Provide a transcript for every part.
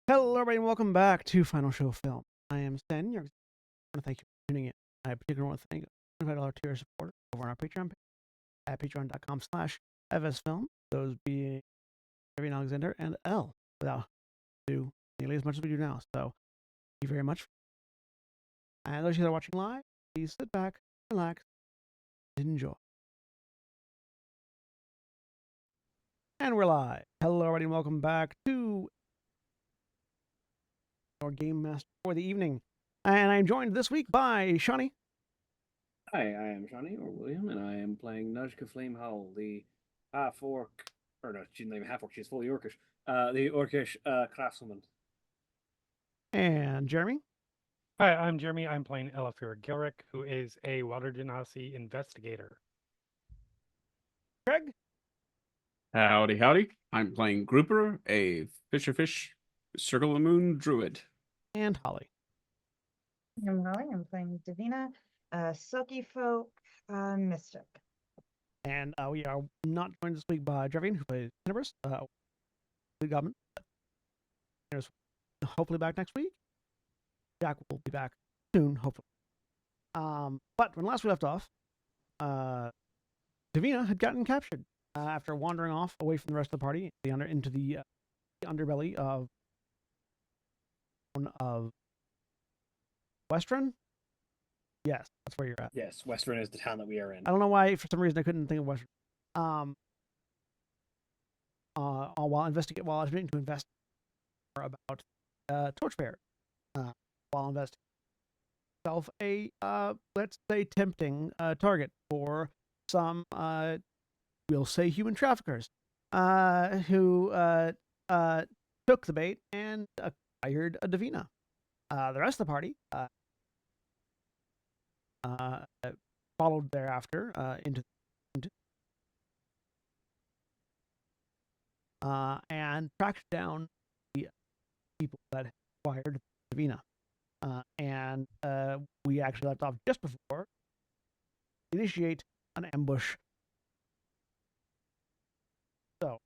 Hello, everybody, and welcome back to Final Show Film. I am Sten. I want to thank you for tuning in. I particularly want to thank $25 tier supporter over on our Patreon page at patreon.com/FSFilm. Those being Alexander and L, without do nearly as much as we do now. So, thank you very much. And those of you that are watching live, please sit back, relax, and enjoy. And we're live. Hello, everybody, and welcome back to our Game Master for the evening. And I'm joined this week by Shawnee. Hi, I am Johnny, or William, and I am playing Nuzhka Flamehowl, the half-orc, or no, she's not even half-orc, she's fully orcish, the orcish craftswoman. And Jeremy. Hi, I'm Jeremy. I'm playing Elafir Gilrick, who is a Water Genasi investigator. Greg. Howdy, howdy. I'm playing Grouper, a Fisher-Fish Circle of the Moon druid. And Holly. I'm Holly. I'm playing Davina, Silky Folk Mystic. And we are not joined this week by Drevian, who plays Universe, the Goblin. Hopefully back next week. Jack will be back soon, hopefully. But when last we left off, Davina had gotten captured after wandering off away from the rest of the party into the underbelly of Western. Yes, that's where you're at. Yes, Western is the town that we are in. I don't know why, for some reason, I couldn't think of Western. While I was beginning to invest about Torchbearer, while investing self a let's say tempting target for some we'll say human traffickers who took the bait and acquired a Davina. The rest of the party followed thereafter into and tracked down the people that acquired Davina. And we actually left off just before initiate an ambush. So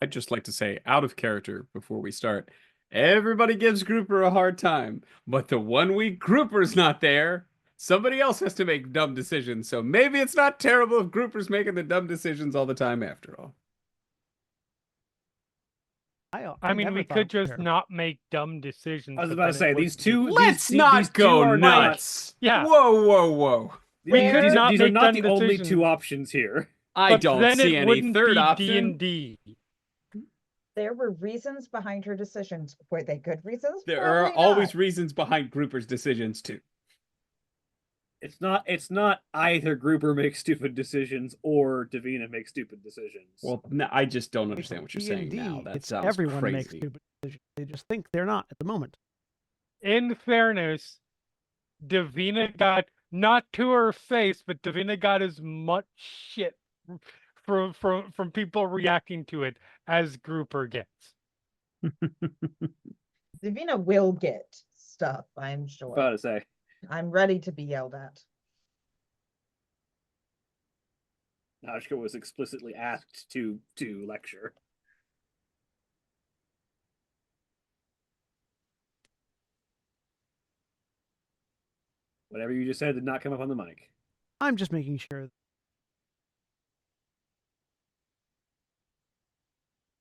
I'd just like to say, out of character before we start, everybody gives Grouper a hard time, but the 1 week Grouper's not there, somebody else has to make dumb decisions, so maybe it's not terrible if Grouper's making the dumb decisions all the time after all. I mean, we could just not make dumb decisions. I was about to say, these two... Let's these not two go are nuts! Yeah. Whoa, whoa, whoa. We could not these are make not the dumb only decisions. two options here. I But don't then see it any wouldn't third be option. D&D. There were reasons behind her decisions. Were they good reasons? There are Probably always not. reasons behind Grouper's decisions, too. It's not either Grouper makes stupid decisions or Davina makes stupid decisions. Well, no, I just don't understand what you're saying now. That sounds everyone crazy. makes stupid decisions. They just think they're not at the moment. In fairness, Davina got, not to her face, but Davina got as much shit from people reacting to it as Grouper gets. Davina will get stuff, I'm sure. About to say. I'm ready to be yelled at. Nashka was explicitly asked to lecture. Whatever you just said did not come up on the mic. I'm just making sure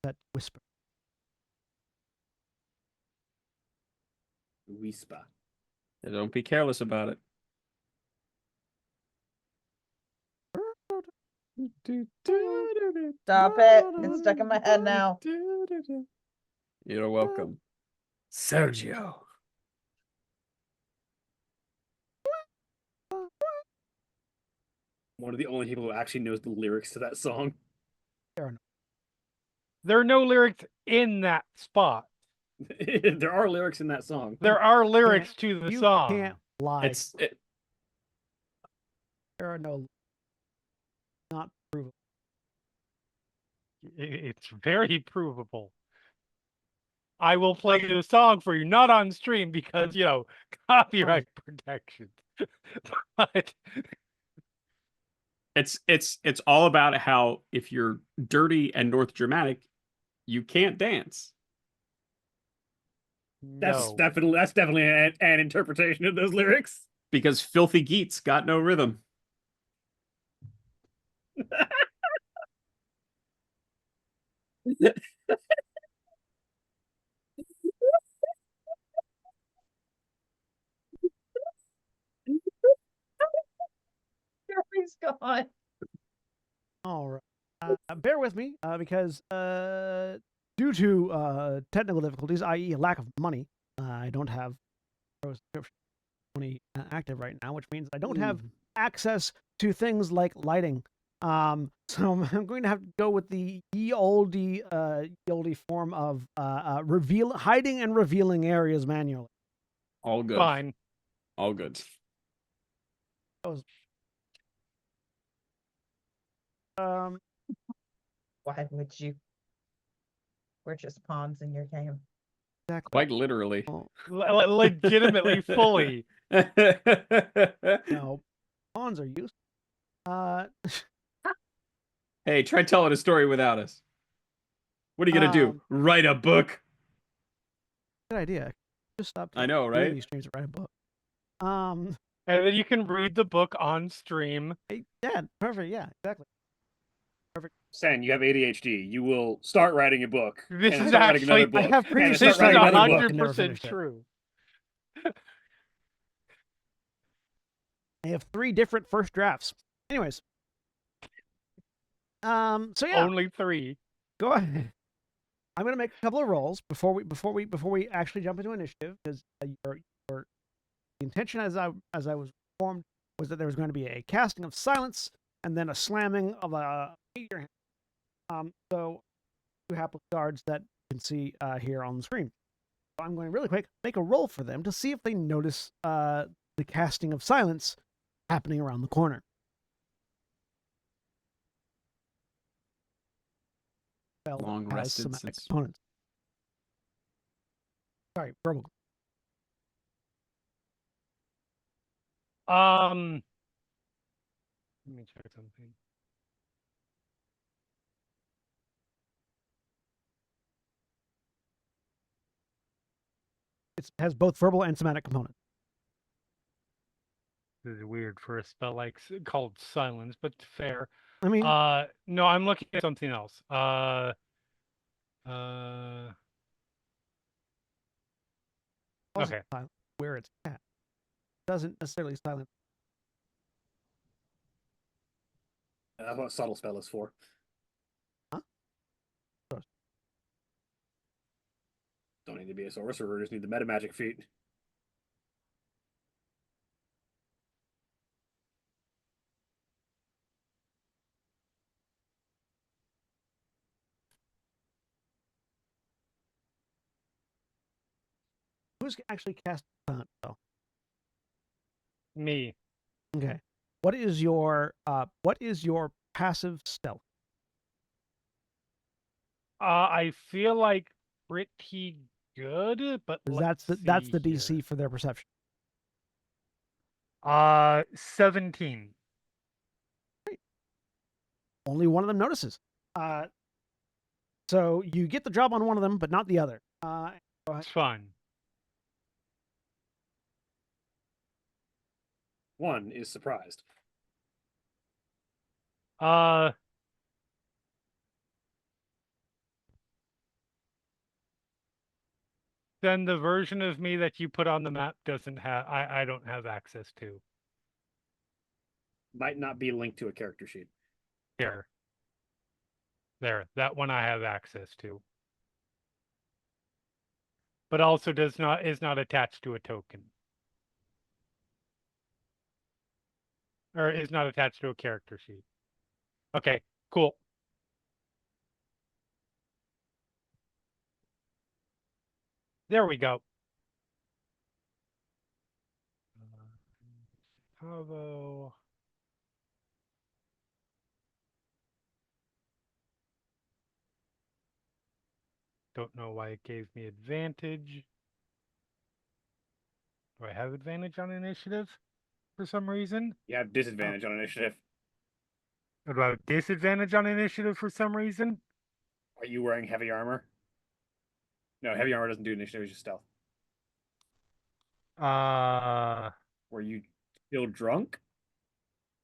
that whisper. Whisper. Don't be careless about it. Stop it. It's stuck in my head now. You're welcome. Sergio. One of the only people who actually knows the lyrics to that song. There are no lyrics in that spot. There are lyrics in that song. There are lyrics to the You song. can't lie. It, There are no not provable. It's very provable. I will play the song for you, not on stream because, copyright protection. But it's all about how if you're dirty and North Germanic, you can't dance. That's No. definitely an interpretation of those lyrics. Because filthy geets got no rhythm. Jerry's gone. All right. Bear with me because due to technical difficulties, i.e., a lack of money, I don't have pro subscription money active right now, which means I don't have access to things like lighting. So I'm going to have to go with the ye olde form of hiding and revealing areas manually. All good. Fine. All good. Um, Why would you? We're just pawns in your game. exactly. Quite literally. Well, Legitimately, fully. no, pawns are used. Hey, try telling a story without us. What are you gonna do? Write a book? Good idea. Just stop. I know, doing right? these streams to write a book. And then you can read the book on stream. Yeah, perfect. Yeah, exactly. Sen, you have ADHD. You will start writing a book. This and is start writing another actually- book. I have and previously This start is started writing another writing a book. book and never 100% finished it. true. I have 3 different first drafts. Anyways. So yeah, Only 3. go ahead. I'm gonna make a couple of rolls before we actually jump into initiative, because your the intention as I was informed was that there was going to be a casting of silence and then a slamming of a meteor. So 2 hapless guards that you can see here on the screen. So I'm going really quick make a roll for them to see if they notice the casting of silence happening around the corner. Long Has rested somatic since- components. Sorry, verbal. Let me check something. It has both verbal and somatic components. This is weird for a spell like called silence, but fair. I mean, No, I'm looking at something else. Okay. Where it's at doesn't necessarily silence. That's what a subtle spell is for. Huh? Don't need to be a sorcerer, just need the meta magic feat. Who's actually cast silent spell? Me. Okay. What is your passive stealth? I feel like pretty good, but That's the DC for their perception. 17. Only one of them notices. So you get the job on one of them, but not the other. It's fine. One is surprised. Then the version of me that you put on the map doesn't have. I don't have access to. Might not be linked to a character sheet. There. That one I have access to. But also is not attached to a token. Or is not attached to a character sheet. Okay, cool. There we go. Bravo. Don't know why it gave me advantage. Do I have advantage on initiative for some reason? You have disadvantage on initiative. Or do I have disadvantage on initiative for some reason? Are you wearing heavy armor? No, heavy armor doesn't do initiative, it's just stealth. Were you still drunk?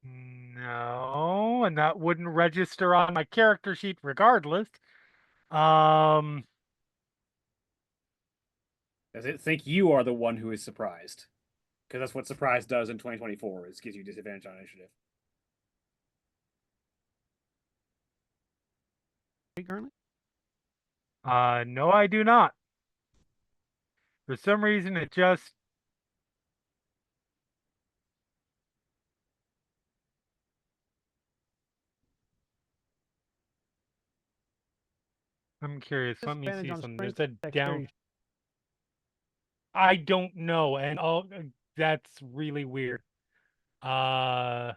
No, and that wouldn't register on my character sheet regardless. Um, Does it think you are the one who is surprised? Because that's what surprise does in 2024. It gives you disadvantage on initiative. Currently? no, I do not. For some reason, it just I'm curious. Let me Disadvantage see on something. strength, There's a down. dexterity. I don't know, and that's really weird. I'm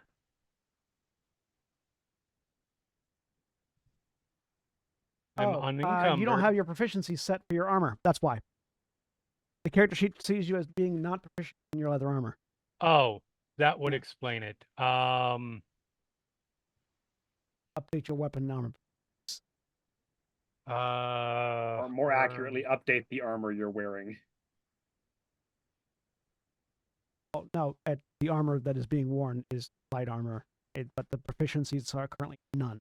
You unencumbered. don't have your proficiency set for your armor. That's why. The character sheet sees you as being not proficient in your leather armor. Oh, that would Yeah. explain it. Update your weapon armor. Or more accurately, update the armor you're wearing. Oh, no, the armor that is being worn is light armor, but the proficiencies are currently none,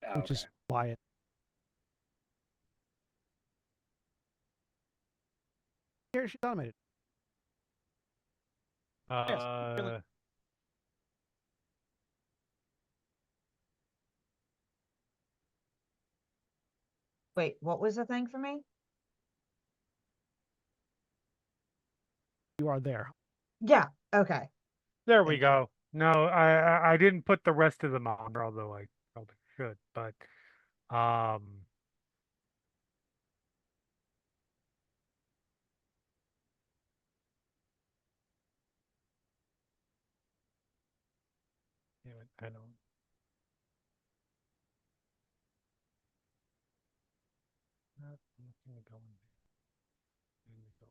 Oh, which is why it. Here, she's automated. Really. Wait, what was the thing for me? You are there. Yeah, okay. There we Thank you. go. No, I didn't put the rest of them on, although I probably should. But damn it, I don't. Not looking to go in there. There we go.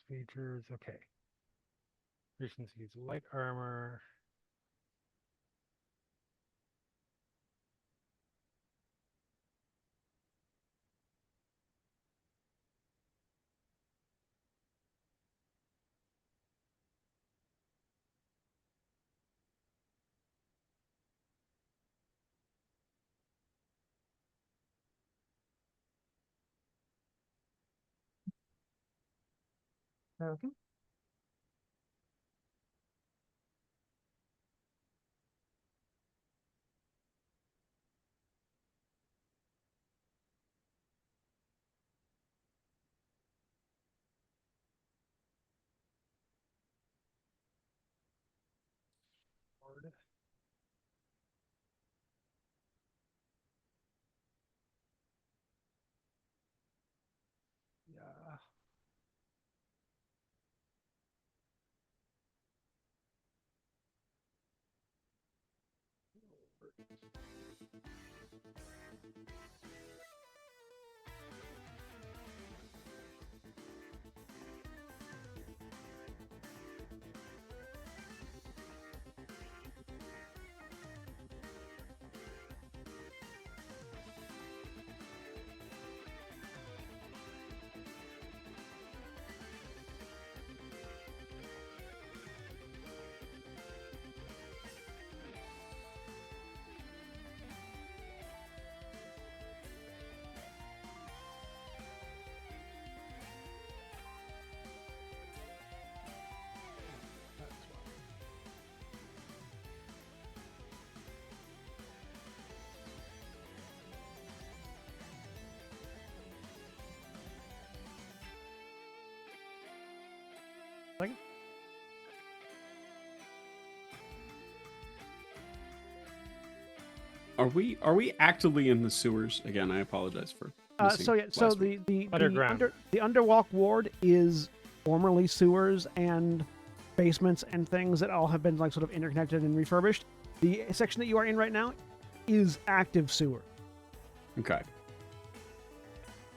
Features, okay. Efficiencies, light armor. Okay. Yeah. That's why. Second. Are we actively in the sewers again? I apologize for. So last week. the Underground. the Underwalk ward is formerly sewers and basements and things that all have been like sort of interconnected and refurbished. The section that you are in right now is active sewer. Okay.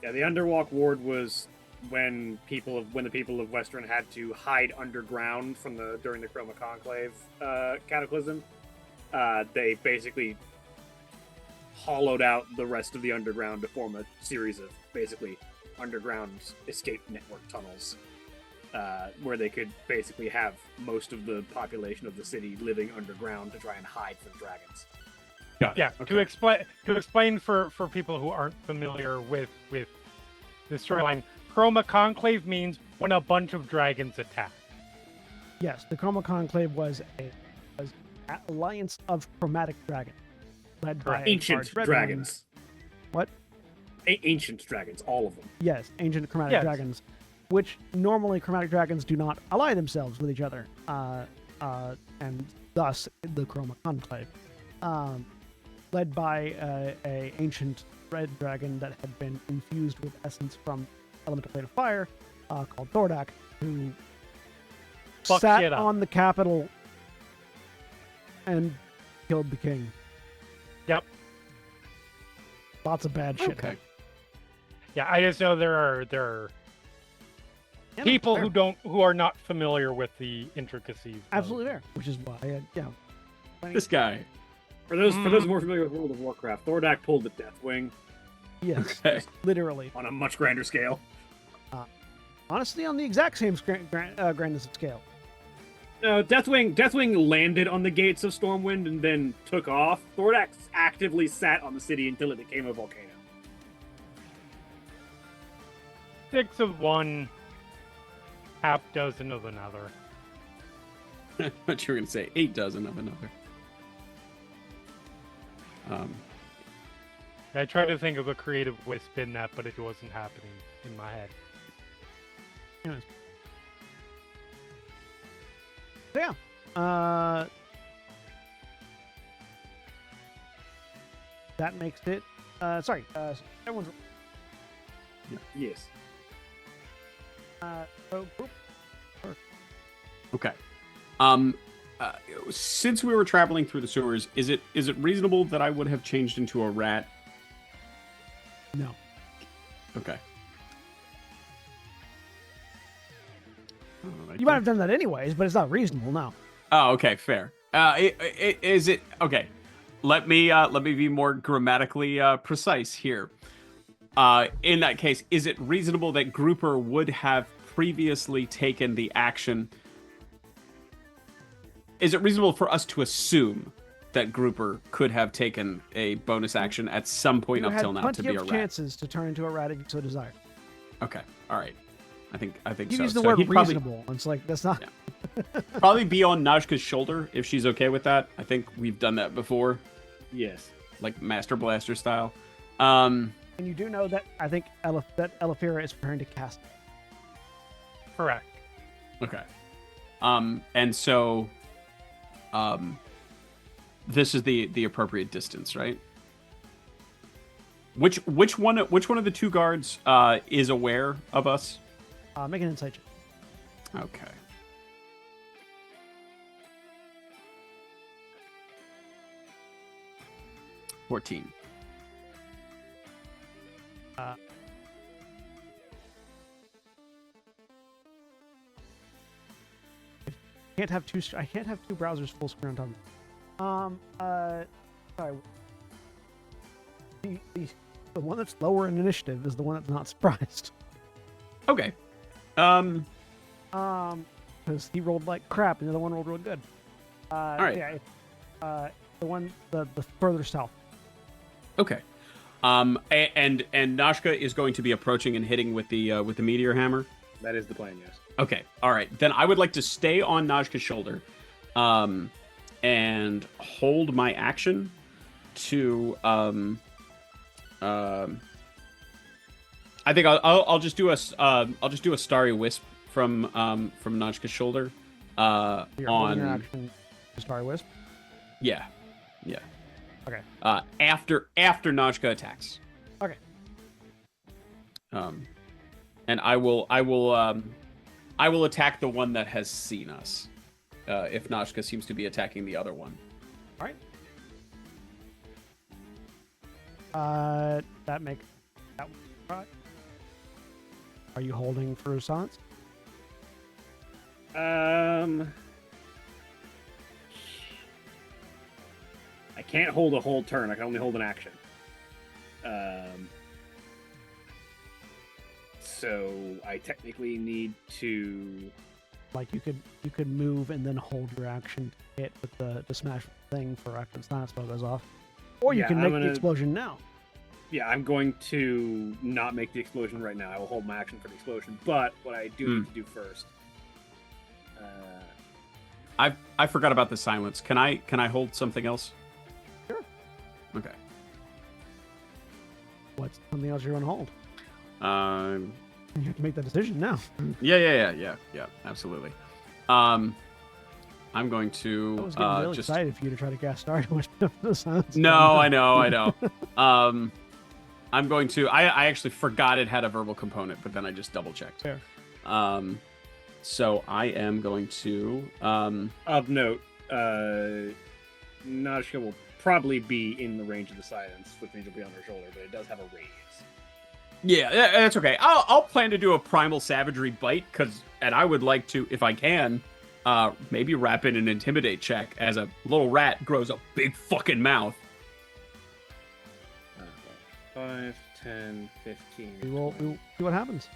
Yeah, the Underwalk ward was when the people of Western had to hide underground during the Chroma Conclave cataclysm, they basically hollowed out the rest of the underground to form a series of basically underground escape network tunnels, where they could basically have most of the population of the city living underground to try and hide from dragons. Yeah, to explain for people who aren't familiar with the storyline, Chroma Conclave means when a bunch of dragons attack. Yes, the Chroma Conclave was an alliance of chromatic dragons, led by Ancient large red dragons. What? Ancient dragons, all of them. Yes, ancient chromatic Yes. dragons, which normally chromatic dragons do not ally themselves with each other, and thus the Chroma Conclave, led by a ancient red dragon that had been infused with essence from elemental plate of fire, called Thordak, who Fuck sat shit up. on the capital and killed the king. Yep. Lots of bad shit. Okay. Yeah, I just know there are Yeah, people fair. who are not familiar with the intricacies. of- Absolutely fair, which is why, This guy. For those more familiar with World of Warcraft, Thordak pulled the Deathwing yes, Okay. literally. on a much grander scale. Honestly, on the exact same grandness of scale. No, Deathwing landed on the gates of Stormwind and then took off. Thordak actively sat on the city until it became a volcano. 6 of one, half dozen of another. But you were going to say 8 dozen of another. I tried to think of a creative way to spin that, but it wasn't happening in my head. Anyways. So yeah, that makes it. Everyone's. Yes. So group. Okay. Since we were traveling through the sewers, is it reasonable that I would have changed into a rat? No. Okay. Alright. You might have done that anyways, but it's not reasonable now. Oh, okay, fair. Is it okay? Let me be more grammatically precise here. In that case, is it reasonable that Grouper would have previously taken the action? Is it reasonable for us to assume that Grouper could have taken a bonus action at some point You up had till now plenty to be a of rat? chances to turn into a rat if you so desired. Okay, all right. I think You so. use the So word he'd probably- reasonable. It's like that's not. Yeah. Probably be on Najka's shoulder if she's okay with that. I think we've done that before, Yes. like Master Blaster style. And you do know that I think that Elefira is preparing to cast. Correct. Okay. And so, this is the appropriate distance, right? Which one of the two guards is aware of us? Make an insight check. Okay. $14. I can't have two browsers full screen on time. Sorry. The one that's lower in initiative is the one that's not surprised. Okay. Because he rolled like crap and the other one rolled real good. All right. Yeah. The further south. Okay. And Nashka is going to be approaching and hitting with the meteor hammer. That is the plan, yes. Okay. All right. Then I would like to stay on Najka's shoulder, and hold my action to I think I'll just do a starry wisp from Najka's shoulder. You're holding your On action to Starry Wisp. yeah. Okay. After Najka attacks. Okay. And I will attack the one that has seen us. If Najka seems to be attacking the other one. All right. That makes that right. Are you holding for silence? I can't hold a whole turn. I can only hold an action. So I technically need to. Like you could move and then hold your action to hit with the smash thing for active silence spell goes off, or you Yeah, can I'm make gonna- the explosion now. Yeah, I'm going to not make the explosion right now. I will hold my action for the explosion. But what I do need to do first. I forgot about the silence. Can I hold something else? Sure. Okay. What's something else you're going to hold? You have to make that decision now. Yeah. Absolutely. I'm going I to was getting really just. excited for you to try to cast Star Wars the silence. No, I know. I'm going to. I actually forgot it had a verbal component, but then I just double checked. Fair. So I am going to. Of note, Nausicaa will probably be in the range of the silence, which means it'll be on her shoulder, but it does have a radius. Yeah, that's okay. I'll plan to do a primal savagery bite and I would like to, if I can, maybe wrap in an intimidate check as a little rat grows a big fucking mouth. 5, 10, 15. We will see what happens.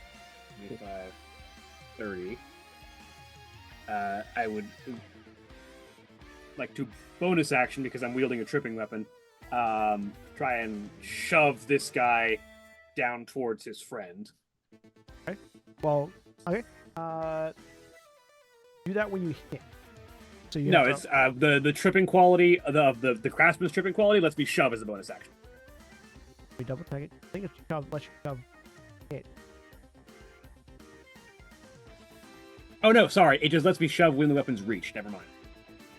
25, 30. I would like to bonus action because I'm wielding a tripping weapon. Try and shove this guy down towards his friend. Okay. Well, okay. Do that when you hit. So you No, have to- it's the tripping quality the craftsman's tripping quality lets me shove as a bonus action. we double check it. I think it's shove. Let you shove. Hit. Oh no, sorry. It just lets me shove when the weapon's reached. Never mind.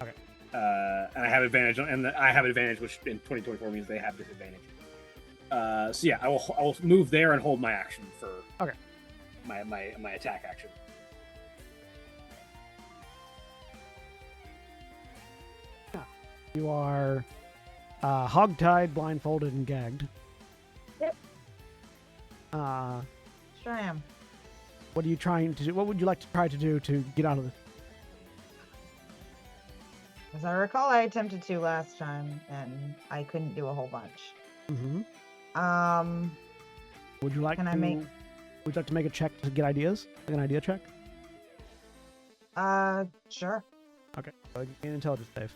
Okay. And I have advantage, I have advantage, which in 2024 means they have disadvantage. So yeah, I will move there and hold my action for Okay. my attack action. You are hogtied, blindfolded, and gagged. Yep. Uh, Sure am. what are you trying to do? What would you like to try to do to get out of this? As I recall, I attempted to last time, and I couldn't do a whole bunch. Mm-hmm. Would you like Can to I make- Would you like to make a check to get ideas? Like an idea check? Sure. Okay. So give me an intelligence save.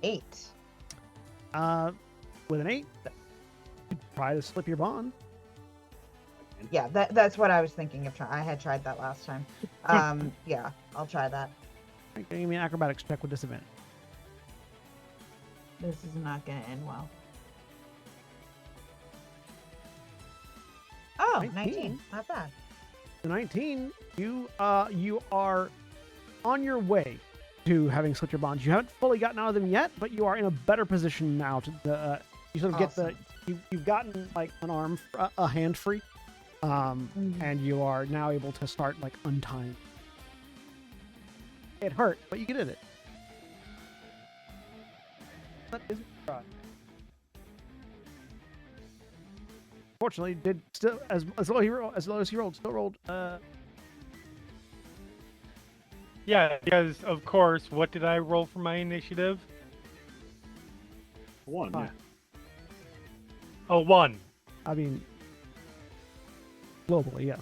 8. With an 8, you try to slip your bond. Yeah, that's what I was thinking of trying. I had tried that last time. Yeah, I'll try that. Okay, give me an acrobatics check with disadvantage. This is not going to end well. Oh, 19. 19. Not bad. The 19, you are on your way to having slipped your bonds. You haven't fully gotten out of them yet, but you are in a better position now to you sort of get Awesome. you've gotten like an arm, a hand free, and you are now able to start like untying. It hurt, but you did it. That is right. Fortunately, did still as low as he rolled, still rolled. Yeah, because of course, what did I roll for my initiative? 1. Fine. Yeah. Oh, 1. I mean, globally, yes.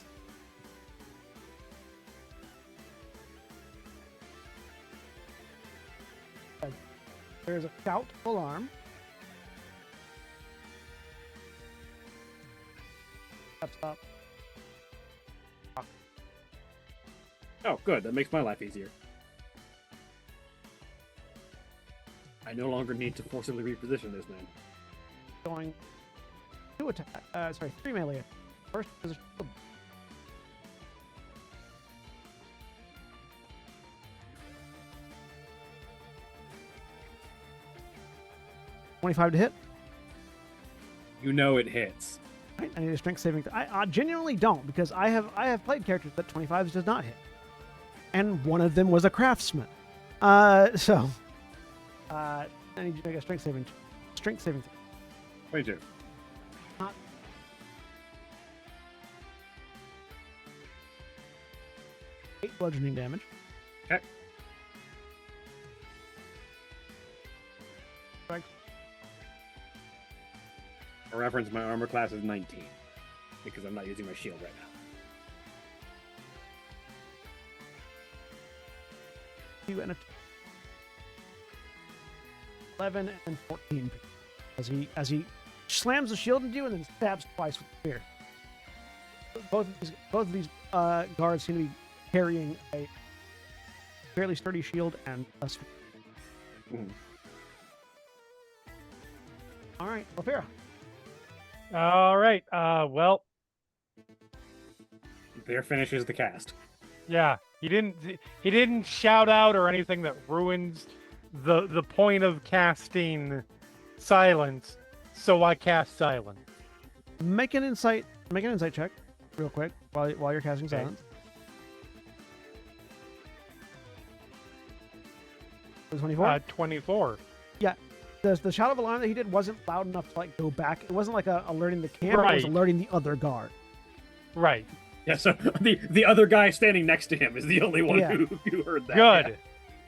There's a shout alarm. Steps up. Oh, good. That makes my life easier. I no longer need to forcibly reposition this man. Going 2 attack. 3 melee. First position. 25 to hit. You know it hits. Right, I need a strength saving. I genuinely don't because I have played characters that 25 does not hit, and one of them was a craftsman. I need you to make a strength saving. 22. Not bludgeoning damage. Okay. Strike. For reference, my armor class is 19 because I'm not using my shield right now. You and a 11 and 14 as he slams the shield into you and then stabs twice with the spear. Both of these guards seem to be carrying a fairly sturdy shield and a spear. Mhm. All right, Lafira. All right. Well, There finishes the cast. yeah. He didn't shout out or anything that ruins the point of casting silence. So I cast silence. Make an insight check, real quick, while you're casting Okay. silence. 24. 24. The shout of alarm that he did wasn't loud enough to like go back. It wasn't like alerting the camp. It was Right. alerting the other guard. Right. Yeah, so the other guy standing next to him is the only one Yeah. who heard that. Good. Yeah.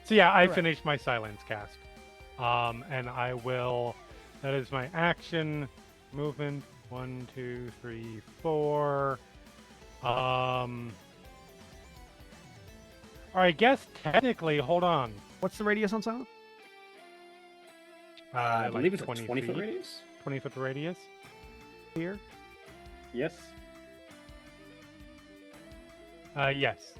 So yeah, I Correct. finished my silence cast. And I will. That is my action movement. 1, 2, 3, 4. Or I guess technically, hold on. What's the radius on silence? I Like believe it's 20 a 20-foot feet? radius. 20-foot radius. Here. Yes. Yes.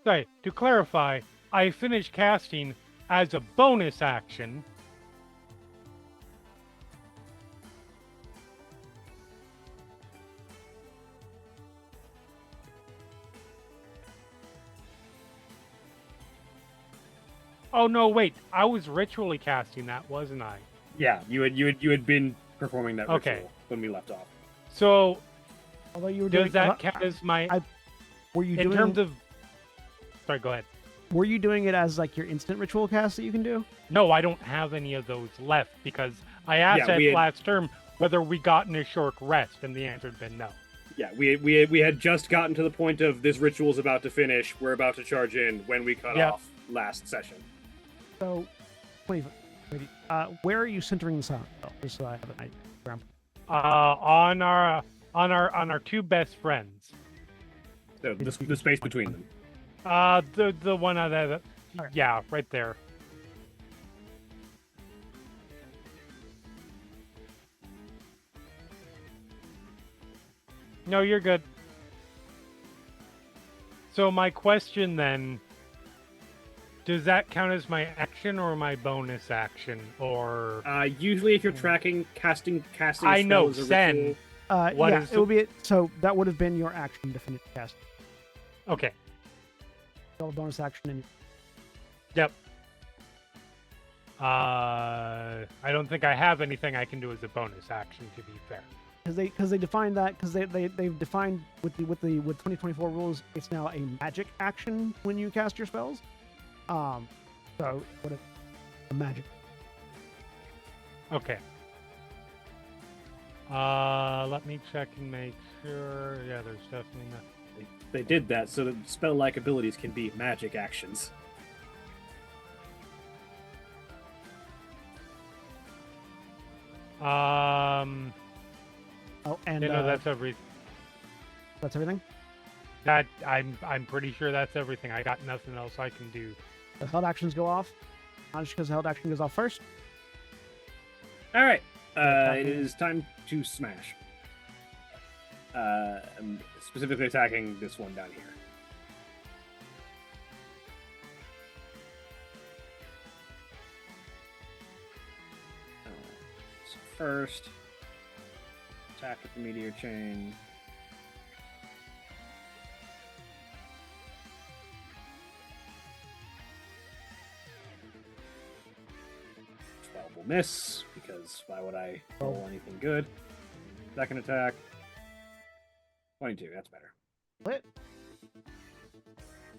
Sorry, to clarify, I finished casting as a bonus action. Oh no, wait. I was ritually casting that, wasn't I? Yeah, you had been performing that Okay. ritual when we left off. So Although you were doing does that count as my were you in doing terms of Sorry, go ahead. were you doing it as like your instant ritual cast that you can do? No, I don't have any of those left because I asked Yeah, that we had- last term whether we gotten a short rest, and the answer had been no. Yeah, we had just gotten to the point of this ritual's about to finish. We're about to charge in when we cut Yep. off last session. So, where are you centering the silence? Oh, just so I have an idea. Where I'm- On our two best friends. So the space between them. The one out there. Alright. Yeah, right there. No, you're good. So my question then, does that count as my action or my bonus action? Or Usually, if you're tracking casting I know, spells as a Sen. ritual, What yeah, is it will be so that would have been your action to finish the cast. okay. So a bonus action and Yep. I don't think I have anything I can do as a bonus action, to be fair. because they defined that because they've defined with 2024 rules it's now a magic action when you cast your spells. So what if a magic? Okay. Let me check and make sure. Yeah, there's definitely not. they did that so that spell-like abilities can be magic actions. Oh, and You know, that's every. that's everything. That I'm pretty sure that's everything. I got nothing else I can do. The held actions go off. Not just because the held action goes off first. All right, it is time to smash. I'm specifically attacking this one down here. So first, attack with the meteor chain. Will miss because why would I roll anything good? Second attack, 22. That's better. Lit.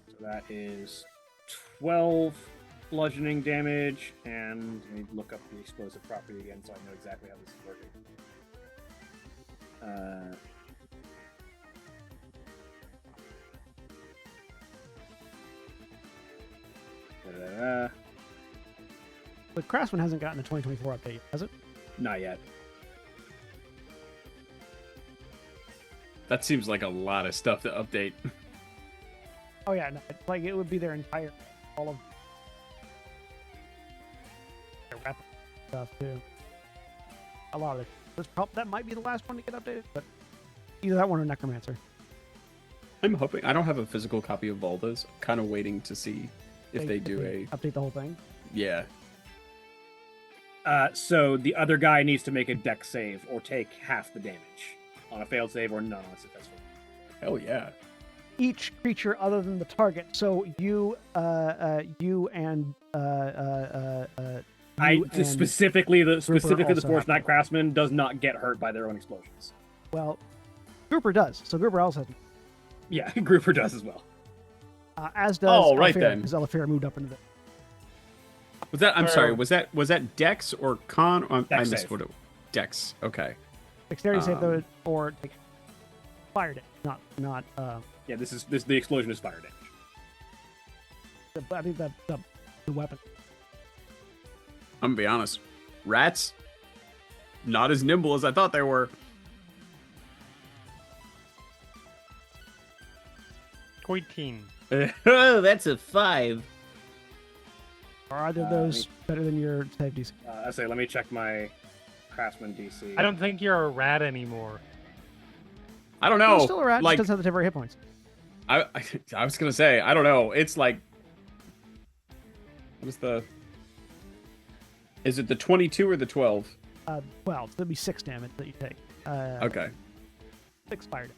So that is 12 bludgeoning damage, and let me look up the explosive property again so I know exactly how this is working. But Craftsman hasn't gotten a 2024 update, has it? Not yet. That seems like a lot of stuff to update. Oh yeah, no, like it would be their entire, all of their rep stuff too. A lot of it. That might be the last one to get updated, but either that one or Necromancer. I'm hoping. I don't have a physical copy of Volda's. I'm kind of waiting to see if they do update the whole thing. Yeah. So the other guy needs to make a dex save or take half the damage on a failed save or none on a successful. Hell yeah. Each creature other than the target. So you and specifically the also Force Knight Craftsman does not get hurt by their own explosions. Well, Grouper does. So Grouper also has. Yeah, Grouper does as well. As does Oh, right Alfira, then. because Alfira moved up into the. Was that? I'm sorry. Was that Dex or Con? I Dex missed save. what it. Dex. Okay. Dexterity save though, or like fire damage, not. Yeah, the explosion is fire damage. I think that the weapon. I'm gonna be honest. Rats, not as nimble as I thought they were. 18. Oh, that's a 5. Are either of those better than your save DC? I say, let me check my Craftsman DC. I don't think you're a rat anymore. I don't No, know. still a rat. Like, Just doesn't have the temporary hit points. I was gonna say, I don't know. It's like, what is the? Is it the 22 or the 12? 12. So it'd be 6 damage that you take. Okay. 6 fire damage.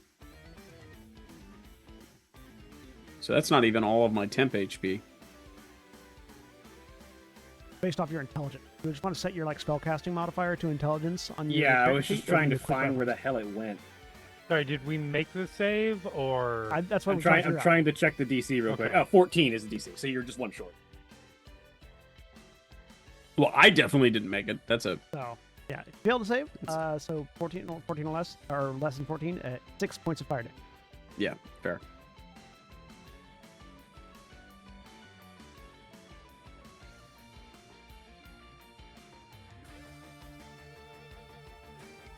So that's not even all of my temp HP. Based off your intelligence. You just want to set your spellcasting modifier to intelligence on your. Yeah, I was character just sheet, or trying to your quick find where the weapons? hell it went. Sorry, did we make the save or? That's what I'm we're trying. I'm trying to check the DC real quick. Okay. Oh, 14 is the DC, so you're just one short. Well, I definitely didn't make it. That's a. So yeah, if you fail to save, so 14 or less, or less than 14, 6 points of fire damage. Yeah, fair.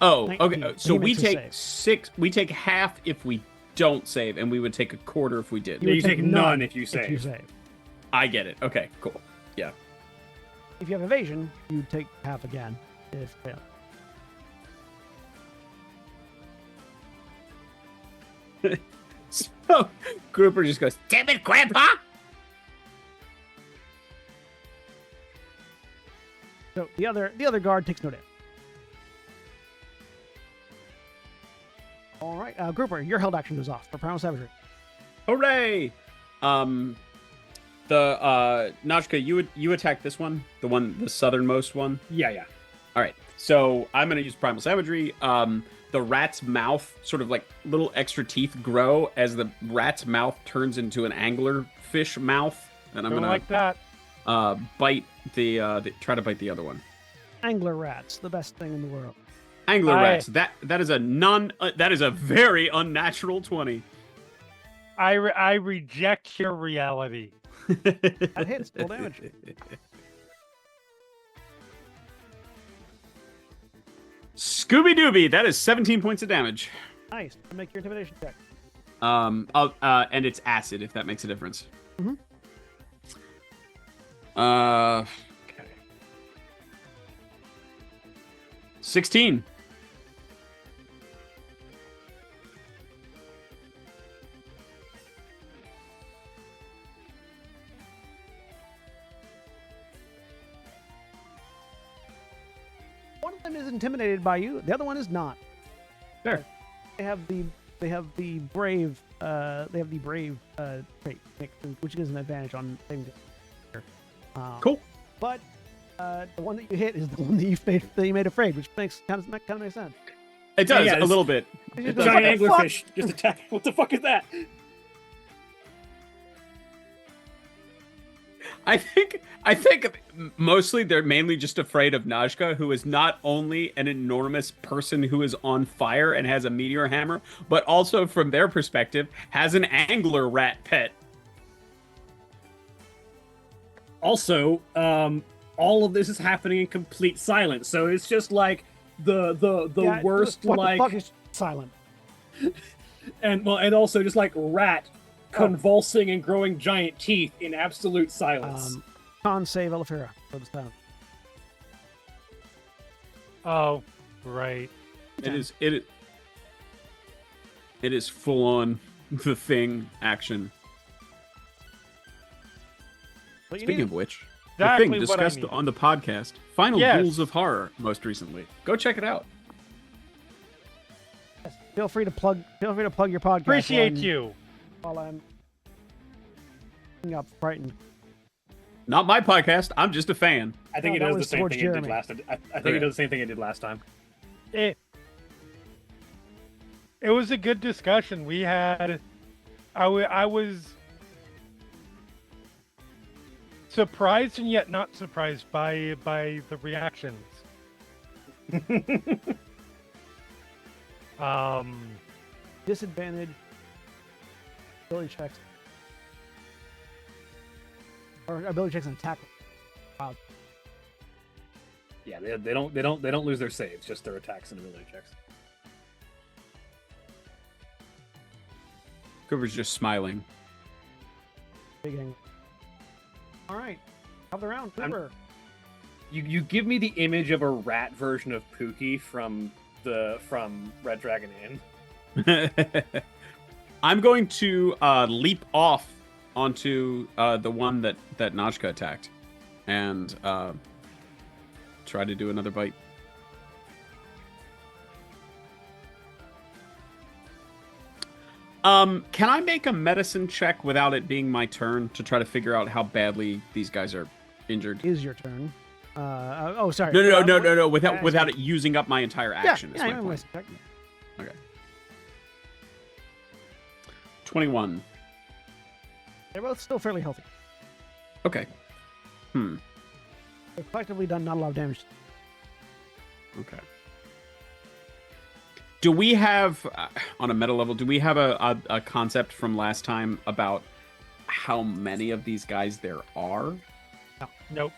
Oh, 19. okay. So He we makes a take save. 6. We take half if we don't save, and we would take a quarter if we did. You would You take none if you save. I get it. Okay, cool. Yeah. If you have evasion, you take half again if fail. So Grouper just goes, "Damn it, Grandpa!" So the other guard takes no damage. All right, Grouper, your held action goes off for Primal Savagery. Hooray! The Najka, you attack this one, the southernmost one. Yeah. All right, so I'm gonna use Primal Savagery. The rat's mouth, sort of like little extra teeth grow as the rat's mouth turns into an angler fish mouth, and I'm Don't gonna like that. bite try to bite the other one. Angler rats, the best thing in the world. Angler rats. That is a very unnatural 20. I reject your reality. That hits full damage. Scooby Dooby, that is 17 points of damage. Nice. Make your intimidation check. And it's acid, if that makes a difference. Mhm. Okay. 16. One of them is intimidated by you. The other one is not. Fair. They have the brave trait, which gives an advantage on things. Cool. But the one that you hit is the one that you made afraid, which makes kind of makes sense. It does Yeah, a little bit. It's just Giant like, what the fuck? anglerfish just attack. What the fuck is that? I think mostly they're mainly just afraid of Najka, who is not only an enormous person who is on fire and has a meteor hammer, but also from their perspective has an angler rat pet. Also, all of this is happening in complete silence, so it's just like the Yeah, worst what like the fuck is silent? and also just like rat convulsing and growing giant teeth in absolute silence. Con save Elefira for the sound. Oh, right. It is full on the Thing action. But you Speaking need of which, Exactly the Thing what I discussed needed. on the podcast, Final Yes. Rules of Horror most recently. Go check it out. feel free to plug your podcast. Appreciate you. While I'm up frightened. Not my podcast. I'm just a fan. I think No, it that does the was same towards thing it did Jeremy. last. I think Okay. it does the same thing it did last time. It was a good discussion we had. I was surprised and yet not surprised by the reactions. Disadvantage. Ability checks. Or ability checks and attack. Wow. Yeah, they don't lose their saves, just their attacks and ability checks. Cooper's just smiling. Big angle. All right. Top of the round, Cooper. You give me the image of a rat version of Pookie from Red Dragon Inn. I'm going to leap off onto the one that Najka attacked and try to do another bite. Can I make a medicine check without it being my turn to try to figure out how badly these guys are injured? Is your turn. Sorry. No. Without it using up my entire action. Yeah, is my I'm point. check. Okay. 21. They're both still fairly healthy. Okay. They've effectively done not a lot of damage. Okay. Do we have, on a meta level, do we have a concept from last time about how many of these guys there are? Nope.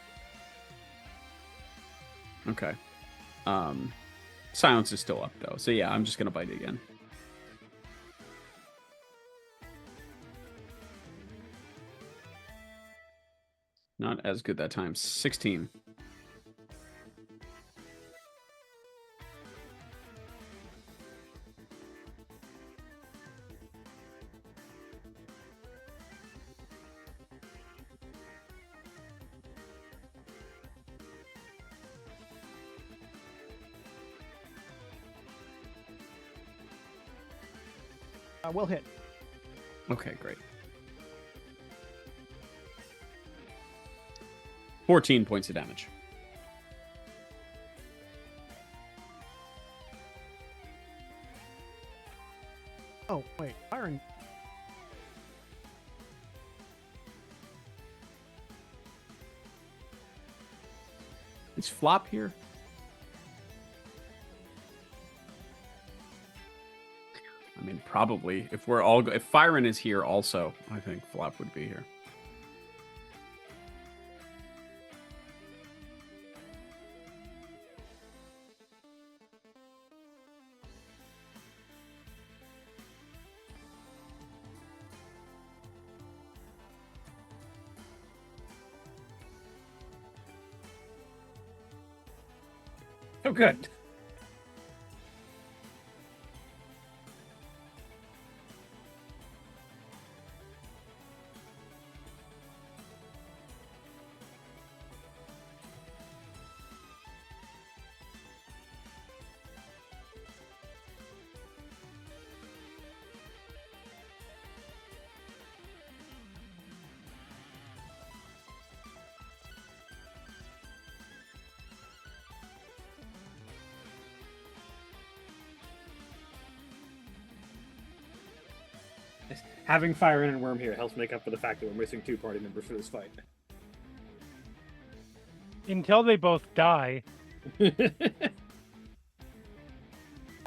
Okay. Silence is still up, though. So yeah, I'm just going to bite it again. Not as good that time. 16. Will hit. Okay, great. 14 points of damage. Oh, wait. Byron. Is Flop here? I mean, probably. If Fyron is here also, I think Flop would be here. Oh, good. Having Fire and Worm here helps make up for the fact that we're missing 2 party members for this fight. Until they both die. I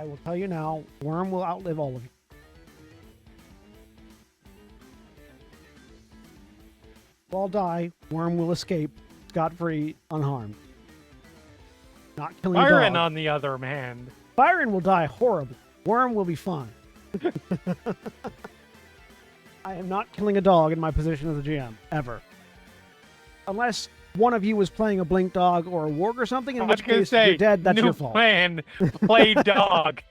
will tell you now, Worm will outlive all of you. all die. Worm will escape scot-free, unharmed. Not killing a Byron, dog. on the other hand, Byron will die horribly. Worm will be fine. I am not killing a dog in my position as a GM, ever. Unless one of you was playing a blink dog or a warg or something, in I was which gonna case say, you're dead, that's new your fault. plan, play dog.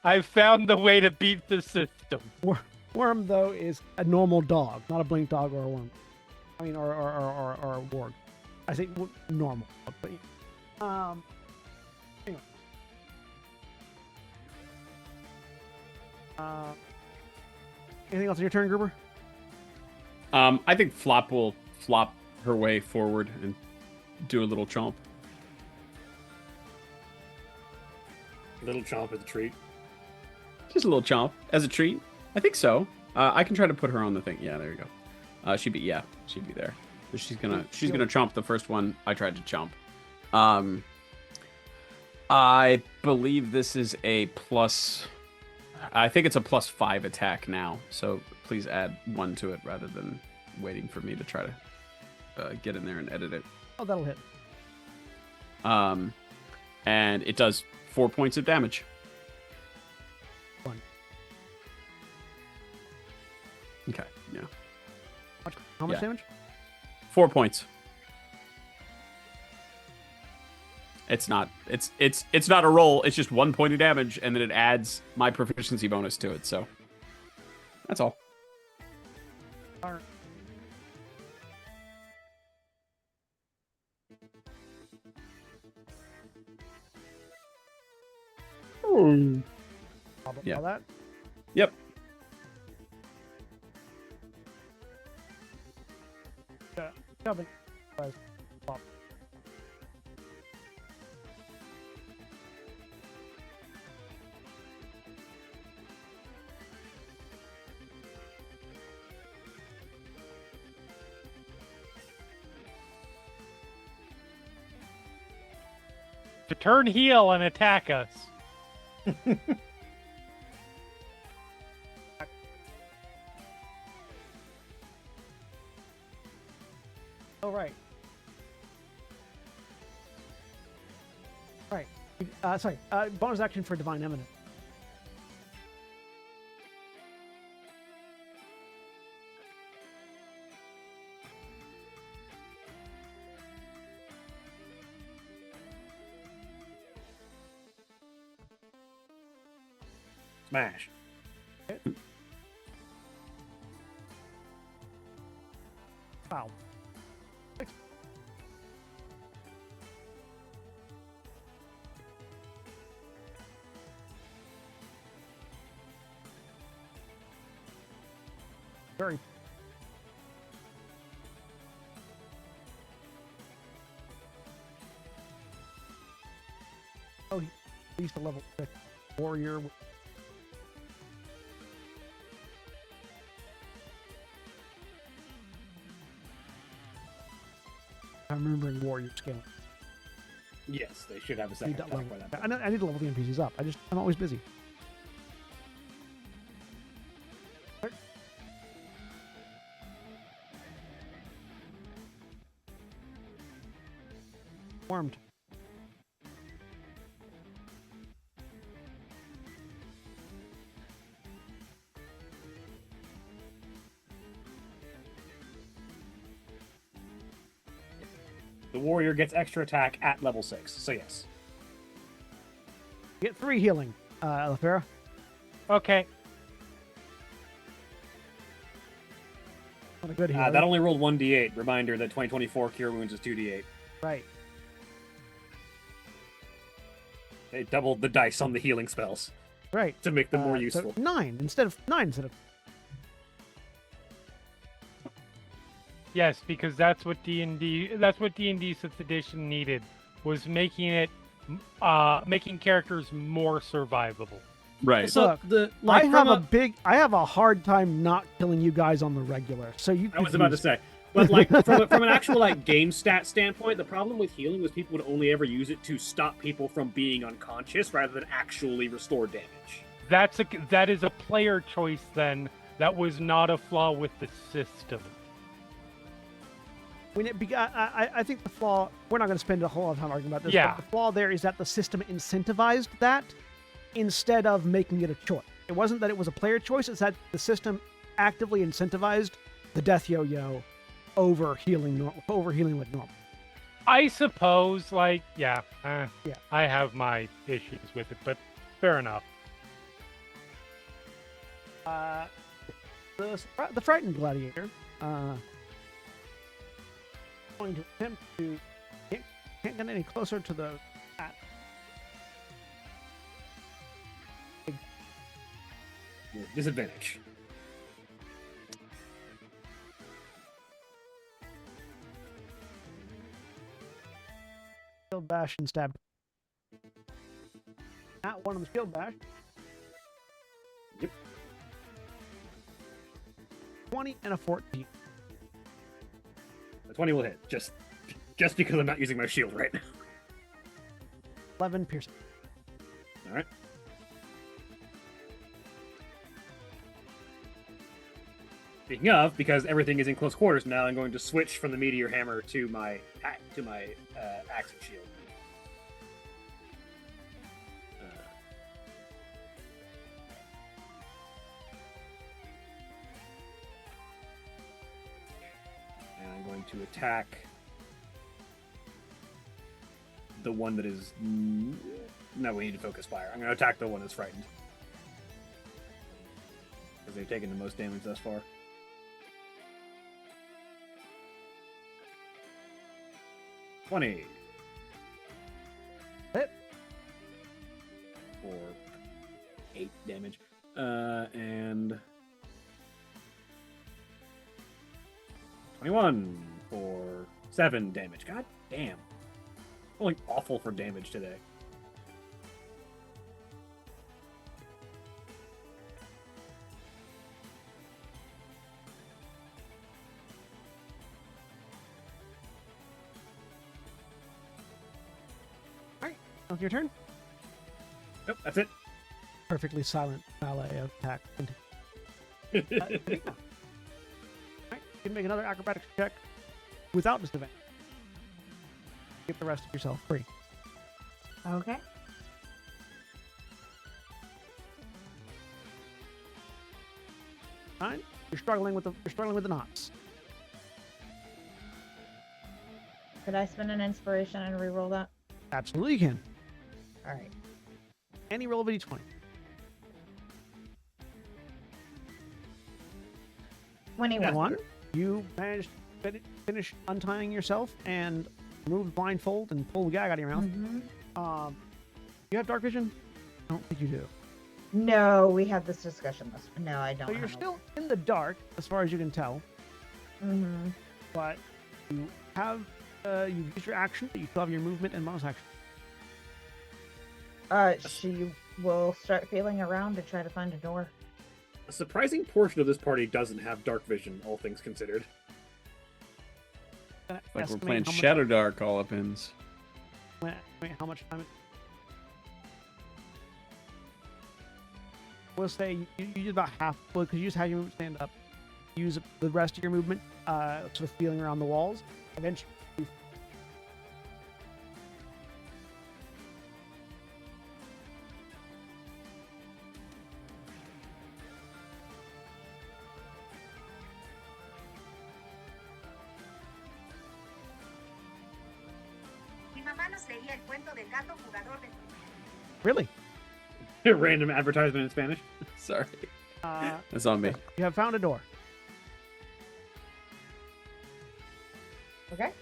I found the way to beat the system. Worm, though, is a normal dog, not a blink dog or a worm. I mean, or a warg. I say normal. But, anyway. Anything else on your turn, Gruber? I think Flop will flop her way forward and do a little chomp. Little chomp is a treat. Just a little chomp as a treat. I think so. I can try to put her on the thing. Yeah, there you go. She'd be there. She's gonna chomp the first one I tried to chomp. I believe this is a plus. I think it's a +5 attack now. So please add 1 to it rather than waiting for me to try to get in there and edit it. Oh, that'll hit. And it does 4 points of damage. 1. Okay, yeah. How much Yeah. damage? 4 points. It's not a roll, it's just 1 point of damage, and then it adds my proficiency bonus to it, so that's all. Alright. Yeah. All that? Yep. Coming. To turn heel and attack us. Oh, right. Right. Sorry. Bonus action for Divine Eminence. Smash. Wow. Very. Oh, he's a level 6 warrior. I'm remembering warrior scaling. Yes, they should have a I second need, attack by that. I need to level the NPCs up. I'm always busy. Warmed. The warrior gets extra attack at level 6, so yes. Get 3 healing, Elefera. Okay. Not a good healer. That only rolled 1d8. Reminder that 2024 Cure Wounds is 2d8. Right. They doubled the dice on the healing spells Right. to make them more So useful. 9 instead of 9 instead of. Yes, because that's what D&D 5th edition needed, was making characters more survivable. Right. So I have a hard time not killing you guys on the regular. So you. I was about to say. But like from an actual like game stat standpoint, the problem with healing was people would only ever use it to stop people from being unconscious rather than actually restore damage. That is a player choice then, That was not a flaw with the system. When it I think the flaw, we're not going to spend a whole lot of time arguing about this, Yeah. but the flaw there is that the system incentivized that instead of making it a choice. It wasn't that it was a player choice, it's that the system actively incentivized the death yo-yo over healing like normal. I suppose, like, yeah. Yeah. I have my issues with it, but fair enough. The frightened gladiator going to attempt to can't get any closer to the cat. Disadvantage. Shield bash and stab. Not one on the shield bash. Yep. 20 and a 14. The 20 will hit, just because I'm not using my shield right now. 11 piercing. All right. Speaking of, because everything is in close quarters now, I'm going to switch from the meteor hammer to my axe and shield. And I'm going to attack the one that is. No, we need to focus fire. I'm going to attack the one that's frightened. Because they've taken the most damage thus far. $20. Hit. For 8 damage. And 21 for 7 damage. God damn. Rolling awful for damage today. It's your turn. Nope, that's it. Perfectly silent ballet of attack. Yeah. Alright, you can make another acrobatics check without disadvantage. Get the rest of yourself free. Okay. Fine. You're struggling with the knots. Could I spend an inspiration and re-roll that? Absolutely you can. All right. Any roll of a d20. 21. One. You managed to finish untying yourself and remove the blindfold and pull the gag out of your mouth. Mm-hmm. You have dark vision? I don't think you do. No, we had this discussion last. No, I don't. So you're have still in the dark, as far as you can tell. Mm-hmm. But you have you used your action, but you still have your movement and bonus action. She will start feeling around to try to find a door. A surprising portion of this party doesn't have dark vision, all things considered. Gonna Like we're estimate playing how much- Shadow Dark all up ins. Wait, how much time? We'll say you use about half. Well, because you use how you move, stand up. Use the rest of your movement, sort of feeling around the walls. Eventually, Mi mamá nos leía el cuento del gato jugador de... really, Random advertisement in Spanish. Sorry. uh, That's on me. you have found a door. Okay.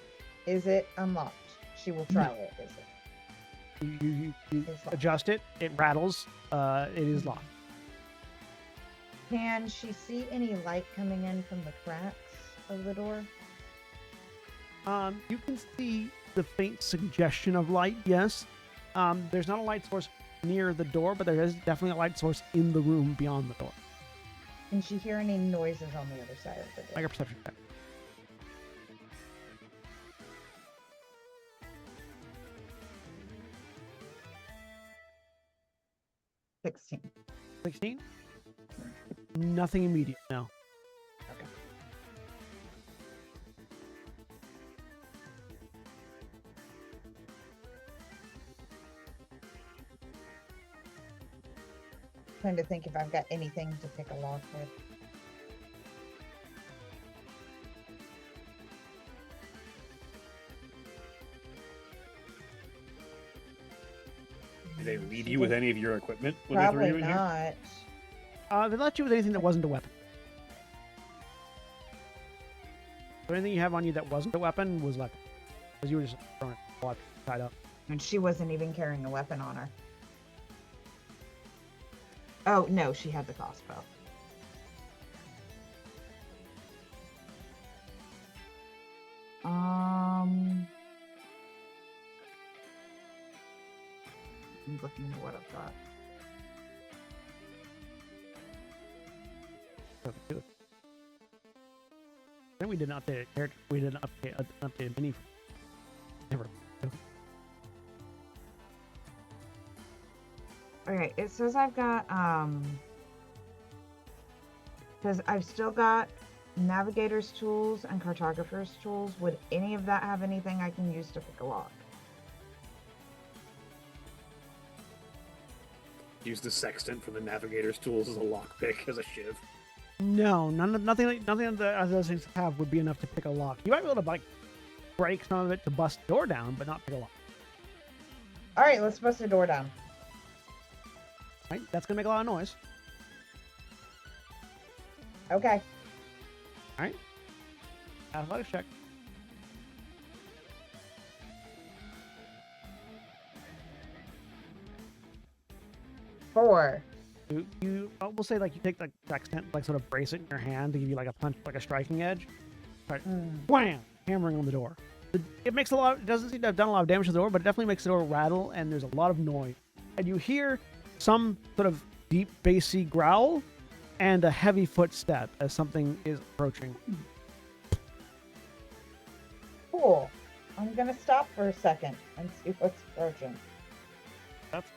Is it unlocked? She will try it. Is it? You It's locked. adjust it. It rattles. It is locked. Can she see any light coming in from the cracks of the door? You can see the faint suggestion of light. Yes. There's not a light source near the door, but there is definitely a light source in the room beyond the door. Can she hear any noises on the other side of the door? Like a perception check. $16. 16. Nothing immediate, no. Okay. Trying to think if I've got anything to pick a lock with. Did they leave you with any of your equipment when Probably they threw you in here? not. They let you with anything that wasn't a weapon. So anything you have on you that wasn't a weapon was left. Because you were just throwing it tied up. And she wasn't even carrying a weapon on her. Oh, no, she had the crossbow. I'm looking at what I've got. Then we did not update a character. We did not update a mini. Never. Okay, it says I've got because I've still got navigator's tools and cartographer's tools. Would any of that have anything I can use to pick a lock? Use the sextant from the navigator's tools as a lockpick, as a shiv. No, nothing of those things have would be enough to pick a lock. You might be able to like break some of it to bust the door down, but not pick a lock. All right, let's bust the door down. Right? That's gonna make a lot of noise. Okay. All right. Athletics check. Four. We'll say like you take the sextant, like sort of brace it in your hand to give you like a punch, like a striking edge. Right. Wham! Hammering on the door. It makes a lot. It doesn't seem to have done a lot of damage to the door, but it definitely makes the door rattle, and there's a lot of noise. And you hear some sort of deep, bassy growl, and a heavy footstep as something is approaching. Cool. I'm gonna stop for a second and see what's approaching. That's.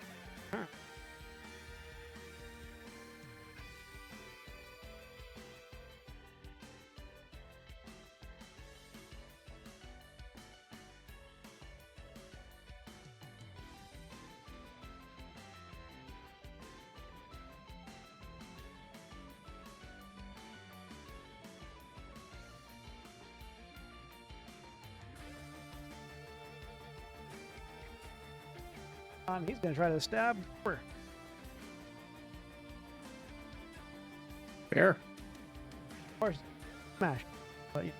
He's gonna try to stab her. Fair. Of course, smash. But yeah.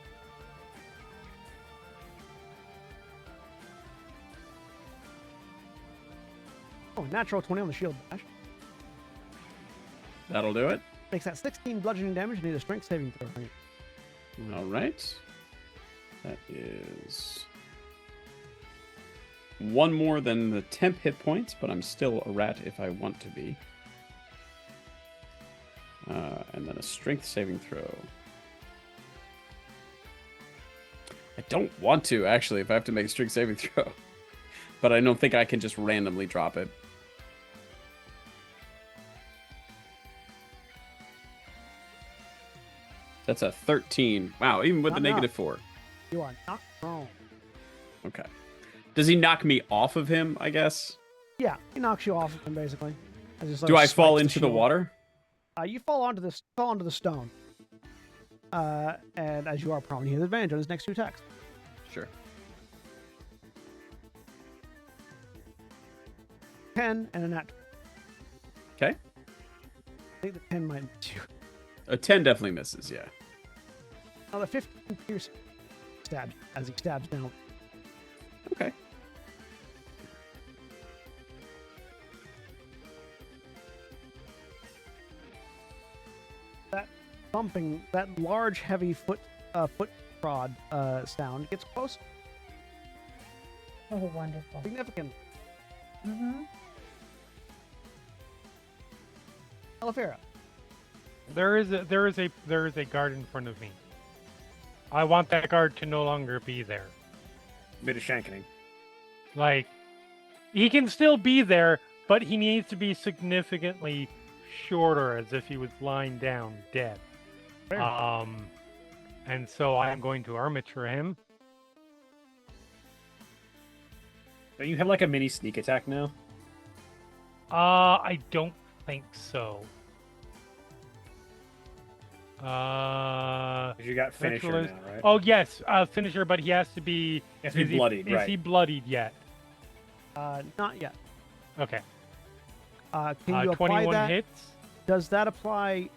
Oh, natural 20 on the shield bash. That'll do it. Makes that 16 bludgeoning damage. You need a strength saving throw. All right. That is one more than the temp hit points, but I'm still a rat if I want to be. And then a strength saving throw. I don't want to, actually, if I have to make a strength saving throw. But I don't think I can just randomly drop it. That's a 13. Wow, even with the negative 4. You are not wrong. Okay. Does he knock me off of him, I guess? Yeah, he knocks you off of him, basically. Do I fall into the water? You fall onto the stone. And as you are prone, he has advantage on his next 2 attacks. Sure. 10 and a nat. Okay. I think the 10 might miss you. A 10 definitely misses, yeah. Now the 15 pierce stabs as he stabs down. Okay. That thumping, that large, heavy foot prod sound gets close. Oh, wonderful. Significant. Mm-hmm. Alifera. There is a guard in front of me. I want that guard to no longer be there. Bit of shankening. Like, he can still be there, but he needs to be significantly shorter, as if he was lying down dead. Fair. And so I'm going to armature him. Don't you have like a mini sneak attack now? I don't think so. 'Cause you got finisher Ritualist- now, right? Oh yes, finisher, but he has to be. Has to be bloodied, Is right? he bloodied yet? Not yet. Okay. Can you apply 21 that? hits. Does that apply?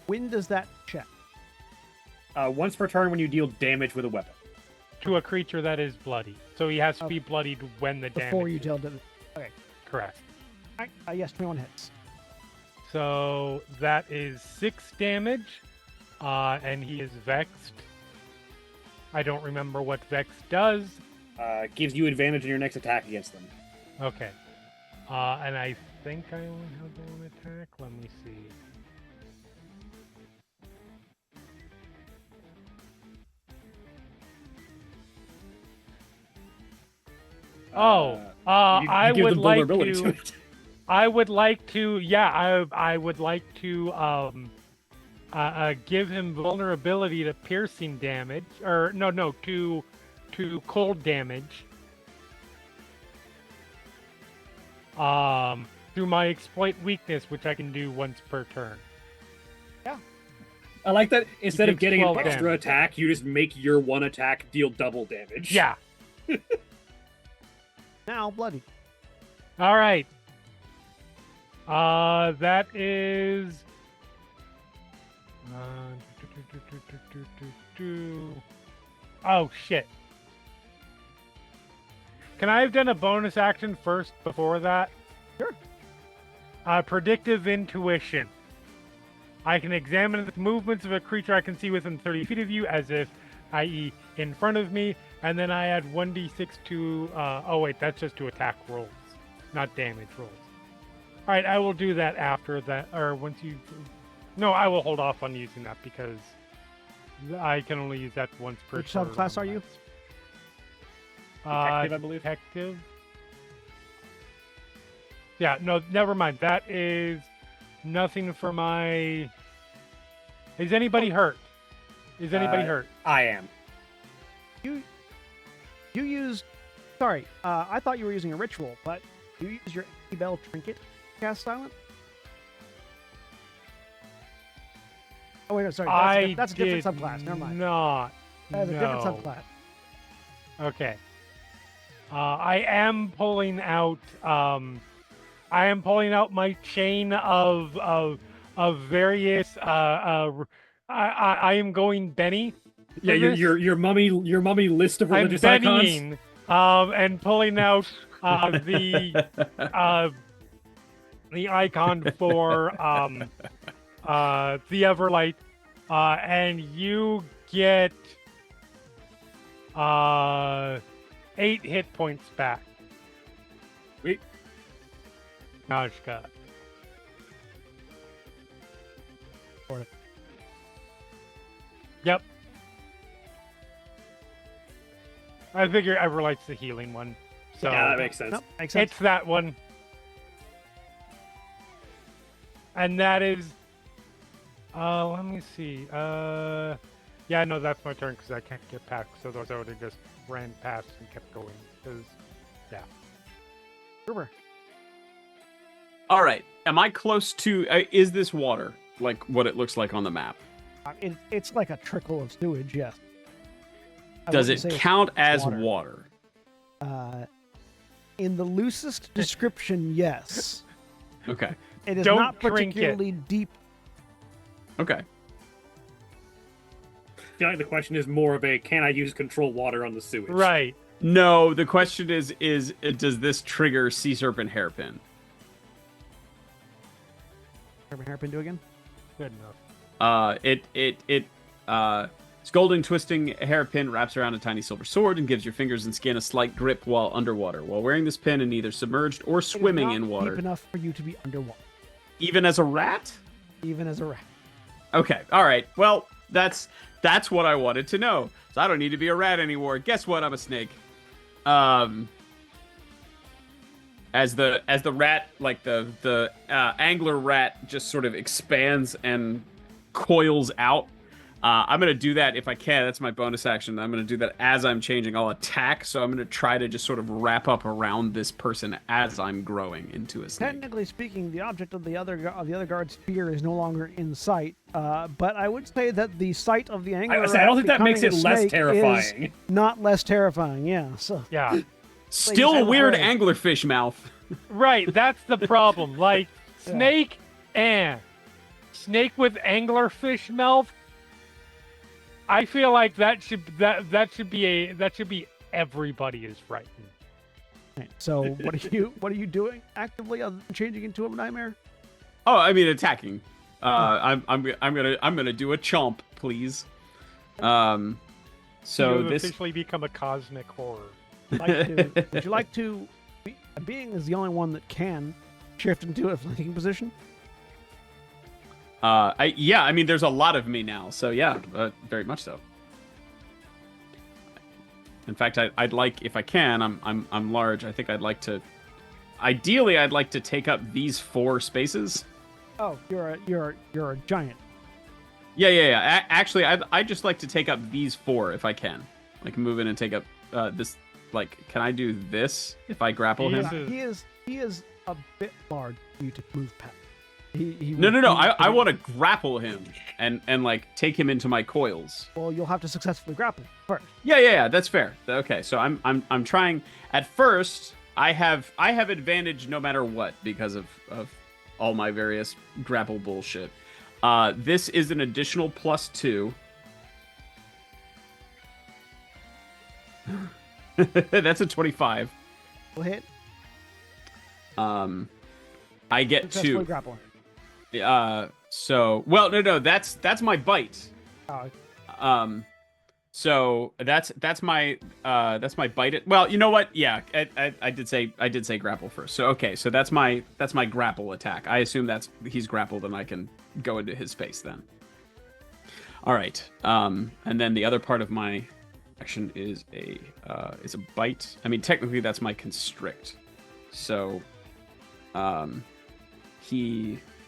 When does that check? Once per turn when you deal damage with a weapon. To a creature that is bloody. So he has to be bloodied when the damage. Before you is- deal damage. Correct. Yes, 21 hits. So that is 6 damage, and he is vexed. I don't remember what vex does. Gives you advantage in your next attack against them. Okay. And I think I only have one attack. Let me see. You I give would them like vulnerability to. it. I would like to. Yeah, I would like to. Give him vulnerability to piercing damage, or no, to cold damage. Through my exploit weakness, which I can do once per turn. I like that instead of takes getting an 12 extra damage. attack, you just make your one attack deal double damage. Yeah. Now bloody. All right. That is. Oh shit. Can I have done a bonus action first before that? Sure. Predictive intuition. I can examine the movements of a creature I can see within 30 feet of you, as if, i.e., in front of me, and then I add 1d6 to. Oh wait, that's just to attack rolls, not damage rolls. All right, I will do that after that, or once you. No, I will hold off on using that because I can only use that once per. Which turn subclass on are you? that. Detective, I believe. Detective. Yeah, no, never mind. That is nothing for my. Is anybody hurt? Is anybody hurt? I am. You used. Sorry, I thought you were using a ritual, but you use your bell trinket to cast silent. Oh wait, no, sorry. That's a different subclass. Never mind. Not. That's a different subclass. Okay. I am pulling out. I am pulling out my chain of various. I am going Benny. Yeah, for this. your mummy list of I'm religious icons. Bennying, and pulling out the icon for the Everlight, and you get 8 hit points back. Sweet. Nashka. Yep. I figure Everlight's the healing one. So Yeah, that makes sense. Nope, makes sense. it's that one. And that is let me see. Yeah, no, that's my turn because I can't get past, so those I would have just ran past and kept going. Because Gruber. All right. Am I close to? Is this water like what it looks like on the map? It's like a trickle of sewage. Yes. I Does wouldn't it say it's count as water. water? In the loosest description, yes. Okay. It is Don't not drink it. particularly deep. Okay. I feel like the question is more of a can I use control water on the sewage? right. No, the question is does this trigger Sea Serpent Hairpin? Hairpin do again? Good enough. Its golden twisting hairpin wraps around a tiny silver sword and gives your fingers and skin a slight grip while underwater. While wearing this pin and either submerged or It is swimming not in water, deep enough for you to be underwater, even as a rat. even as a rat. Okay, all right. Well, that's what I wanted to know. So I don't need to be a rat anymore. Guess what? I'm a snake. as the rat, like the angler rat, just sort of expands and coils out. I'm gonna do that if I can. That's my bonus action. I'm gonna do that as I'm changing. I'll attack, so I'm gonna try to just sort of wrap up around this person as I'm growing into a snake. Technically speaking, the object of the other guard's spear is no longer in sight. But I would say that the sight of the angler I don't think that makes it becoming a less snake terrifying. is not less terrifying. Yeah. So Yeah. Still a I'm weird afraid. anglerfish mouth. Right, that's the problem. Like snake, snake with anglerfish mouth. I feel like that should be everybody is frightened. Right, so what are you doing actively other than changing into a nightmare? Oh, I mean attacking. I'm gonna do a chomp, please. So You this officially become a cosmic horror. Would you like to? Being is the only one that can shift into a flanking position. I mean there's a lot of me now, so yeah, very much so. In fact, I'd like, if I can, I'm large. I think I'd like to. Ideally, I'd like to take up these 4 spaces. Oh, you're a giant. Yeah. Actually, I'd just like to take up these 4 if I can. Like move in and take up this. Like, can I do this if I grapple him? He is a bit large for you to move past. No. I want to grapple him and like take him into my coils. Well, you'll have to successfully grapple first. Yeah. That's fair. Okay, so I'm trying. At first, I have advantage no matter what because of all my various grapple bullshit. This is an additional +2. That's a 25. We'll hit. I get Successfully 2. grapple. So well, no, that's my bite. Oh, So that's my bite. Well, you know what? Yeah, I did say grapple first. So okay, so that's my grapple attack. I assume he's grappled and I can go into his face then. All right. And then the other part of my action is a bite. I mean, technically that's my constrict. So, let's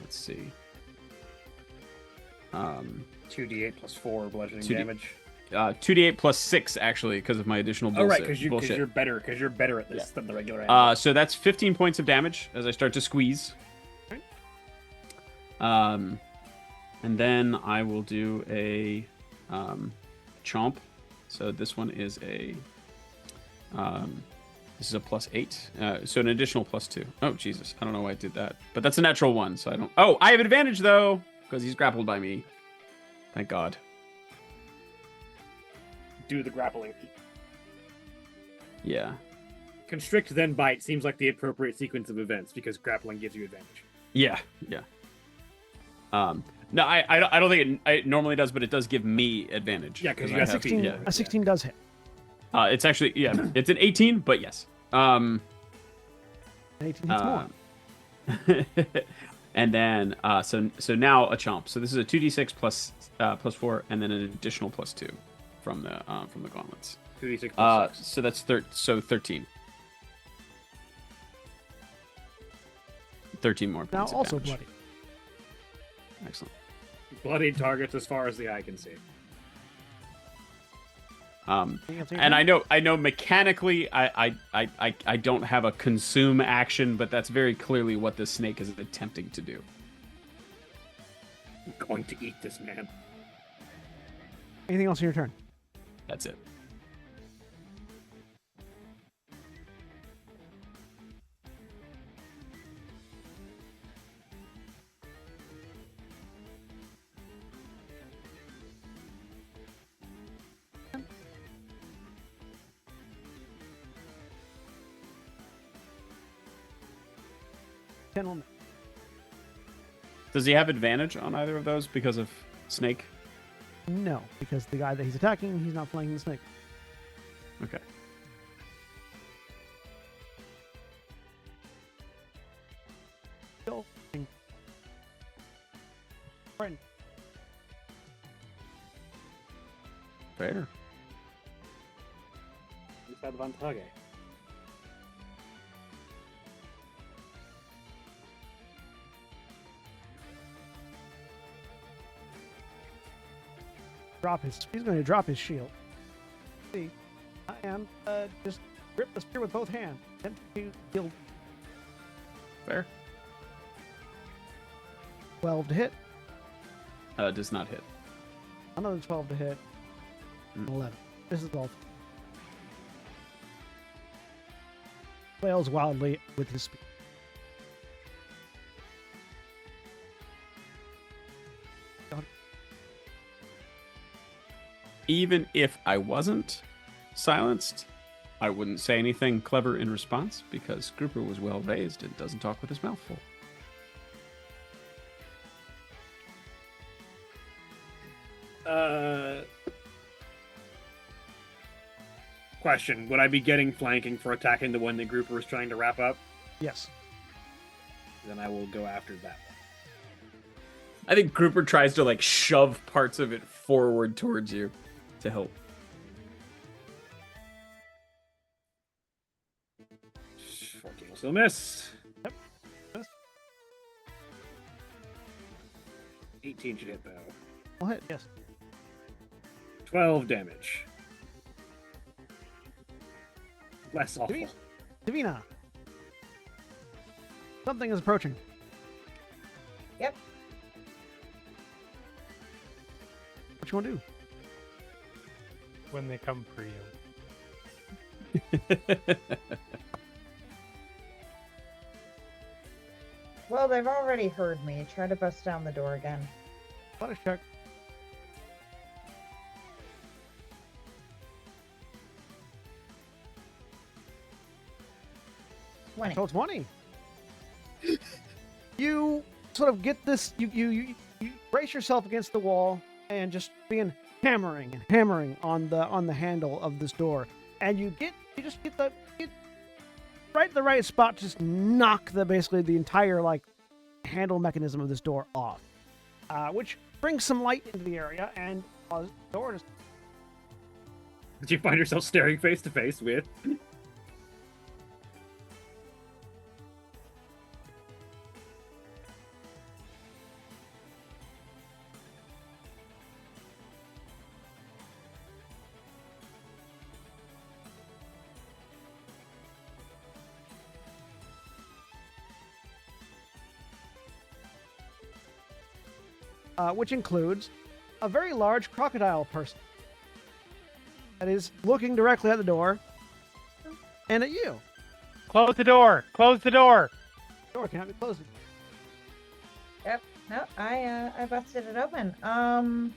see. 2d8 plus 4 bludgeoning 2d damage. 2d8 plus 6 actually because of my additional bullshit. Oh right, because bullshit. you're better at this than the regular animal. So that's 15 points of damage as I start to squeeze. And then I will do a chomp. So this one is a this is a +8. So an additional +2. Oh Jesus, I don't know why I did that, but that's a natural 1. So I don't. Oh, I have advantage though because he's grappled by me. Thank God. Do the grappling. Yeah. Constrict then bite seems like the appropriate sequence of events because grappling gives you advantage. Yeah. No, I don't think it normally does, but it does give me advantage. Yeah, because you I got have- 16. yeah. a 16 does hit. It's actually it's an 18, but yes. 18 hits more. And then so now a chomp. So this is a 2d6 plus 4, and then an additional +2 from the gauntlets. 2d6 plus 6. So that's 13. 13 more Now points of also damage. bloody. Excellent. Bloodied targets as far as the eye can see. Anything else you And can I know mechanically I don't have a consume action, but that's very clearly what the snake is attempting to do. I'm going to eat this man. do? Anything else in your turn? That's it. Gentlemen. Does he have advantage on either of those because of snake? No, because the guy that he's attacking, he's not flanking the snake. Okay. Still. Friend. Fair. Disadvantage. He's going to drop his shield. See, and just grip the spear with both hands. Attempt to kill. Fair. 12 to hit. Does not hit. Another 12 to hit. 11. This is all. Flails wildly with his spear. Even if I wasn't silenced, I wouldn't say anything clever in response because Grouper was well raised and doesn't talk with his mouth full. Question: would I be getting flanking for attacking the one that Grouper is trying to wrap up? Yes. Then I will go after that one. I think Grouper tries to like shove parts of it forward towards you to help. 14 will still miss. Yep. Miss. 18 should hit though. I'll hit, yes. 12 damage. Less awful. Davina. Something is approaching. Yep. What you want to do? When they come for you. Well, they've already heard me. Try to bust down the door again. Athletics check. Total 20. You sort of get this. You brace yourself against the wall and just begin hammering and hammering on the handle of this door, and you just get right at the right spot. Just knock basically the entire like handle mechanism of this door off, which brings some light into the area and causes the door to. Did you find yourself staring face to face with? Which includes a very large crocodile person that is looking directly at the door and at you. Close the door! Close the door! The door cannot be closed. Yep. No, I busted it open.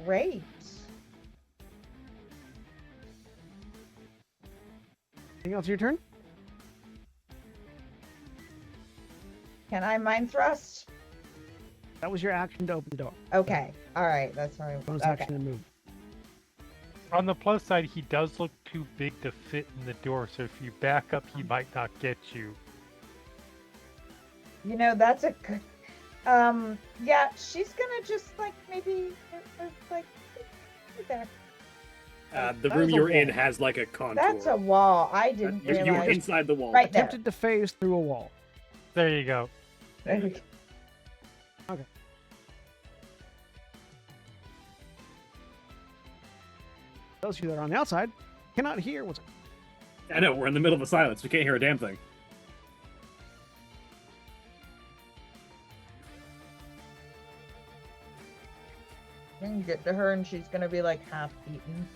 Great. Anything else your turn? Can I mind thrust? That was your action to open the door. Okay. All right. That's my Bonus okay. action and move. On the plus side, he does look too big to fit in the door, so if you back up, he might not get you. You know, that's a good. Yeah, she's gonna just like maybe like there. The That room is a you're in wall. has like a contour. That's a wall. I didn't You're realize. inside the wall. Right there. Attempted to phase through a wall. There you go. Okay. Those of you that are on the outside cannot hear what's. I know, we're in the middle of a silence. We can't hear a damn thing. You can get to her and she's gonna be like half eaten.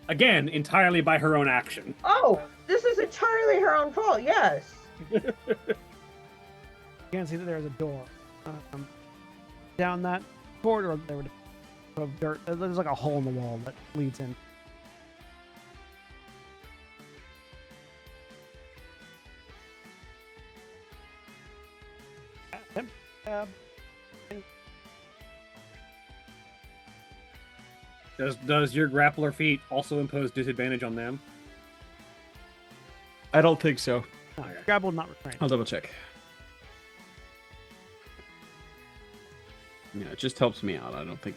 Again, entirely by her own action. Oh, this is entirely her own fault. Yes. You can see that there's a door down that corridor. There would of dirt. There's like a hole in the wall that leads in. Does your grappler feat also impose disadvantage on them? I don't think so. No, grapple not restrained. I'll double check. Yeah, it just helps me out. I don't think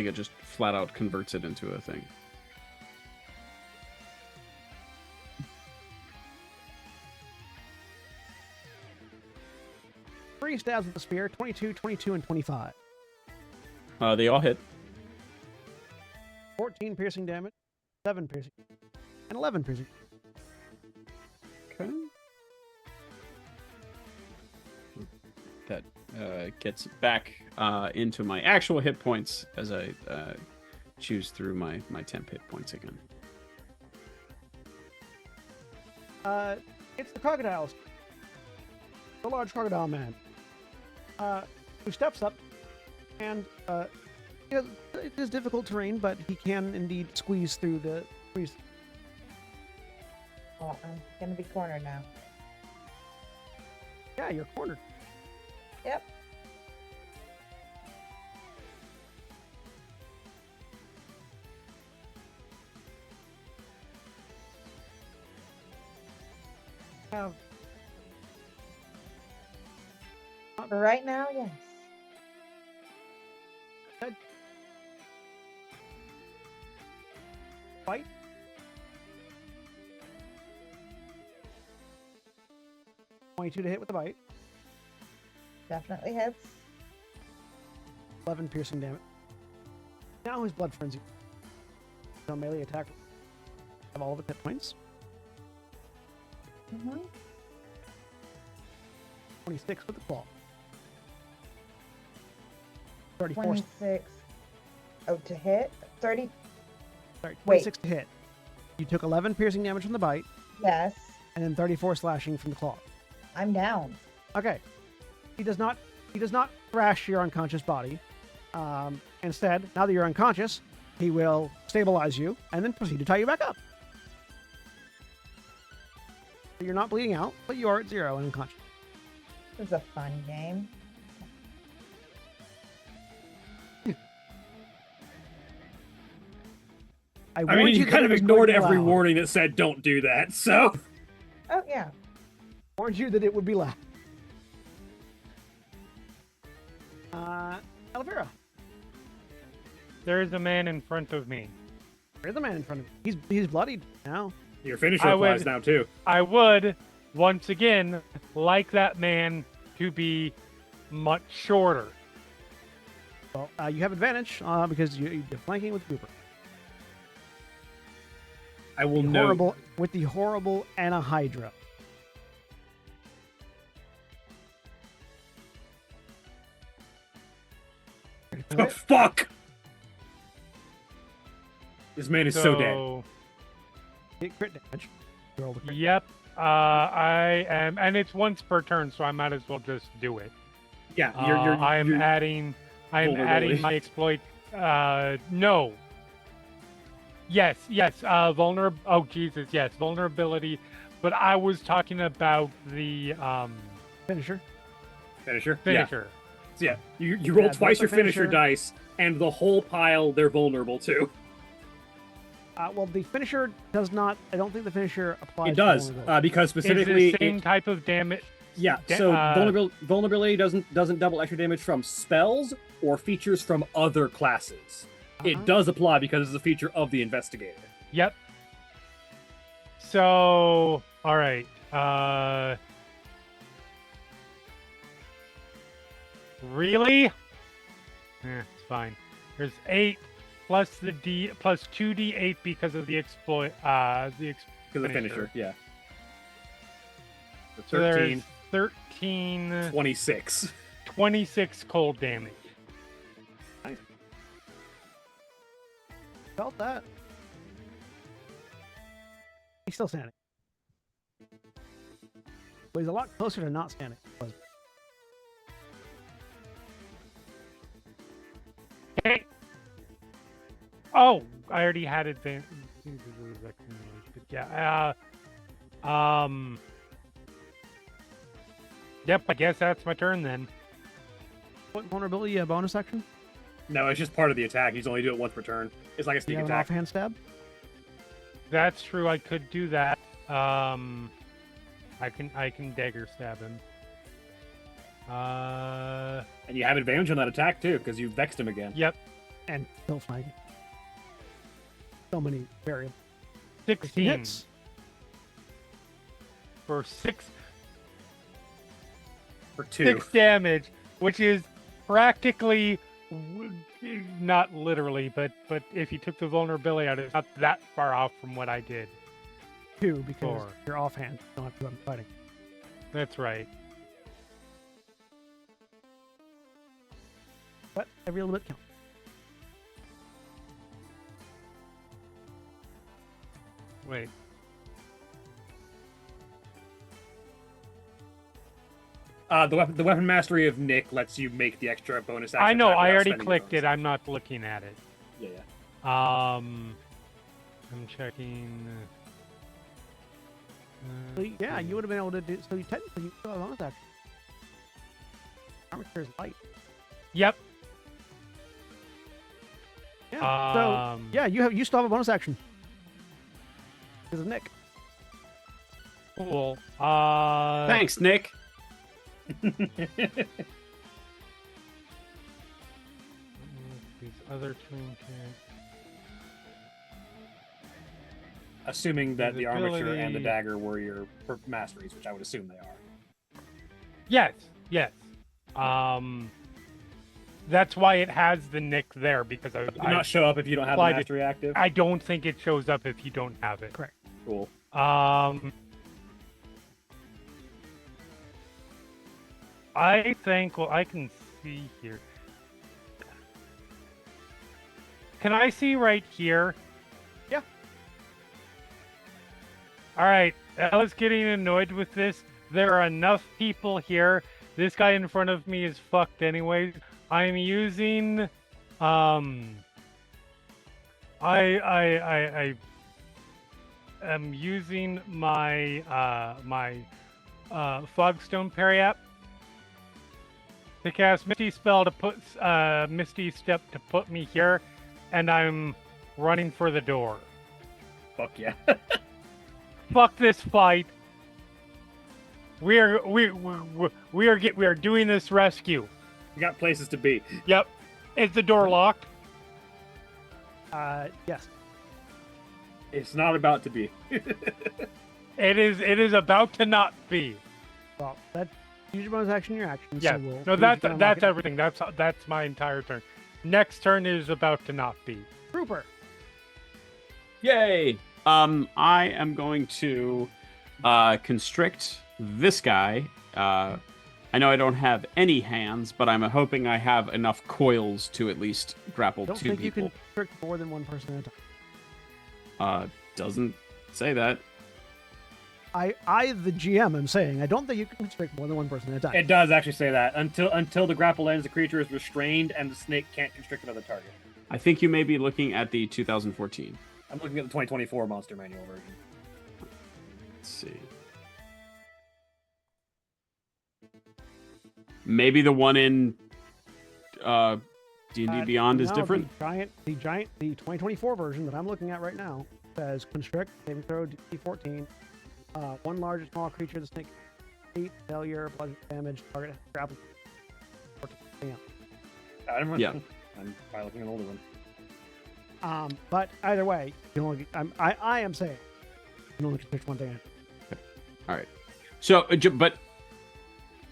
it just flat out converts it into a thing. stabs with the spear, 22, 22, and 25. They all hit. 14 piercing damage, 7 piercing, and 11 piercing. Okay. That gets back into my actual hit points as I choose through my temp hit points again. It's the crocodiles. The large crocodile man. Who steps up, and it is difficult terrain, but he can indeed squeeze through the squeeze. Oh, I'm gonna be cornered now. Yeah, you're cornered. Yep. Have For right now, yes. fight. $22 to hit with the bite. Definitely hits. 11 piercing damage. Now his blood frenzy. No melee attack. Have all of its hit points. Mm-hmm. 26 with the claw. 34. 26. Oh, to hit? 30. Sorry, Wait. 26 to hit. You took 11 piercing damage from the bite, Yes. and then 34 slashing from the claw. I'm down. Okay. He does not thrash your unconscious body. Instead, now that you're unconscious, he will stabilize you and then proceed to tie you back up. So you're not bleeding out, but you are at 0 and unconscious. This is a fun game. I warned mean, you that kind it of was going ignored to be every loud. warning that said don't do that, so. Oh, yeah. Warned you that it would be loud. Elvira, There's a man in front of me. there's a man in front of you. He's bloodied now. Your finisher I applies would- now, too. I would, once again, like that man to be much shorter. Well, you have advantage because you're flanking with Cooper. I will The note. horrible with the horrible Anahydra. Oh, fuck! This man is so dead. Hit crit damage. Roll the crit. Yep. I am, and it's once per turn, so I might as well just do it. Yeah, I am you're- adding vulnerability. my exploit. No. Yes. Vulnerable. Oh Jesus. Yes, vulnerability. But I was talking about the Finisher. finisher. finisher. Yeah, you roll Yeah, twice that's your a finisher finisher. dice, and the whole pile they're vulnerable to. Well, the finisher does not. I don't think the finisher applies. It to does vulnerability. because Is specifically, the same type of damage. yeah. da- So uh, vulnerability doesn't double extra damage from spells or features from other classes. It does apply because it's a feature of the investigator. Yep. So, all right. Really? It's fine. There's 8 plus the D plus 2d8 because of the exploit. Because of the finisher, yeah. So 13, there's 13, 26. 26 cold damage. Felt that. He's still standing. But he's a lot closer to not standing. Okay. Oh, I already had advantage. Yeah. Yep. I guess that's my turn then. What vulnerability? Bonus action? No, it's just part of the attack. You only do it once per turn. It's like a Do you sneak have an attack. offhand stab? That's true. I could do that. I can dagger stab him. And you have advantage on that attack too, because you vexed him again. Yep. And still flanking. So many variables. 16 Hits. for 6. For 2. 6 damage, which is practically not literally, but if you took the vulnerability out, it's not that far off from what I did. 2 because 4. you're offhand. You don't have to do fighting. That's right. But every little bit counts. Wait. The weapon mastery of Nick lets you make the extra bonus action. I know. attack I without already spending clicked your it. I'm not looking at it. bonus. Yeah. I'm checking. So, yeah, you would have been able to do. So you technically you still have a bonus action. Armature is light. Yep. Yeah. So yeah, you still have a bonus action. Because of Nick. Cool. Thanks, Nick. These other twin Assuming that the armature and the Visibility. dagger were your masteries, which I would assume they are. Yes. That's why it has the nick there, because Do not show up if you don't have the applied it- mastery active. I don't think it shows up if you don't have it. Correct. Cool. I think, well, I can see here. Can I see right here? Yeah. All right. Ella's getting annoyed with this. There are enough people here. This guy in front of me is fucked anyways. I'm using, I am using my, Fogstone Parry app to cast Misty Spell to put, Misty Step to put me here, and I'm running for the door. Fuck yeah. Fuck this fight. We are doing this rescue. We got places to be. Yep. Is the door locked? Yes. It's not about to be. It is about to not be. Well, that use your bonus action, your action. Yeah. So we'll, No, we'll just that's unlock it. everything. That's my entire turn. Next turn is about to not be. Trooper. Yay! I am going to constrict this guy. I know I don't have any hands, but I'm hoping I have enough coils to at least grapple Don't two think people. you can trick more than one person at a time. Doesn't say that. I, the GM, am saying I don't think you can constrict more than one person at a time. It does actually say that. Until the grapple ends, the creature is restrained and the snake can't constrict another target. I think you may be looking at the 2014. I'm looking at the 2024 Monster Manual version. Let's see. Maybe the one in D&D Beyond is no, different. The 2024 version that I'm looking at right now says constrict, saving throw, D14. One large or small creature, the snake, 8 failure, bludgeoning damage, target grapple. Yeah. I'm probably looking at an older one. But either way, you only, I am saying you can only constrict one thing. All right. So, but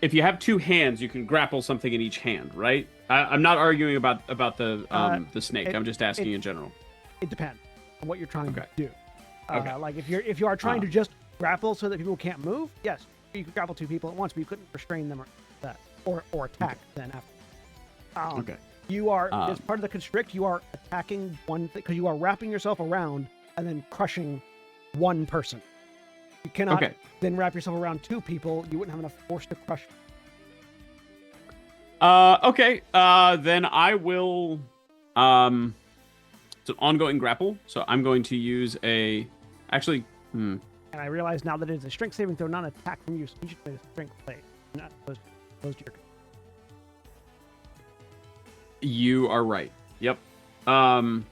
if you have two hands, you can grapple something in each hand, right? I'm not arguing about the snake. I'm just asking in general. It depends on what you're trying to Okay. do. Okay. Like if you are trying to just grapple so that people can't move, yes, you could grapple two people at once, but you couldn't restrain them or attack then after. Okay. You are as part of the constrict. You are attacking one thing because you are wrapping yourself around and then crushing one person. You cannot then wrap yourself around two people. You wouldn't have enough force to crush. Okay. Then I will. It's an ongoing grapple, so I'm going to use a. Actually, And I realize now that it is a strength saving throw, not an attack from you. So you should play a strength play, not opposed to your. You are right. Yep. Well,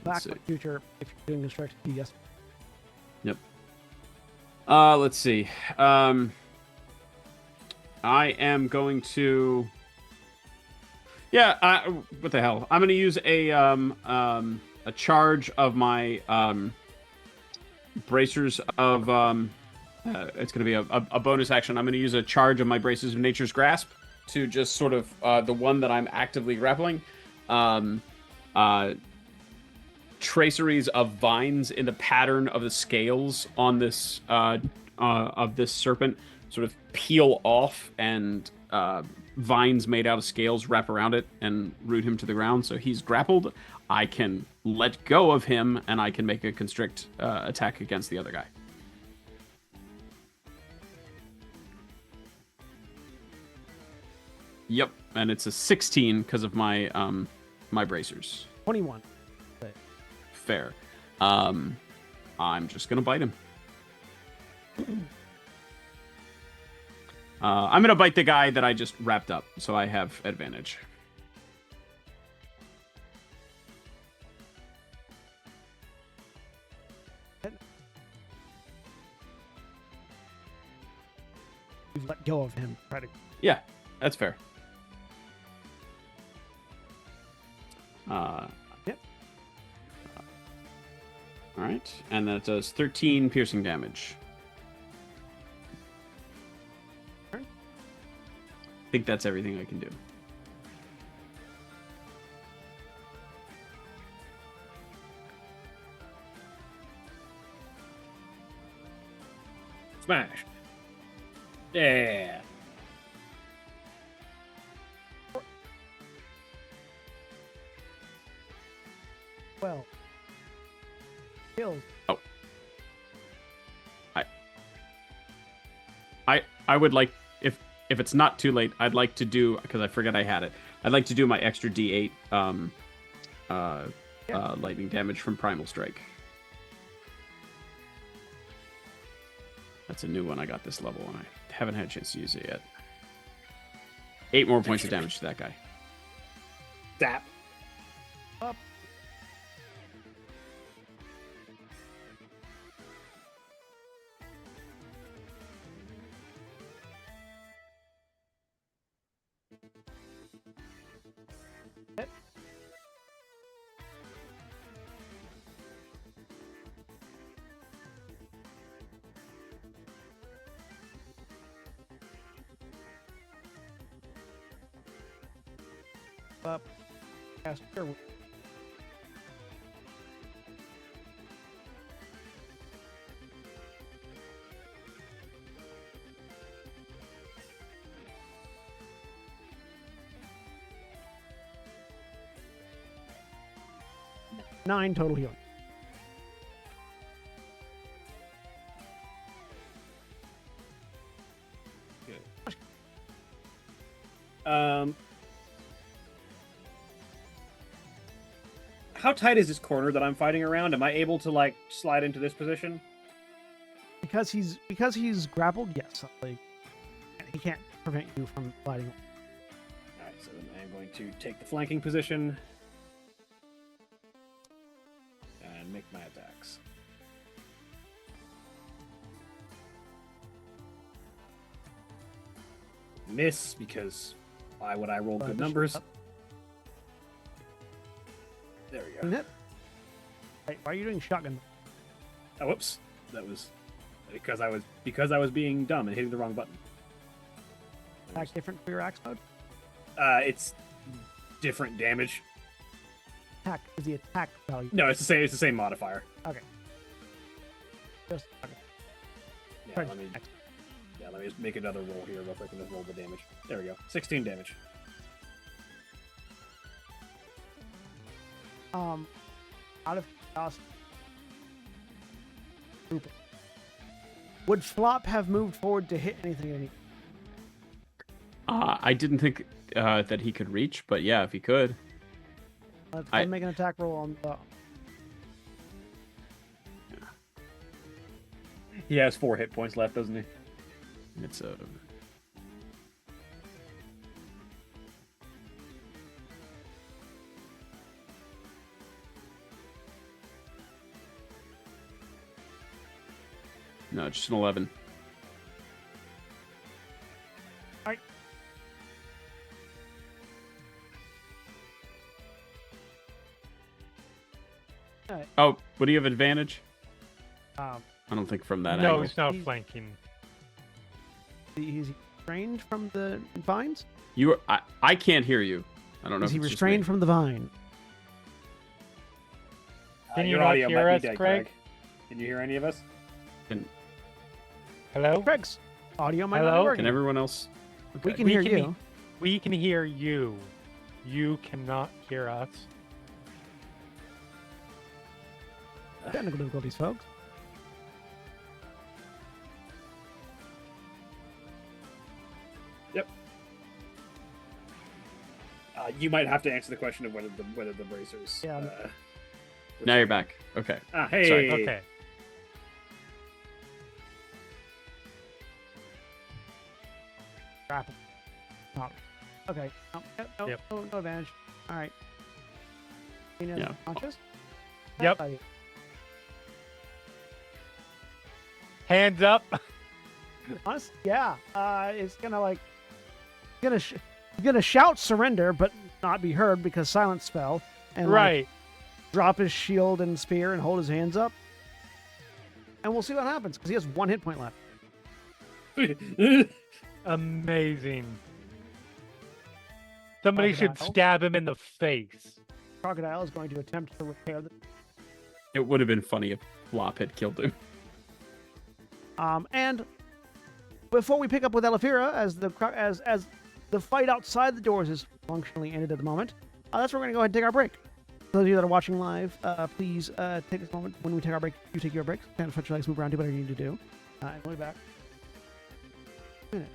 back see. in the future, if you're doing constrict, yes. Yep. Let's see. I am going to. Yeah. What the hell? I'm going to use a charge of my bracers of It's going to be a bonus action. I'm going to use a charge of my Braces of Nature's Grasp to just sort of the one that I'm actively grappling. Traceries of vines in the pattern of the scales on this of this serpent sort of peel off, and vines made out of scales wrap around it and root him to the ground. So he's grappled. I can let go of him, and I can make a constrict attack against the other guy. Yep, and it's a 16 because of my my bracers. 21. Fair. I'm just gonna bite him. I'm gonna bite the guy that I just wrapped up, so I have advantage. You've let go of him. Try to. Yeah, that's fair. Yep. All right, and that does 13 piercing damage. Turn. I think that's everything I can do. Smash. Yeah. Well. Kills. Oh. I would like, if it's not too late, I'd like to do, because I forget I had it. I'd like to do my extra D8 lightning damage from Primal Strike. That's a new one I got this level, and I haven't had a chance to use it yet. 8 more points of damage to that guy. Zap. Up. Up. Cast your. Nine total healing. How tight is this corner that I'm fighting around? Am I able to like slide into this position? Because he's grappled. Yes, like he can't prevent you from sliding. All right, so then I'm going to take the flanking position and make my attacks. Miss, because why would I roll good numbers? There we go. Hit. Wait, why are you doing shotgun? Oh, whoops. That was because I was being dumb and hitting the wrong button. Attack different for your axe mode. It's different damage. Attack is the attack value. No, it's the same. It's the same modifier. Okay. Just okay. Yeah, let me just make another roll here real quick and just roll the damage. There we go. 16 damage. Out of chaos. Would Flop have moved forward to hit anything? I didn't think that he could reach, but yeah, if he could. Let's make an attack roll on the. He has 4 hit points left, doesn't he? It's a. No, just an 11. All right. Oh, would he have advantage? I don't think from that No, angle. he's not He's- flanking. Is he restrained from the vines? I can't hear you. I don't know Is if he it's just restrained me. from the vine? Can you your not audio hear might us, be dead, Craig? Can you hear any of us? Hello? Craig's audio might not Hello? be working. Can everyone else? We Okay. can We hear can you. We can hear you. You cannot hear us. Technical difficulties, folks. You might have to answer the question of whether the bracers. Yeah. Now you're back. Okay. Hey. Sorry. Okay. Grapple. Oh. Okay. No, Yep. no advantage. All right. Tina, Yeah. conscious? Yep. Hi. Hands up. Honest? Yeah. It's gonna like gonna shout surrender, but not be heard because silence spell. And like, Right. drop his shield and spear and hold his hands up. And we'll see what happens because he has 1 hit point left. Amazing. Somebody should Crocodile. stab him in the face. Crocodile is going to attempt to repair the. It would have been funny if Flop had killed him. And before we pick up with Elefira, as the fight outside the doors is functionally ended at the moment, that's where we're going to go ahead and take our break. Those of you that are watching live, please take this moment when we take our break. You take your breaks. Kind of stretch your legs, move around, do whatever you need to do. And we'll be back. In a minute.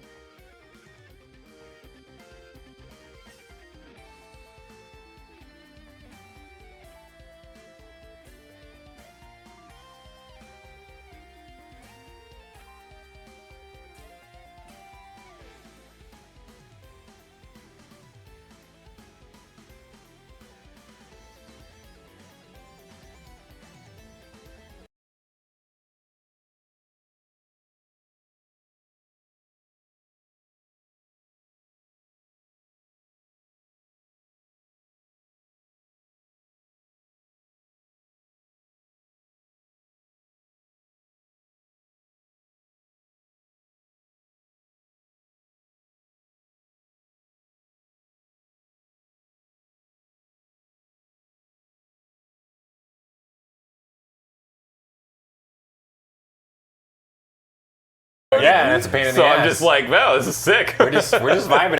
Yeah, and it's a pain in the So ass. I'm just like, wow, this is sick. we're just vibing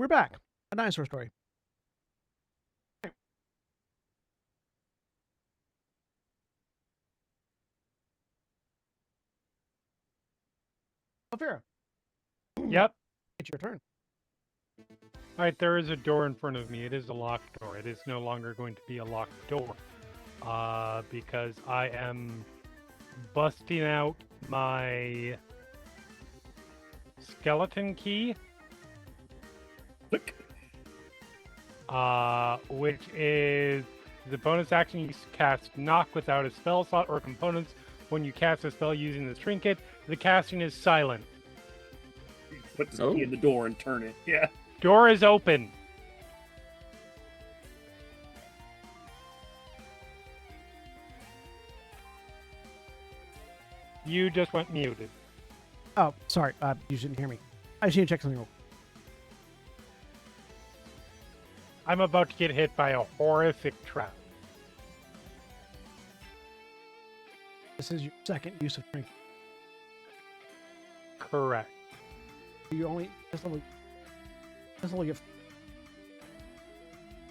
we're back. A dinosaur story. Alfira, Yep. it's your turn. All right, there is a door in front of me. It is a locked door. It is no longer going to be a locked door, because I am busting out my skeleton key, which is the bonus action. You cast knock without a spell slot or components. When you cast a spell using the trinket, the casting is silent. Put the key in the door and turn it. Yeah. Door is open. You just went muted. Oh, sorry. You didn't hear me. I just need to check something real quick. I'm about to get hit by a horrific trap. This is your second use of trinket. Correct. You only this level get.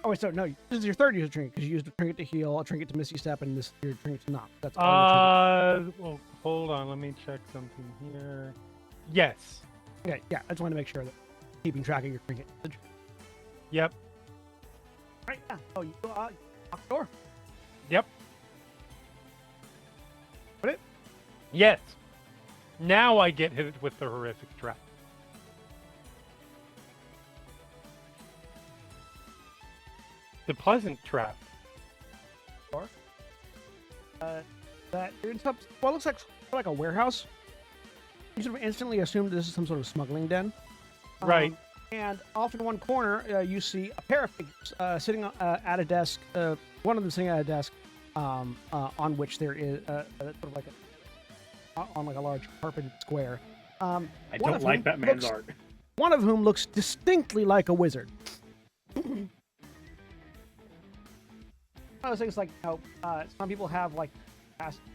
Oh wait, so no, this is your third use of trinket because you used a trinket to heal, a trinket to misty step, and this is your trinket to knock. That's all. Well, hold on. Let me check something here. Yes. Okay, yeah. I just want to make sure that keeping track of your trinket. Yep. Right. Yeah. Oh, you lock the door. Yep. Put it. Yes. Now I get hit with the horrific trap. The pleasant trap. Door. That you're in some, well, it looks like a warehouse. You sort of instantly assume this is some sort of smuggling den. Right. And off in one corner, you see a pair of figures sitting at a desk. One of them sitting at a desk, on which there is sort of like on like a large carpeted square. I don't like Batman's art. One of whom looks distinctly like a wizard. One of those things like, some people have like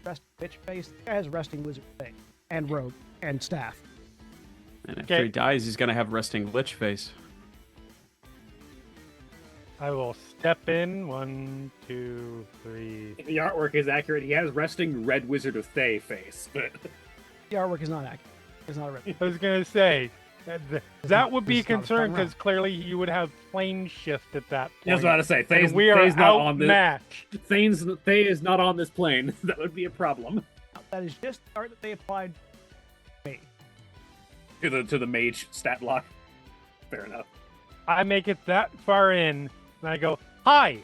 rest bitch face. This guy has resting wizard face and robe and staff. And after he dies, he's gonna have resting lich face. I will step in. 1, 2, 3. If the artwork is accurate, he has resting red Wizard of Thay face, but The artwork is not accurate. It's not a red. I was gonna say that would be a This is not a concern front row. because clearly you would have plane shift at that point. I was about to say, And we are Thay's not on this. outmatched. Thay is not on this plane. That would be a problem. That is just the art that they applied. To the mage stat block. Fair enough. I make it that far in, and I go, "Hi.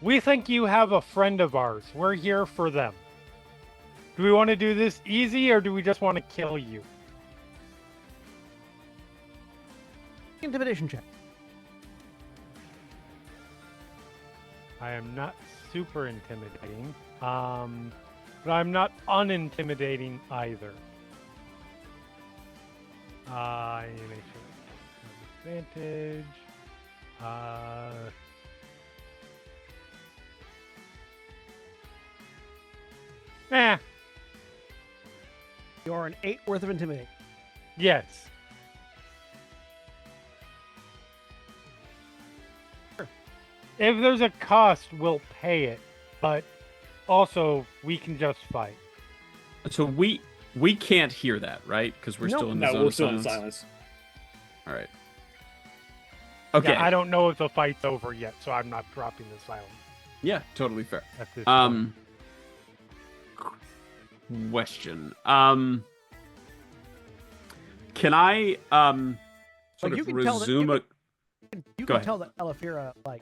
We think you have a friend of ours. We're here for them. Do we want to do this easy, or do we just want to kill you?" Intimidation check. I am not super intimidating, but I'm not unintimidating either. I need to make sure I have advantage. Eh, You're an 8 worth of intimidation. yes. Sure. If there's a cost, we'll pay it, but also we can just fight. So we can't hear that, right? Because we're Nope. still in the No, zone we're of still in silence. silence. All right. Okay. Yeah, I don't know if the fight's over yet, so I'm not dropping the silence Yeah, totally fair. at this point. Question. Can I sort Like, you of can tell that- resume you a You Go can ahead. tell that Elafira like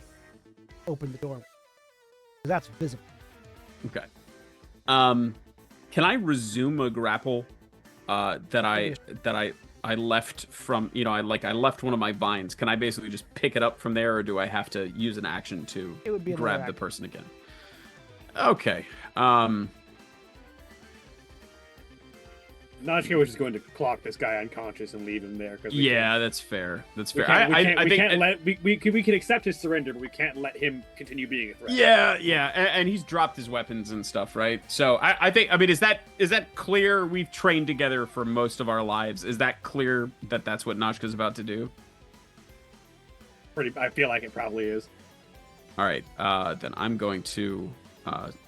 opened the door. 'Cause that's visible. Okay. Can I resume a grapple that I left from, I left one of my vines. Can I basically just pick it up from there, or do I have to use an action to It would be another grab the action. person again? Okay. Najka was just going to clock this guy unconscious and leave him there. Cause Yeah, that's fair. That's we fair. can't, I think we can accept his surrender, but we can't let him continue being a threat. Yeah, and he's dropped his weapons and stuff, right? So I think, I mean, is that clear? We've trained together for most of our lives. Is that clear that that's what Najka's about to do? I feel like it probably is. All right, then I'm going to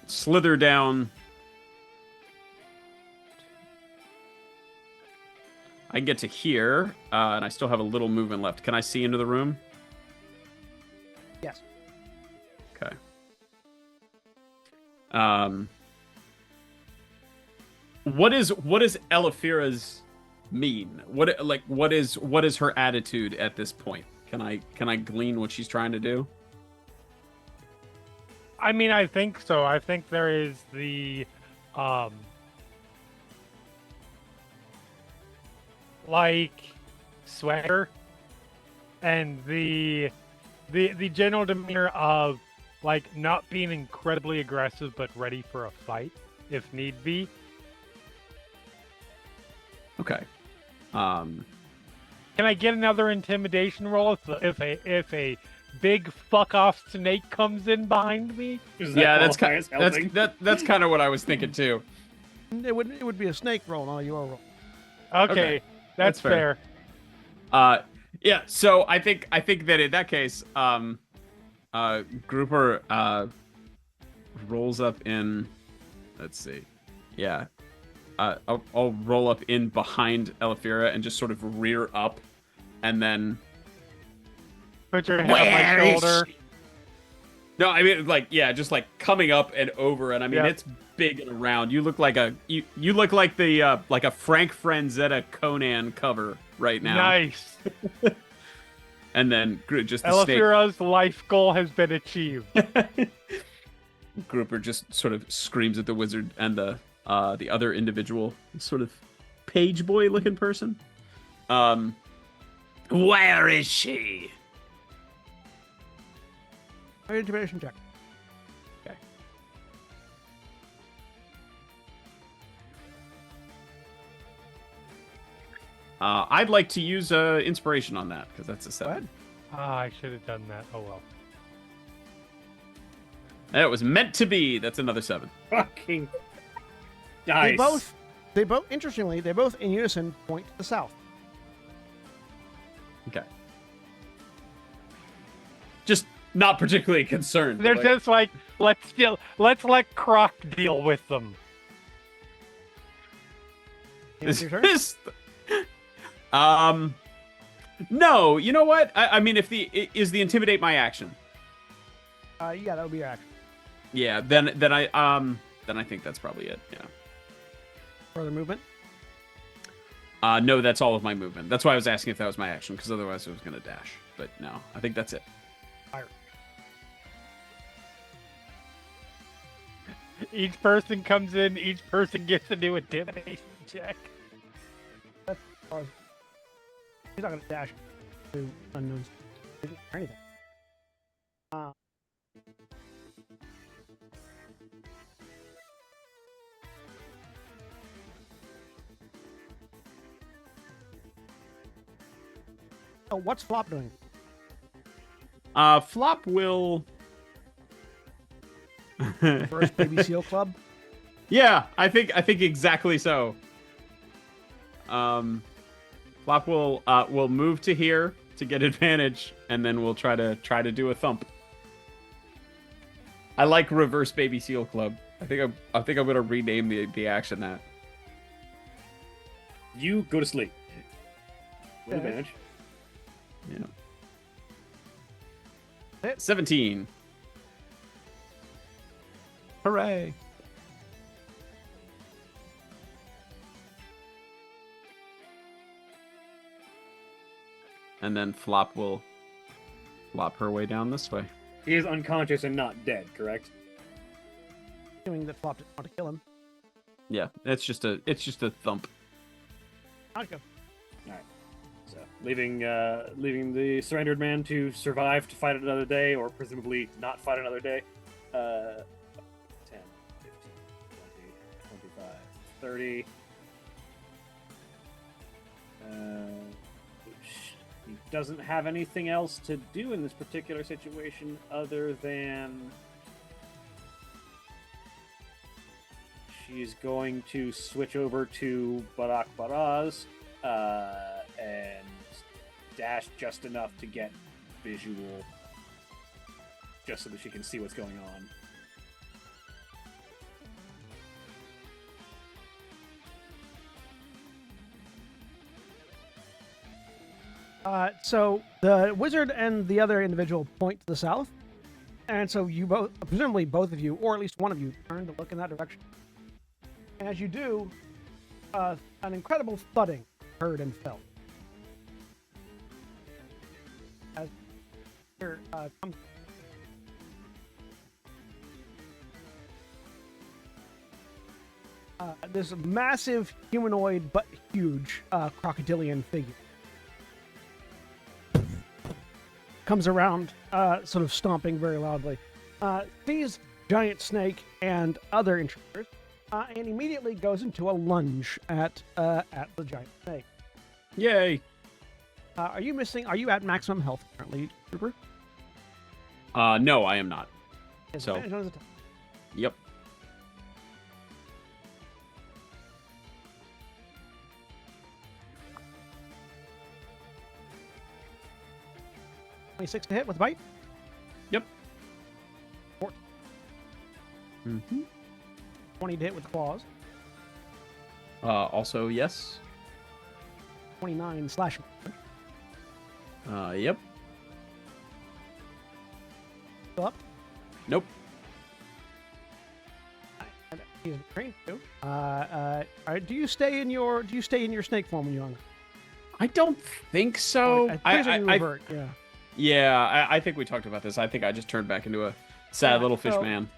slither down. I can get to here, and I still have a little movement left. Can I see into the room? Yes. Okay. What is Elefira's mean? What is her attitude at this point? Can I glean what she's trying to do? I mean, I think so. I think there is the like swagger and the general demeanor of like not being incredibly aggressive but ready for a fight if need be. Okay. Can I get another intimidation roll if a big fuck off snake comes in behind me? Yeah, that's kind of what I was thinking too. It would be a snake roll, not a your roll. Okay. That's fair. Yeah, so I think that in that case, Grouper rolls up in. Let's see. Yeah, I'll roll up in behind Elefira and just sort of rear up, and then put your hand on my shoulder. No, I mean just like coming up and over, and I mean it's big and round. You look like you look like the like a Frank Franzetta Conan cover right now. Nice. And then just the Elefira's life goal has been achieved. Grouper just sort of screams at the wizard and the other individual, sort of page boy looking person. Where is she? Intimidation check. Okay. I'd like to use inspiration on that because that's a 7. I should have done that. Oh well. That was meant to be. That's another 7. Fucking nice. They both interestingly, they both in unison point to the south. Okay. Just not particularly concerned. They're just like, let's let Croc deal with them. No, you know what? I mean, is the intimidate my action? Yeah, that would be your action. Yeah, then I think that's probably it. Yeah. Further movement? No, that's all of my movement. That's why I was asking if that was my action, because otherwise I was going to dash. But no, I think that's it. Fire. Each person comes in, each person gets to do a intimidation check. That's far. He's not going to dash to unknowns or anything. Oh, what's Flop doing? Flop will. First Baby Seal Club? Yeah, I think exactly so. Flop will move to here to get advantage, and then we'll try to do a thump. I like reverse Baby Seal Club. I think I'm gonna rename the action that. You go to sleep. With advantage. Yeah. 17. Hooray. And then Flop will flop her way down this way. He is unconscious and not dead, correct? Assuming that Flop didn't want to kill him. Yeah, it's just a thump. I'd go. Alright. So leaving the surrendered man to survive to fight another day, or presumably not fight another day. 10, 15, 20, 25, 30. He doesn't have anything else to do in this particular situation other than she's going to switch over to Barak Baraz and dash just enough to get visual, just so that she can see what's going on. So the wizard and the other individual point to the south, and so you both, presumably both of you, or at least one of you, turn to look in that direction. And as you do, an incredible thudding heard and felt. As here comes. This massive humanoid but huge crocodilian figure comes around, sort of stomping very loudly, sees giant snake and other intruders, and immediately goes into a lunge at the giant snake. Yay! Are you at maximum health currently, Trooper? No, I am not. Yes, So- advantage on his attack. Yep. 26 to hit with bite. Yep. 14. Mm-hmm. 20 to hit with claws. Also, yes. 29 slashing. Yep. Still up. Nope. And he's trained too. All right, do you stay in your snake form when you're younger? I don't think so. I revert. Yeah. Yeah, I think we talked about this. I think I just turned back into a sad little fish man.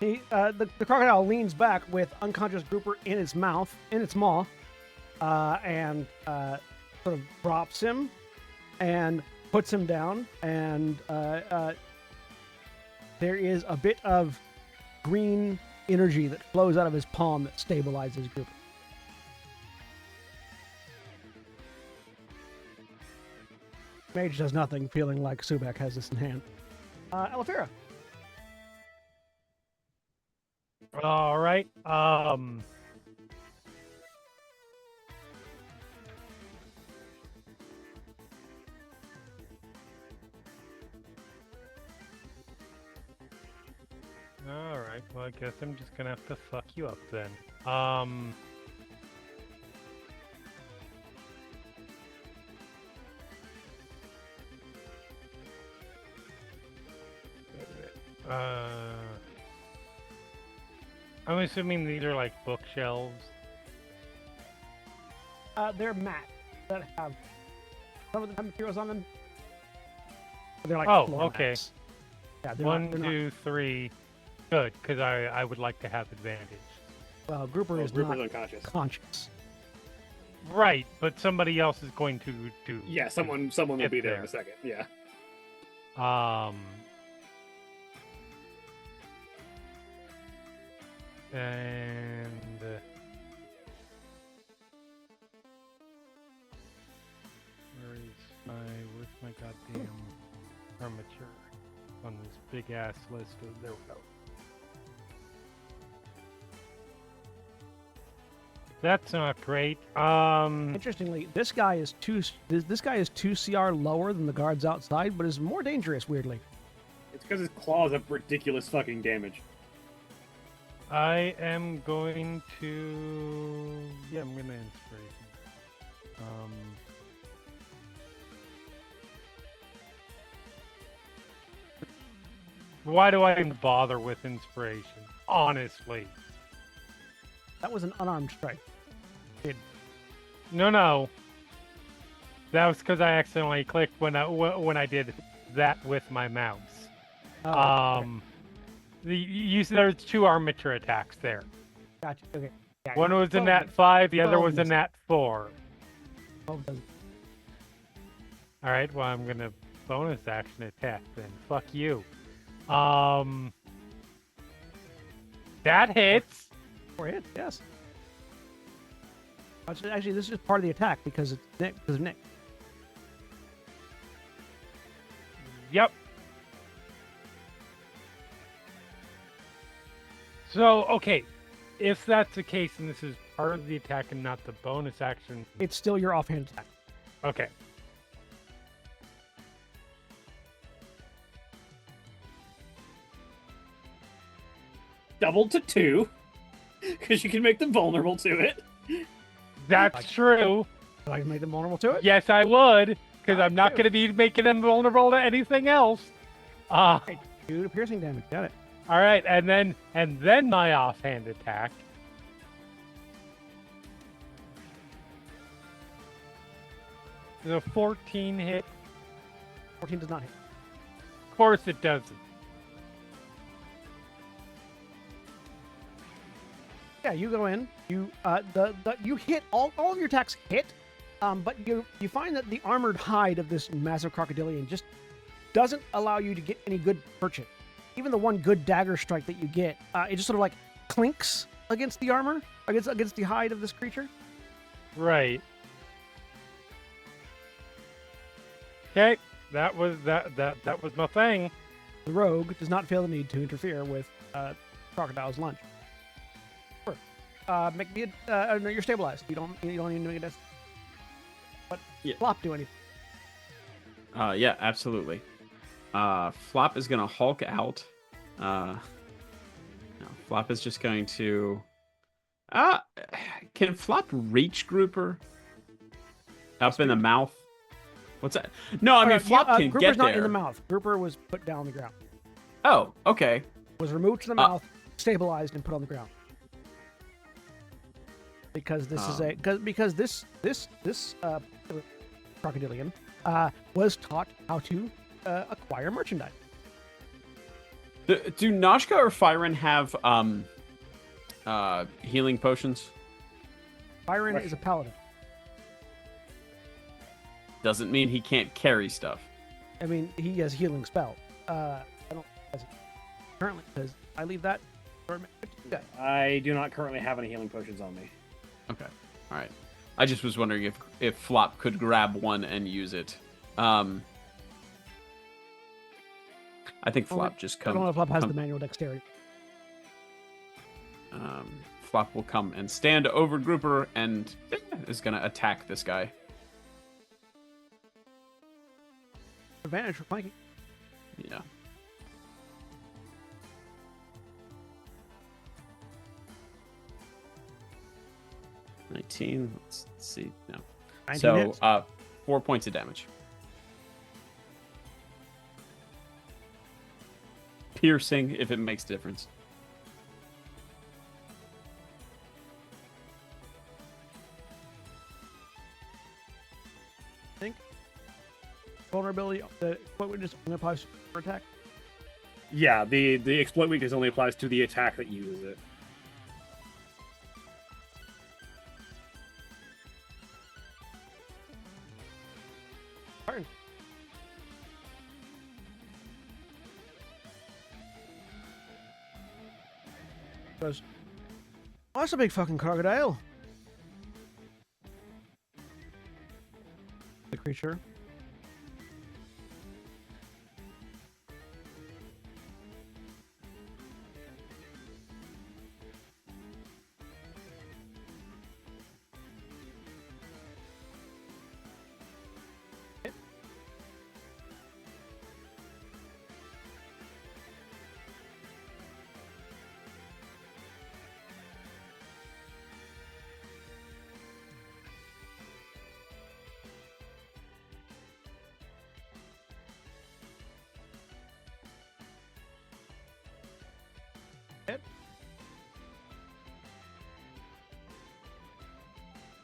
He, the crocodile leans back with unconscious grouper in its mouth, in its maw, and sort of drops him and puts him down. And there is a bit of green energy that flows out of his palm that stabilizes grouper. Mage does nothing, feeling like Subek has this in hand. Elefira. All right. All right. Well, I guess I'm just gonna have to fuck you up then. I'm assuming these are like bookshelves. They're mats that have some of the materials on them. They're like Oh, floor okay. mats. Yeah, they're One, not, 2, 3. Good, because I would like to have advantage. well, grouper is Grouper's not unconscious. conscious. Right, but somebody else is going to do. Yeah, someone will Get be there in there. a second. Yeah. And where's my goddamn armature on this big ass list of, there we go. That's not great. Interestingly, this guy is two CR lower than the guards outside, but is more dangerous. Weirdly, It's because his claws have ridiculous fucking damage. I am going to. Yeah, I'm gonna inspiration. Why do I even bother with inspiration? Honestly. that was an unarmed strike. No. That was because I accidentally clicked when I did that with my mouse. Okay. You said there's 2 armature attacks there. Gotcha. Okay. Yeah, One was a both- nat 5, the other both was a missed. nat 4. both doesn't- All right, well I'm gonna bonus action attack then. Fuck you. That hits. 4 hits. Yes. Actually, this is part of the attack because it's Nick. Because of Nick. Yep. So, okay, if that's the case, and this is part of the attack and not the bonus action, It's still your offhand attack. okay. Doubled to 2, because you can make them vulnerable to it. That's true. So I can make them vulnerable to it. Yes, I would, because I I'm not do. going to be making them vulnerable to anything else. Right, 2 to piercing damage. Got it. All right, and then my offhand attack. The 14 hit. 14 does not hit. Of course it doesn't. Yeah, you go in. You you hit all of your attacks hit, but you find that the armored hide of this massive crocodilian just doesn't allow you to get any good purchase. Even the one good dagger strike that you get, it just sort of like clinks against the armor, against the hide of this creature. Right. Okay, that was my thing. The rogue does not feel the need to interfere with crocodile's lunge. Make me no, you're stabilized. You don't need to make a death. But Yeah. Flop do anything. Yeah, absolutely. Flop is gonna Hulk out. No, Flop is just going to. Can Flop reach Grouper? Up in the mouth. What's that? No, I mean Flop can Grouper's get not there. in the mouth. Grouper was put down on the ground. Oh, okay. Was removed from the mouth, stabilized, and put on the ground. Because this is because this crocodilian was taught how to acquire merchandise. Do Noshka or Fyron have healing potions? Byron is a paladin. Doesn't mean he can't carry stuff. I mean, he has healing spell. I don't has it currently because I leave that for you guys. I do not currently have any healing potions on me. Okay. All right. I just was wondering if Flop could grab one and use it. I think Flop just I comes. don't know if Flop has the manual dexterity. Flop will come and stand over Grouper and is gonna attack this guy. Advantage for flanking. Yeah. Let's see. No. 19 So, hits. 4 points of damage. Piercing, if it makes a difference. I think vulnerability. The what would just only applies for attack. Yeah, the exploit weakness only applies to the attack that uses it. Byron. Goes. Oh, that's a big fucking crocodile. The creature.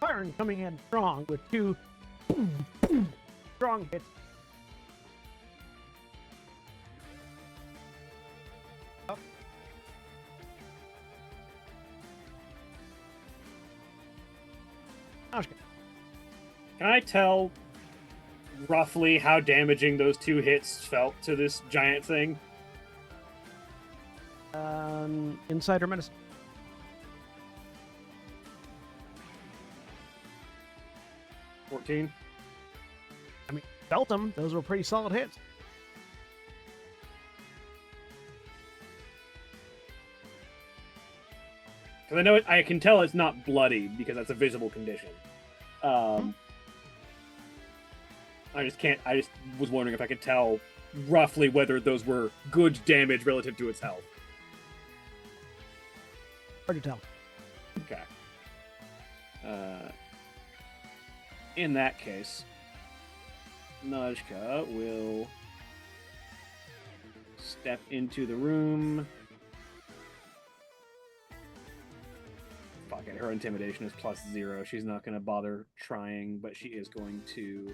Byron coming in strong with 2 strong hits. Up. Noshka. Can I tell roughly how damaging those 2 hits felt to this giant thing? Insider medicine. 14. Felt them. Those were pretty solid hits. Because I know I can tell it's not bloody because that's a visible condition. I just was wondering if I could tell roughly whether those were good damage relative to its health. Hard to tell. Okay. In that case, Najka will step into the room. Fuck it, her intimidation is +0. She's not going to bother trying, but she is going to...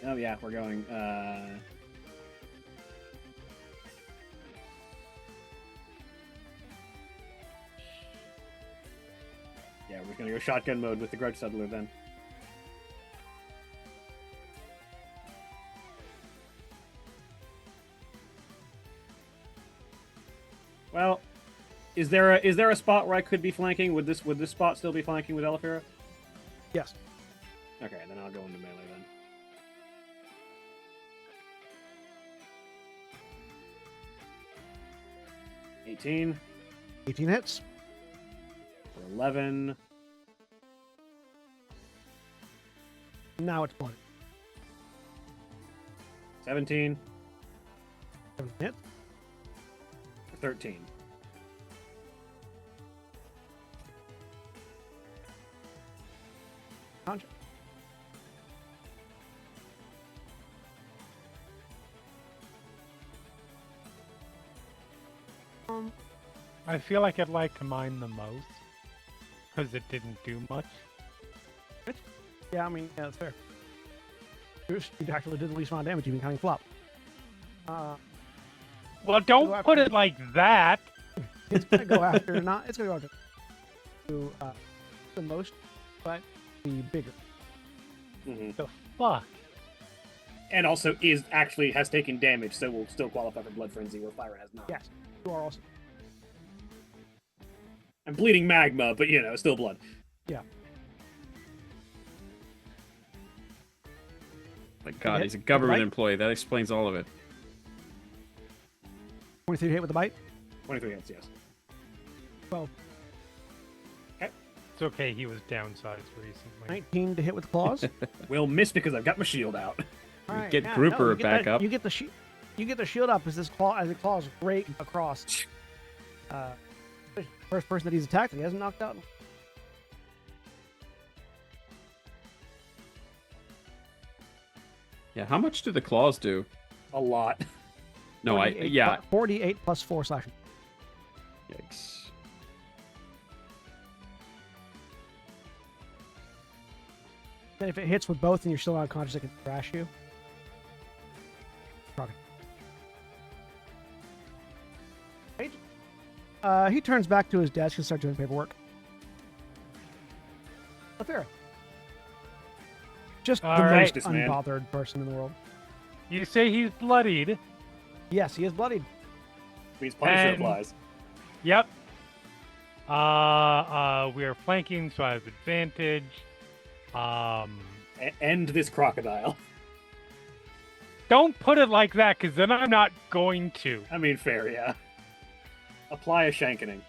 Oh yeah, we're going, yeah, we're gonna go shotgun mode with the Grudge Settler then. Well, is there a spot where I could be flanking? Would this spot still be flanking with Elefira? Yes. Okay, then I'll go into melee then. $18 18 hits. for 11. Now it's bloody. 17 7 hits. for 13. Conjure. I feel like I'd like to mine the most because it didn't do much. Yeah, I mean, yeah, that's fair. You actually did the least amount of damage, even counting flop. Well, don't Go put after- it like that. It's gonna go after it's gonna go after the most, but the bigger. Mm-hmm. The fuck? And also has taken damage, so will still qualify for Blood Frenzy, where Fire has not. Yes, you are also. I'm bleeding magma, but still blood. Yeah. My God, hit he's a with government bite? employee. That explains all of it. 23 hit with the bite. 23 hits, yes. 12. It's okay, he was downsized recently. 19 to hit with the claws. Will miss because I've got my shield out. All right, Get yeah, Grouper you get back that- up. You get the shield up as the claws rake across. First person that he's attacked, he hasn't knocked out. Yeah, how much do the claws do? A lot. No, 48 plus 4 slashing. Yikes. Then if it hits with both and you're still unconscious, it can thrash you. Rocket. He turns back to his desk and starts doing paperwork. Alfira. Just All the right. most This man. unbothered person in the world. You say he's bloodied. Yes, he is bloodied. Means Punisher And- applies. Yep. We are flanking, so I have advantage. End this crocodile. Don't put it like that, because then I'm not going to. I mean, fair, yeah. Apply a shankening.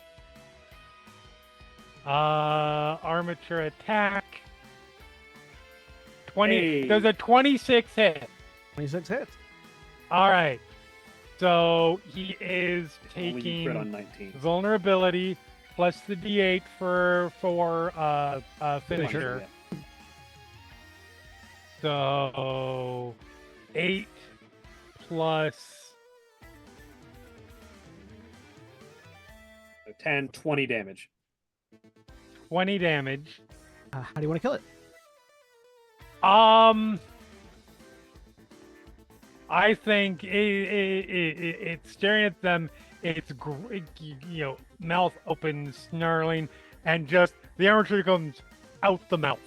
Armature attack. 20. Hey. There's a 26 hit. 26 hits. All right. So he is Only you crit on taking 19. vulnerability plus the D8 for finisher. Yeah. So 8 plus So 10, 20 damage. 20 damage. How do you want to kill it? I think it's staring at them mouth open, snarling, and just the arrow tree comes out the mouth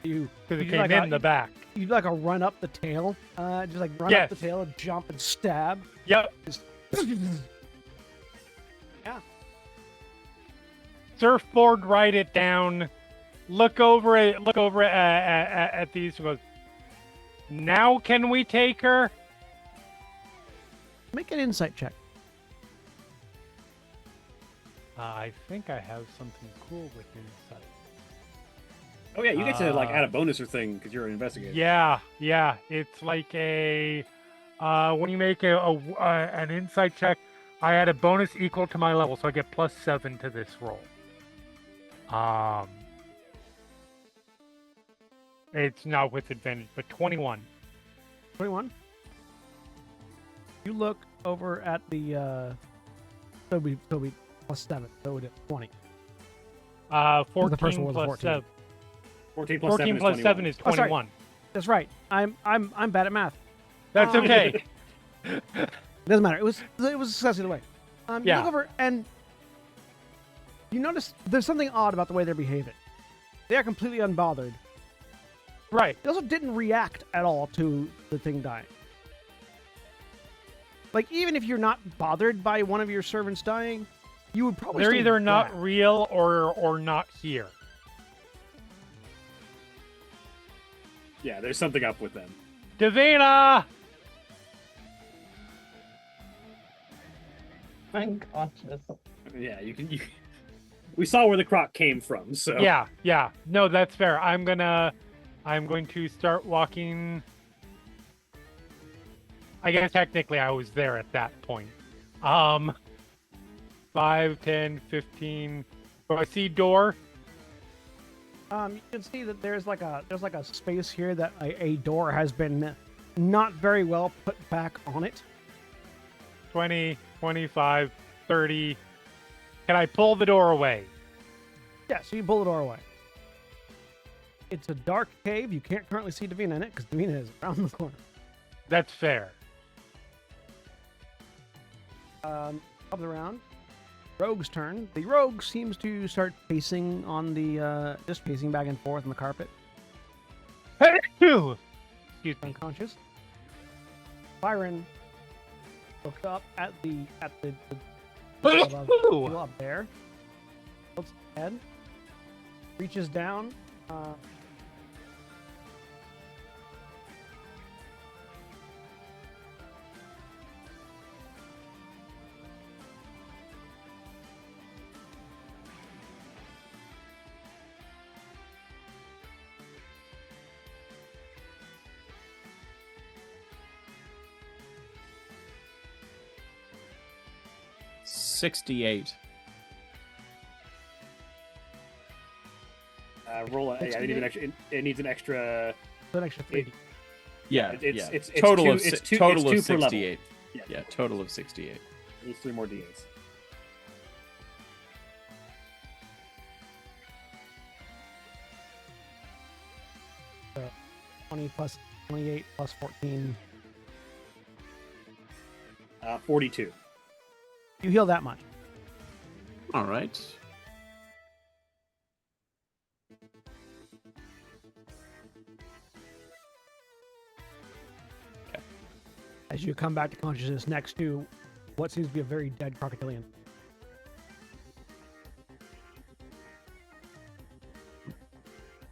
You because it you came like in the back. you like a run up the tail, just like run up the Yes. tail and jump and stab. Yep. Just Surfboard, write it down. Look over it. Look over at these. And goes. Now can we take her? make an insight check. I think I have something cool with insight. Oh yeah, you get to like add a bonus or thing because you're an investigator. Yeah. It's like a when you make an insight check, I add a bonus equal to my level, so I get +7 to this roll. It's not with advantage, but 21. 21. You look over at the so we +7, so we did 20. 14 the first one was a plus 14. 14 plus 14 plus 7 is Oh, sorry. 21. That's right. I'm bad at math. That's okay. Doesn't matter. It was a success either way. You Yeah. look over and you notice there's something odd about the way they're behaving. They are completely unbothered. Right. They also didn't react at all to the thing dying. Like, even if you're not bothered by one of your servants dying, you would probably They're still either not react. real or not here. Yeah, there's something up with them. Davina! Unconscious. Yeah, you can. We saw where the croc came from, so Yeah. No, that's fair. I'm going to start walking. I guess technically I was there at that point. 5, 10, 15. Do I see door? You can see that there's like a space here that a door has been not very well put back on it. 20, 25, 30. Can I pull the door away? Yeah, so you pull the door away. It's a dark cave. You can't currently see Davina in it because Davina is around the corner. That's fair. Up the round. Rogue's turn. The rogue seems to start pacing on the just pacing back and forth on the carpet, Excuse me. unconscious. Byron looked up at the above, up there. Looks ahead. Reaches down. $68. roll. Yeah, it needs an extra. It needs an extra. An extra 3. Yeah, It's total two- of it's two- total it's of two per level. 68. Yeah. Yeah, total of 68. It needs 3 more d8s. So 20 plus 28 plus 14. 42. You heal that much. All right. As you come back to consciousness next to what seems to be a very dead crocodilian.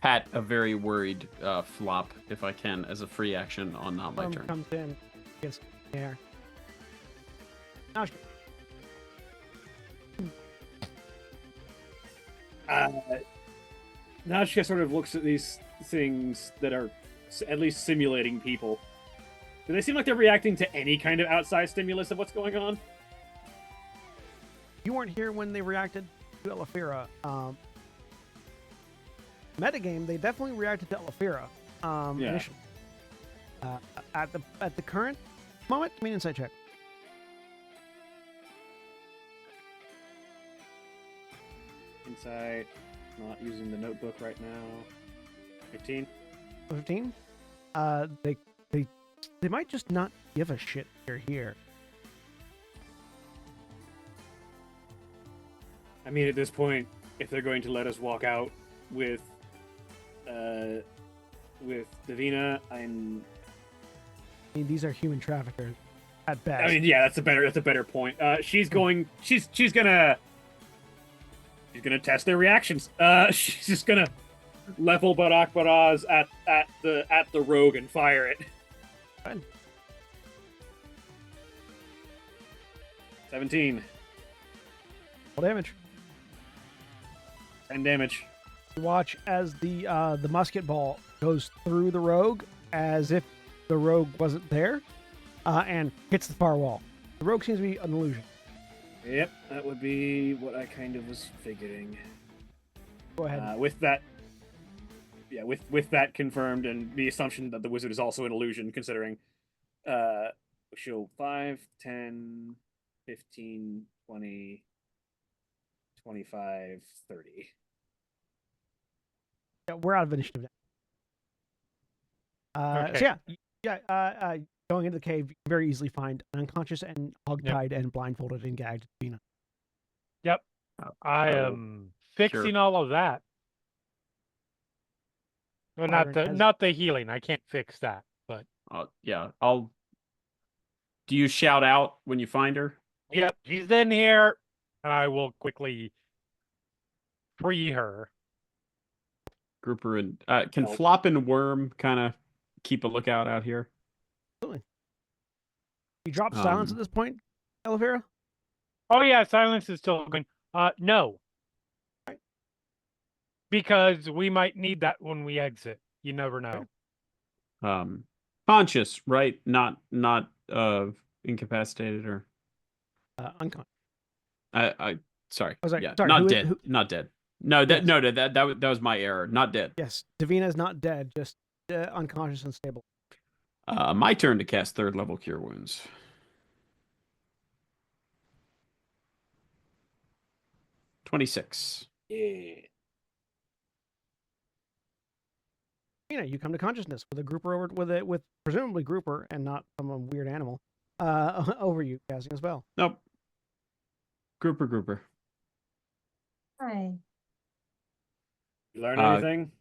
Pat a very worried flop, if I can, as a free action on not my turn. Comes in, gets in the air. Now she- Nashka sort of looks at these things that are at least simulating people. Do they seem like they're reacting to any kind of outside stimulus of what's going on? You weren't here when they reacted to Elafira. Metagame, they definitely reacted to Elafira Yeah. initially. At the current moment, give me an insight check. Insight. Not using the notebook right now. 15. 15. They might just not give a shit you're here. I mean, at this point, if they're going to let us walk out with Davina, I mean, these are human traffickers at best. I mean, yeah, that's a better point. She's gonna test their reactions. She's just gonna level Barak Baraz at the rogue and fire it. Fine. 17. Full damage. 10 damage. You watch as the musket ball goes through the rogue as if the rogue wasn't there, and hits the far wall. The rogue seems to be an illusion. Yep, that would be what I kind of was figuring. Go ahead. With that confirmed, and the assumption that the wizard is also an illusion, considering she'll 5, 10, 15, 20, 25, 30. Yeah, we're out of initiative now. Okay. So going into the cave, you can very easily find unconscious and hog-tied and blindfolded and gagged Davina. Yep. I am fixing all of that. Well, not the healing. I can't fix that, but Yeah, I'll. Do you shout out when you find her? yep, she's in here, and I will quickly free her. Grouper and can No. Flop and Worm kind of keep a lookout out here? You drop silence at this point, Elvira? Oh yeah, silence is still going. No. Because we might need that when we exit. You never know. Conscious, right? Not incapacitated or Unconscious. Sorry. I was like, yeah, sorry, not dead. Not dead. No, that Yes. that was my error. Not dead. Yes, Davina is not dead, just unconscious and stable. My turn to cast 3rd level Cure Wounds. $26. Yeah. You come to consciousness with a grouper with presumably grouper and not some weird animal over you casting a spell. Nope. Grouper. Hi. You learn anything?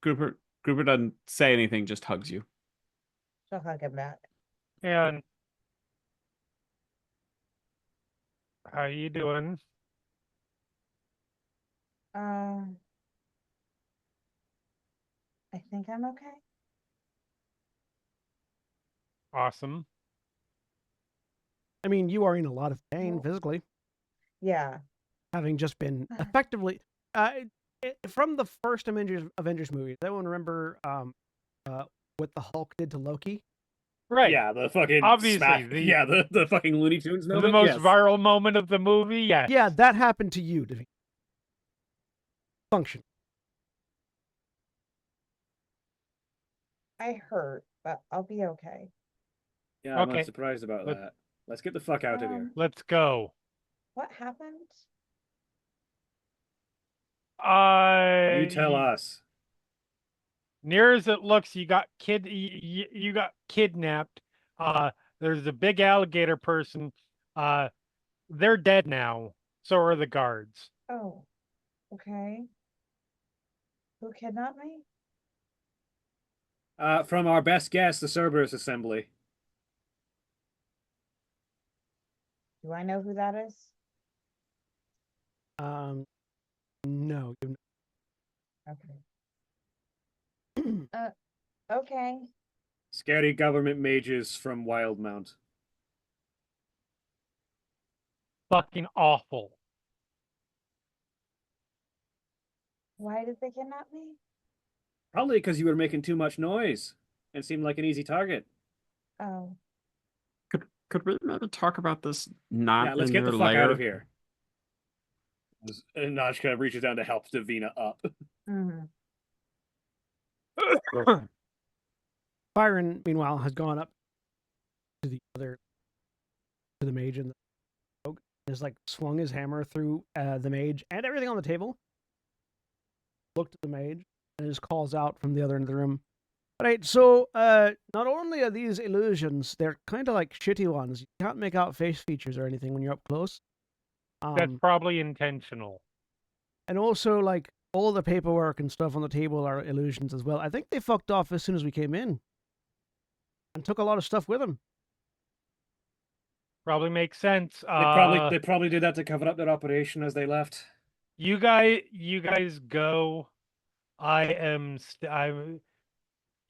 Grouper doesn't say anything, just hugs you. She'll hug him back. And how you doing? I think I'm okay. Awesome. I mean, you are in a lot of pain Well- physically, Yeah. having just been effectively from the first Avengers movie. Does anyone remember what the Hulk did to Loki? Right. Yeah, the fucking Obviously, smack. the fucking Looney Tunes moment. The most Yes. viral moment of the movie. Yes. Yeah, that happened to you, Davina. Function. I hurt, but I'll be okay. Yeah, I'm Okay. not surprised about Let- that. Let's get the fuck out of here. Let's go. What happened? You tell us. Near as it looks, you got you got kidnapped. There's a big alligator person. They're dead now. So are the guards. Oh, okay. Who kidnapped me? From our best guess, the Cerberus Assembly. Do I know who that is? No. Okay. Okay. Scary government mages from Wildmount. Fucking awful. Why did they kidnap me? Probably because you were making too much noise and seemed like an easy target. Oh. Could we maybe talk about this not Yeah, let's in get your the fuck lair? out of here. And Naj kind of reaches down to help Davina up. Mm-hmm. Byron, meanwhile, has gone up to the mage and the rogue, and has like swung his hammer through the mage and everything on the table. Looked at the mage and just calls out from the other end of the room. All right, so not only are these illusions, they're kind of like shitty ones. You can't make out face features or anything when you're up close. That's probably intentional. And also, like, all the paperwork and stuff on the table are illusions as well. I think they fucked off as soon as we came in and took a lot of stuff with them. Probably makes sense. They probably did that to cover up their operation as they left. You guys go. You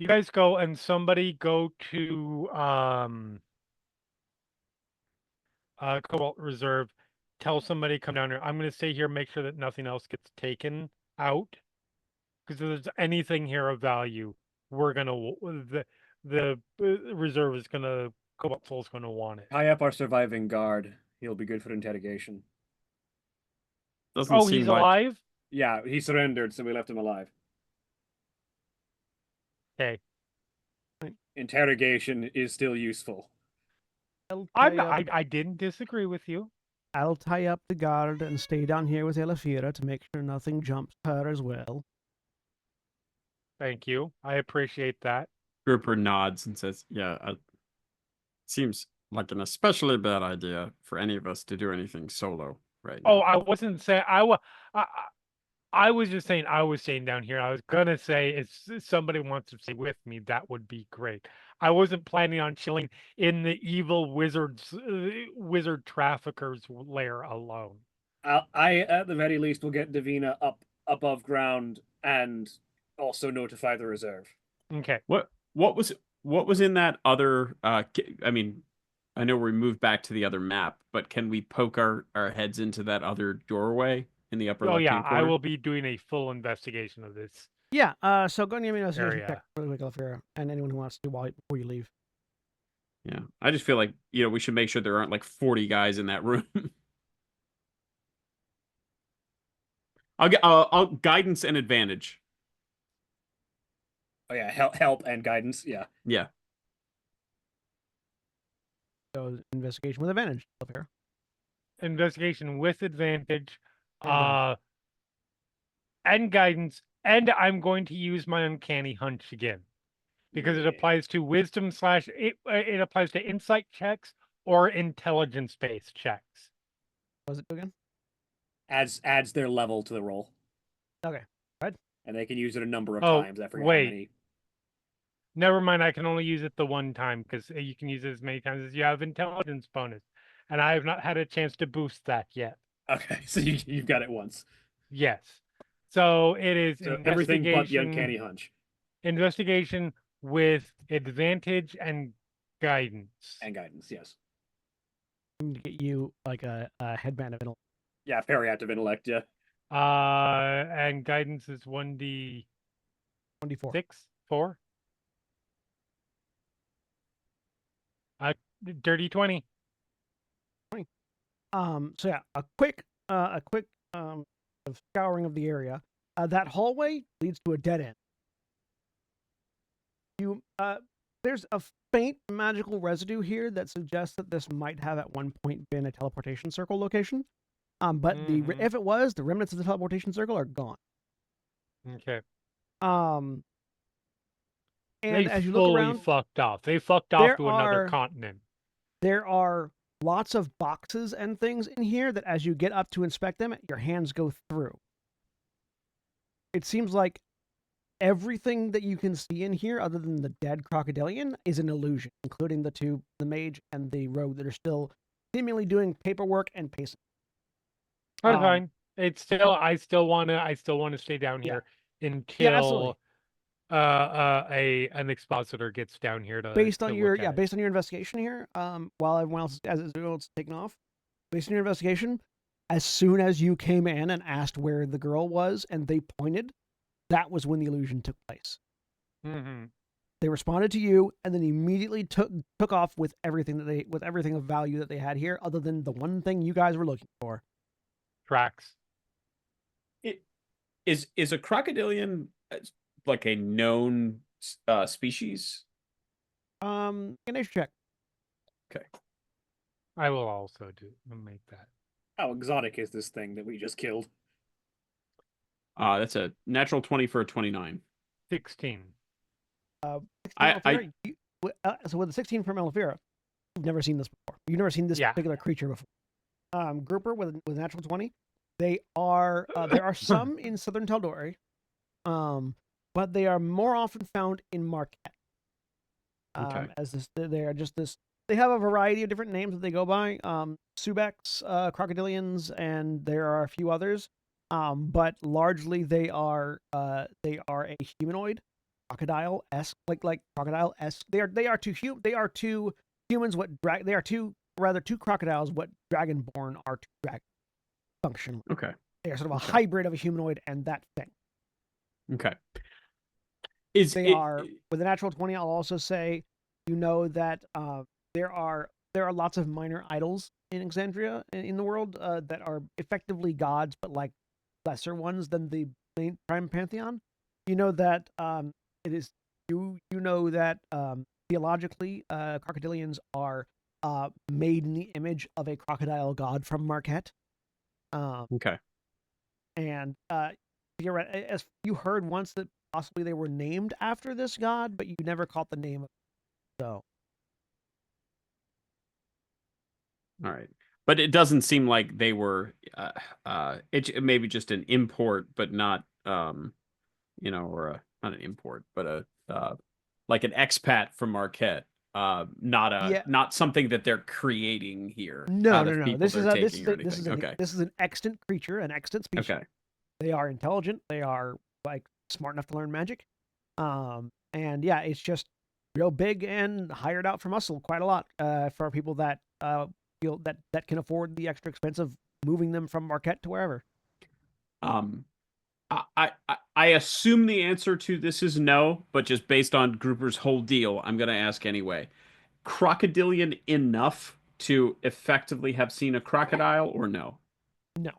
guys go, and somebody go to Cobalt Reserve. Tell somebody come down here. I'm gonna stay here, make sure that nothing else gets taken out. Because if there's anything here of value, we're gonna the reserve is gonna Cobalt Soul's gonna want it. Tie up our surviving guard. He'll be good for interrogation. Doesn't Oh, seem he's like alive? Yeah, he surrendered, so we left him alive. Okay. Interrogation is still useful. I didn't disagree with you. I'll tie up the guard and stay down here with Elafira to make sure nothing jumps her as well. Thank you. I appreciate that. Grouper nods and says, "Yeah, seems like an especially bad idea for any of us to do anything solo right now." Oh, I wasn't saying I was just saying I was staying down here. I was gonna say if somebody wants to stay with me, that would be great. I wasn't planning on chilling in the evil wizard trafficker's lair alone. I at the very least will get Davina up above ground and also notify the reserve. Okay. What was in that other? I mean, I know we moved back to the other map, but can we poke our heads into that other doorway in the upper Oh yeah, left-hand corner? I will be doing a full investigation of this. Yeah, so go and give me an investigation Area. check really quick, Elafira, and anyone who wants to before you leave. Yeah, I just feel like we should make sure there aren't like 40 guys in that room. I'll guidance and advantage. Oh yeah, help and guidance. Yeah. Yeah. So investigation with advantage, Elafira. Investigation with advantage, And and guidance, and I'm going to use my uncanny hunch again. Because it applies to wisdom / it applies to insight checks or intelligence based checks. What was it again? Adds their level to the roll. Okay, right. And they can use it a number of Oh, times. I forget wait. how many. Never mind, I can only use it the one time because you can use it as many times as you have intelligence bonus. And I have not had a chance to boost that yet. Okay, so you've got it once. Yes. So it is So everything but the uncanny hunch. Investigation with advantage and guidance. And guidance, yes. I'm going to get you like a headband of intellect. Yeah, periactive intellect, yeah. And guidance is 1d 24. 6, 4. Dirty 20. So yeah, a quick scouring of the area. That hallway leads to a dead end. There's a faint magical residue here that suggests that this might have at one point been a teleportation circle location. But if it was, the remnants of the teleportation circle are gone. Okay. And They as you look fully around, fucked off. They fucked off to another continent. There are lots of boxes and things in here that as you get up to inspect them, your hands go through. It seems like everything that you can see in here, other than the dead crocodilian, is an illusion, including the mage and the rogue that are still seemingly doing paperwork and pacing. That's fine. It's still I still want to stay down here until an expositor gets down here to based on to your look at it. based on your investigation here, while everyone else is taking off, based on your investigation, as soon as you came in and asked where the girl was and they pointed, that was when the illusion took place. Mm-hmm. They responded to you and then immediately took off with everything of value that they had here, other than the one thing you guys were looking for. Tracks. Is a crocodilian like a known species? Nature check. Okay. I will also make that. How exotic is this thing that we just killed? That's a natural 20 for a 29. 16. 16 so with the 16 from Elafira, you've never seen this before. You've never seen this particular creature before. grouper with natural 20. They are there are some in southern Tal'Dorei, but they are more often found in Marquette. Okay. As this, they are just this. They have a variety of different names that they go by. Subecs, crocodilians, and there are a few others. But largely they are a humanoid, crocodile-esque, like crocodile-esque. They are two humans. They are two crocodiles. What dragonborn are to dragons functionally. Okay. They are sort of a Okay. hybrid of a humanoid and that thing. Okay. They are with a natural 20. I'll also say, that there are lots of minor idols in Exandria in the world that are effectively gods, but like lesser ones than the main prime pantheon. You know that it is you know that theologically crocodilians are made in the image of a crocodile god from Marquette. Okay. And you're right. As you heard once that possibly they were named after this god, but you never caught the name of it. So All right. But it doesn't seem like they were it maybe just an import, but not or not an import, but a like an expat from Marquette. Not something that they're creating here out of people they're taking or anything. Okay. This is an extant creature, an extant species. Okay. They are intelligent. They are like smart enough to learn magic. And yeah, it's just real big and hired out for muscle quite a lot for people that feel that can afford the extra expense of moving them from Marquette to wherever. I assume the answer to this is no, but just based on Grouper's whole deal, I'm going to ask anyway. Crocodilian enough to effectively have seen a crocodile or no? No.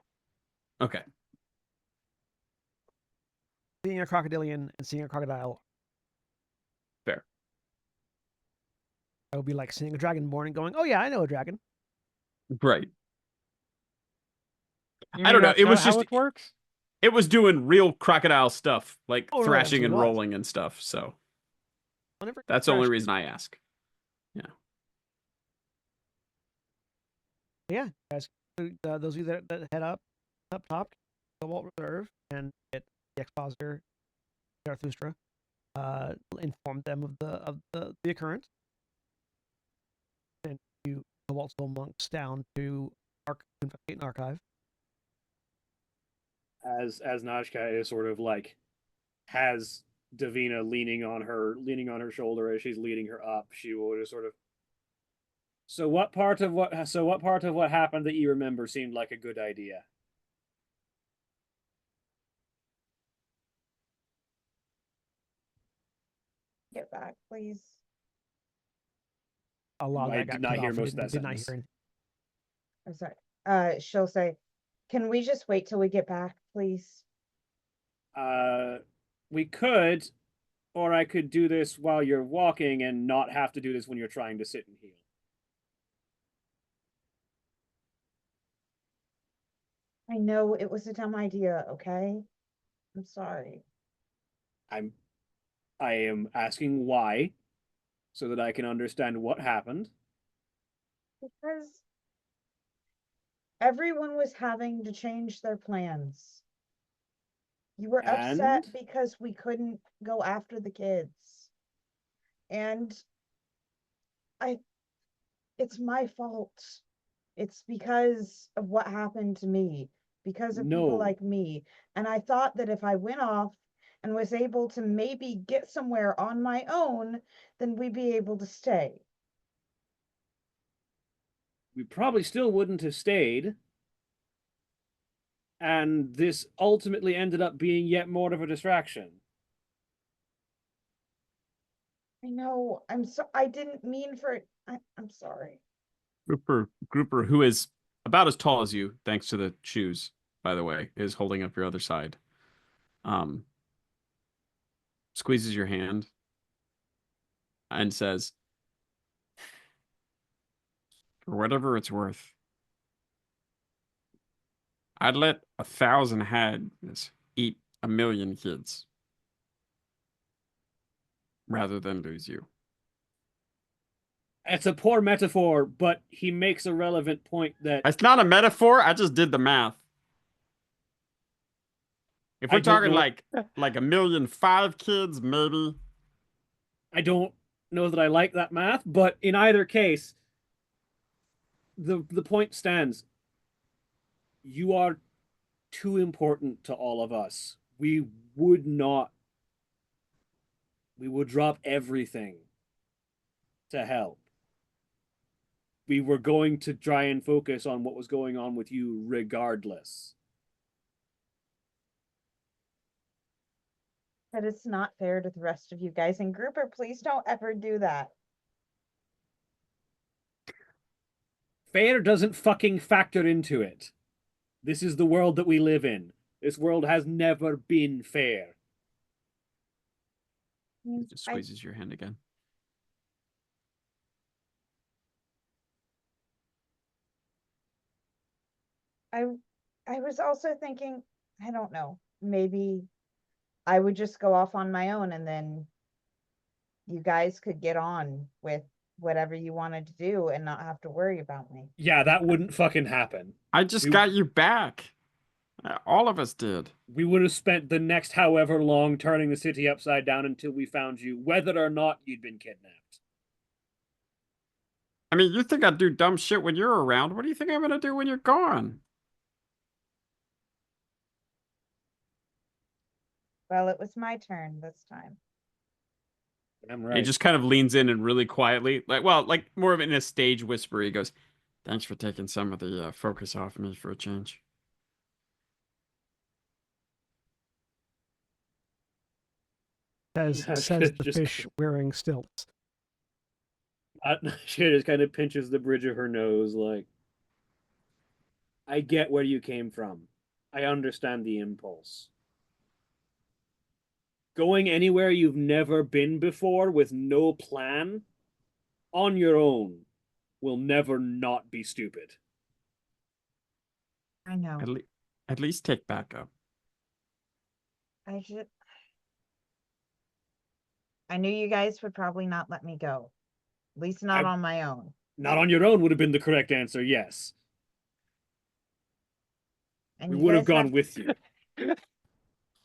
Okay. Seeing a crocodilian and seeing a crocodile. Fair. It would be like seeing a dragonborn and going, "Oh yeah, I know a dragon." Right. I don't know. It was just how it works. It was doing real crocodile stuff, like thrashing and was. rolling and stuff. So that's the only reason I ask. Yeah. Yeah, guys. Those of you that head up top, Cobalt Reserve, and get the expositor, Zarathustra, informed them of the occurrence, and you Cobalt Soul monks down to investigate an archive. As Najka is sort of like has Davina leaning on her shoulder as she's leading her up, she will just sort of. So what part of what happened that you remember seemed like a good idea? Get back, please. A lot I did not hear most of that did not sentence. hear I'm sorry. She'll say, "Can we just wait till we get back, please?" We could, or I could do this while you're walking and not have to do this when you're trying to sit and heal. I know it was a dumb idea, okay? I'm sorry. I am asking why, so that I can understand what happened. Because everyone was having to change their plans. You were upset because we couldn't go after the kids. And it's my fault. It's because of what happened to me, because of people like me. And I thought that if I went off and was able to maybe get somewhere on my own, then we'd be able to stay. We probably still wouldn't have stayed. And this ultimately ended up being yet more of a distraction. I know. I didn't mean for it. I'm sorry. Grouper, who is about as tall as you, thanks to the shoes, by the way, is holding up your other side. Squeezes your hand and says, "For whatever it's worth, I'd let 1,000 heads eat 1,000,000 kids rather than lose you." It's a poor metaphor, but he makes a relevant point that It's not a metaphor. I just did the math. If I we're don't talking know. like 1,000,005 kids, maybe. I don't know that I like that math, but in either case, the point stands. You are too important to all of us. We would not. We would drop everything to help. We were going to try and focus on what was going on with you regardless. But it's not fair to the rest of you guys. And Grouper, please don't ever do that. Fair doesn't fucking factor into it. This is the world that we live in. This world has never been fair. It just squeezes your hand again. I was also thinking, I don't know, maybe I would just go off on my own and then you guys could get on with whatever you wanted to do and not have to worry about me. Yeah, that wouldn't fucking happen. I just got you back. All of us did. We would have spent the next however long turning the city upside down until we found you, whether or not you'd been kidnapped. I mean, you think I do dumb shit when you're around. What do you think I'm gonna do when you're gone? Well, it was my turn this time. I'm right. He just kind of leans in and really quietly, like more of in a stage whisper, he goes, "Thanks for taking some of the focus off me for a change." Says the fish wearing stilts. She just kind of pinches the bridge of her nose, like, I get where you came from. I understand the impulse. Going anywhere you've never been before with no plan on your own will never not be stupid. I know. At least take backup. I knew you guys would probably not let me go. At least not on my own. Not on your own would have been the correct answer, yes. And we would have gone with you.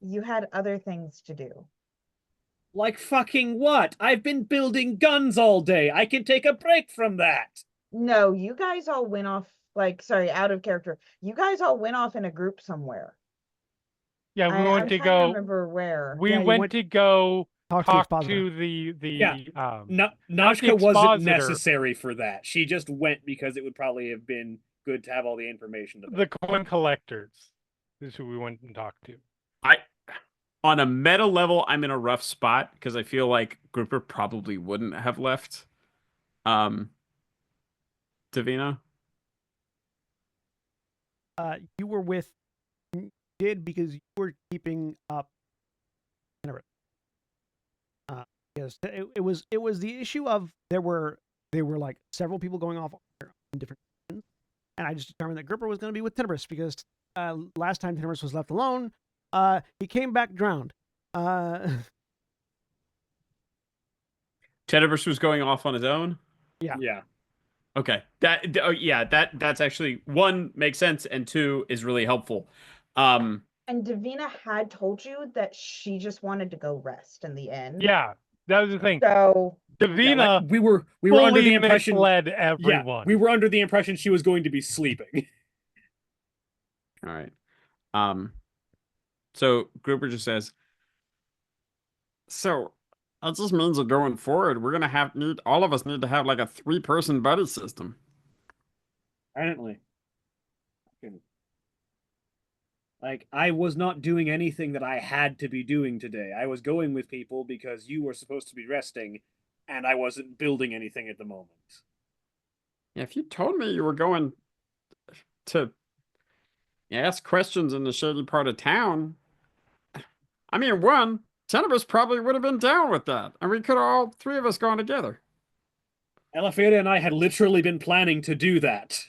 You had other things to do. Like fucking what? I've been building guns all day. I can take a break from that. No, you guys all went off, out of character. You guys all went off in a group somewhere. Yeah, we I'm went to trying go. remember where. We went to go talk to the Nashka wasn't necessary for that. She just went because it would probably have been good to have all the information. The coin collectors is who we went and talked to. On a meta level, I'm in a rough spot because I feel like Grouper probably wouldn't have left Davina. You were with did because you were keeping up. Yes, it was the issue of there were like several people going off in different regions, and I just determined that Grouper was going to be with Tenebris because last time Tenebris was left alone, he came back drowned. Tenebris was going off on his own. Yeah. Okay. That's actually, one, makes sense, and two, is really helpful. And Davina had told you that she just wanted to go rest in the end. Yeah, that was the thing. So Davina, we were under the impression misled everyone. Yeah, we were under the impression she was going to be sleeping. All right. So Grouper just says, so that just means that going forward, we're gonna all of us need to have like a 3-person buddy system. Apparently. Like, I was not doing anything that I had to be doing today. I was going with people because you were supposed to be resting, and I wasn't building anything at the moment. Yeah, if you told me you were going to ask questions in the shady part of town, I mean, one, Tenebris probably would have been down with that, and we could have all 3 of us gone together. Elefera and I had literally been planning to do that.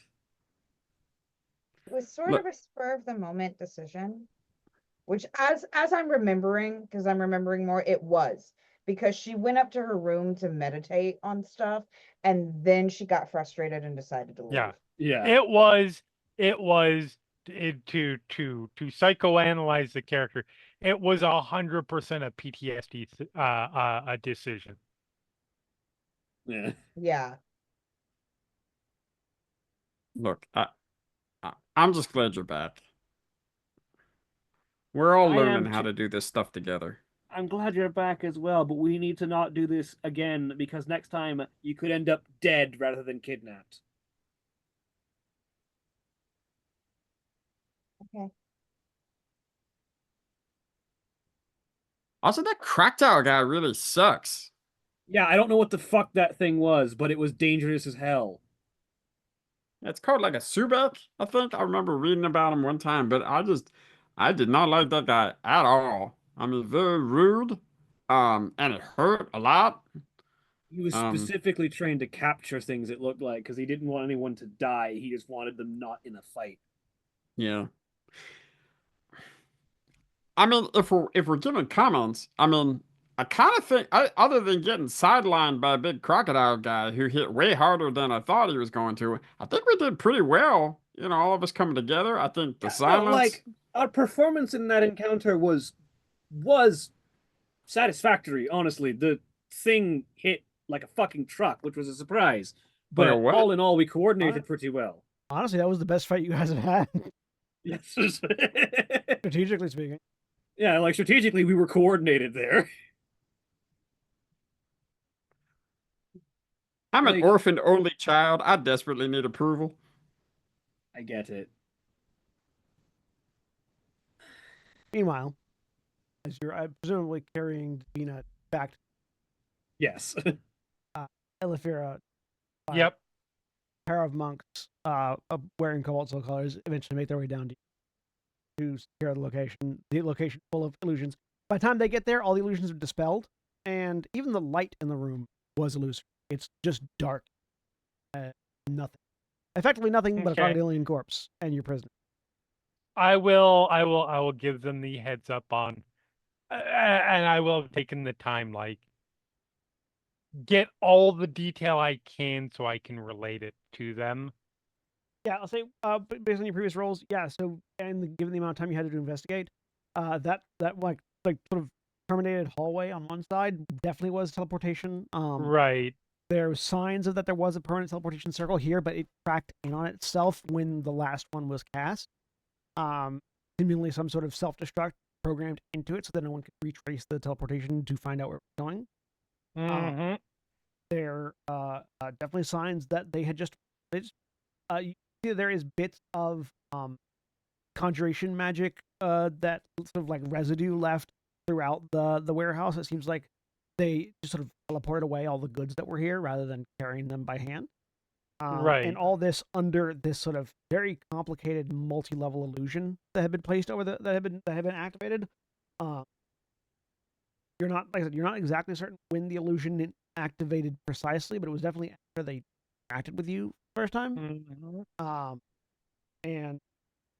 It was sort of a spur of the moment decision, which as I'm remembering, because I'm remembering more, it was. because she went up to her room to meditate on stuff, and then she got frustrated and decided to leave. Yeah. Yeah. It was to psychoanalyze the character. It was 100% a PTSD a decision. Yeah. Yeah. Look, I'm just glad you're back. We're all I learning am how too. to do this stuff together. I'm glad you're back as well, but we need to not do this again because next time You could end up dead rather than kidnapped. Okay. Also, that crack tower guy really sucks. Yeah, I don't know what the fuck that thing was, but it was dangerous as hell. It's called like a Subek, I think. I remember reading about him one time, but I did not like that guy at all. I mean, very rude. And it hurt a lot. He was specifically trained to capture things, it looked like, because he didn't want anyone to die. He just wanted them not in a fight. Yeah. I mean, if we're giving comments, I mean, I kind of think, other than getting sidelined by a big crocodile guy who hit way harder than I thought he was going to, I think we did pretty well. You know, all of us coming together. I think the silence. Like, our performance in that encounter was satisfactory, honestly. The thing hit like a fucking truck, which was a surprise. But Like a what? all in all, we coordinated pretty well. Honestly, that was the best fight you guys have had, Yes. strategically speaking. Yeah, like strategically, we were coordinated there. I'm an Like- orphaned only child. I desperately need approval. I get it. Meanwhile, as you're presumably carrying Dina back to Yes. Elifira, Yep. a pair of monks wearing cobalt soul colors eventually make their way down to secure the location full of illusions. By the time they get there, all the illusions are dispelled, and even the light in the room was illusory. It's just dark. Nothing. Effectively nothing but a Okay. crocodilian corpse and your prisoner. I will give them the heads up on, and I will have taken the time, like, get all the detail I can so I can relate it to them. Yeah, I'll say based on your previous roles, yeah. So, and given the amount of time you had to investigate, that like sort of terminated hallway on one side definitely was teleportation. Right. There were signs of that there was a permanent teleportation circle here, but it cracked in on itself when the last one was cast. Seemingly some sort of self-destruct programmed into it so that no one could retrace the teleportation to find out where it was going. Mm-hmm. There definitely signs that they just you see there is bits of conjuration magic that sort of like residue left throughout the warehouse. It seems like they just sort of teleported away all the goods that were here rather than carrying them by hand. Right. And all this under this sort of very complicated multi-level illusion that had been placed over that had been activated. You're not, like I said, you're not exactly certain when the illusion activated precisely, but it was definitely after they interacted with you first time. Mm-hmm. And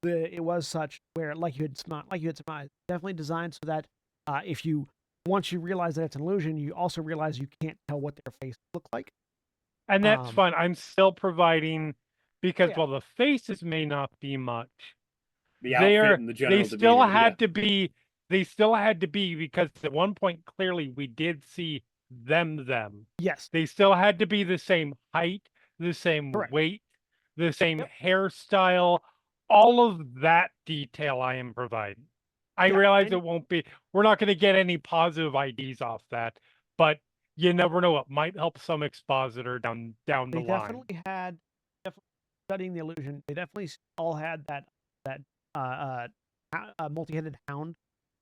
it was such where, like you had surmised, definitely designed so that once you realize that it's an illusion, you also realize you can't tell what their faces look like. And that's fine. I'm still providing, because yeah. while the faces may not be much, The outfit and the general they still demeanor, had yeah. to be. They still had to be, because at one point clearly we did see them. Yes. They still had to be the same height, the same Correct. weight, the same hairstyle. All of that detail I am providing. I realize it won't be. We're not going to get any positive IDs off that, but you never know. It might help some expositor down the line. They definitely had, studying the illusion, they definitely all had that multi-headed hound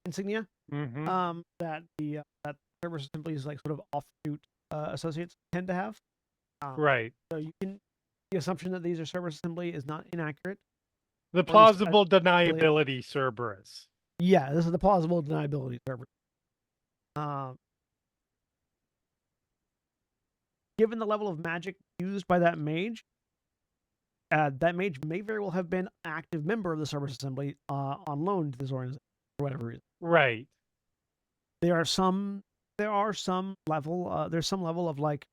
insignia. Mm-hmm. That the that Cerberus Assembly's like sort of offshoot associates tend to have. Right. So the assumption that these are Cerberus Assembly is not inaccurate. The plausible deniability Cerberus. Yeah, this is the plausible deniability Cerberus. Given the level of magic used by that mage may very well have been an active member of the Cerberus Assembly on loan to this organization for whatever reason. Right. There are some there are some level. There's some level of like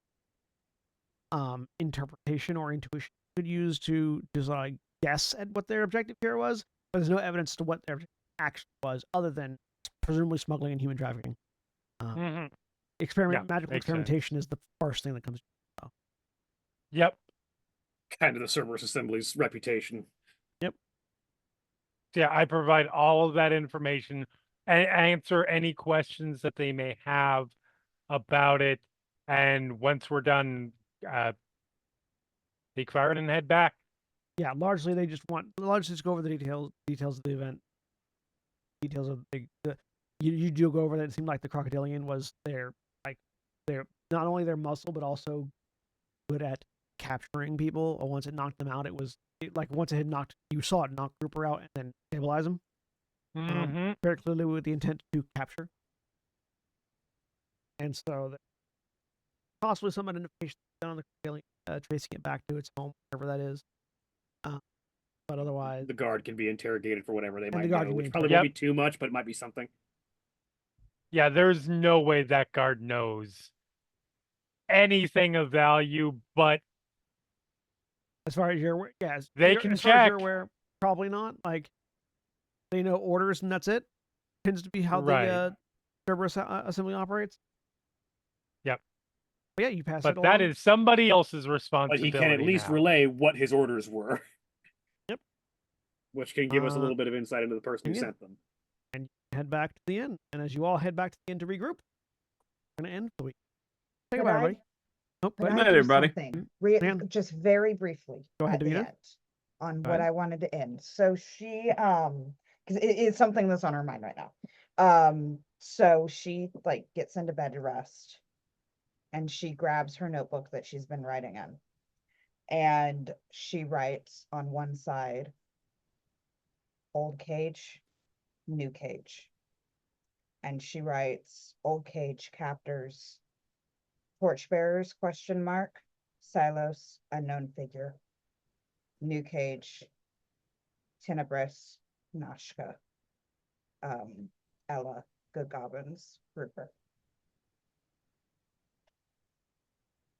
interpretation or intuition you could use to like guess at what their objective here was, but there's no evidence to what their objective actually was, other than presumably smuggling and human trafficking. Yeah, Magical makes experimentation sense. is the first thing that comes. Yep. Kind of the Cerberus Assembly's reputation. Yeah, I provide all of that information and answer any questions that they may have about it. And once we're done, take fire and head back. Yeah, largely they just go over the details of the event, details of you do go over that. It seemed like the crocodilian was their not only their muscle but also good at capturing people. Or once it knocked them out, once it had knocked, you saw it knock Grouper out and then stabilize him. Very clearly with the intent to capture. And so possibly some identification done on the crocodilian, tracing it back to its home, wherever that is. But otherwise, the guard can be interrogated for whatever they might guard know, can be which probably won't be too much, but it might be something. Yeah, there's no way that guard knows anything of value, but as far as you're aware, yes, they can as far as check. you're aware, probably not. Like they know orders and that's it. Tends to be how the Cerberus assembly operates. Yep. But yeah, you pass But it along. that is somebody else's But responsibility. he can at least now. relay what his orders were. Yep. Which can give us a little bit of insight into the person who sent them. And you head back to the inn. And as you all head back to the inn to regroup, we're going to end the week. Say goodbye, everybody. Oh, Could night, I do everybody. something just very briefly Go ahead, at the Davina. end on Go what ahead. I wanted to end. So she because it is something that's on her mind right now. So she like gets into bed to rest and she grabs her notebook that she's been writing in. And she writes on one side, old cage, new cage. And she writes old cage captors, torchbearers, ? Silos, unknown figure. New cage, Tenebris, Nashka, Ella, Good Goblins, Rupert.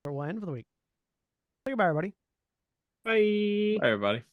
We'll end for the week. Say goodbye, everybody. Bye. Bye, everybody.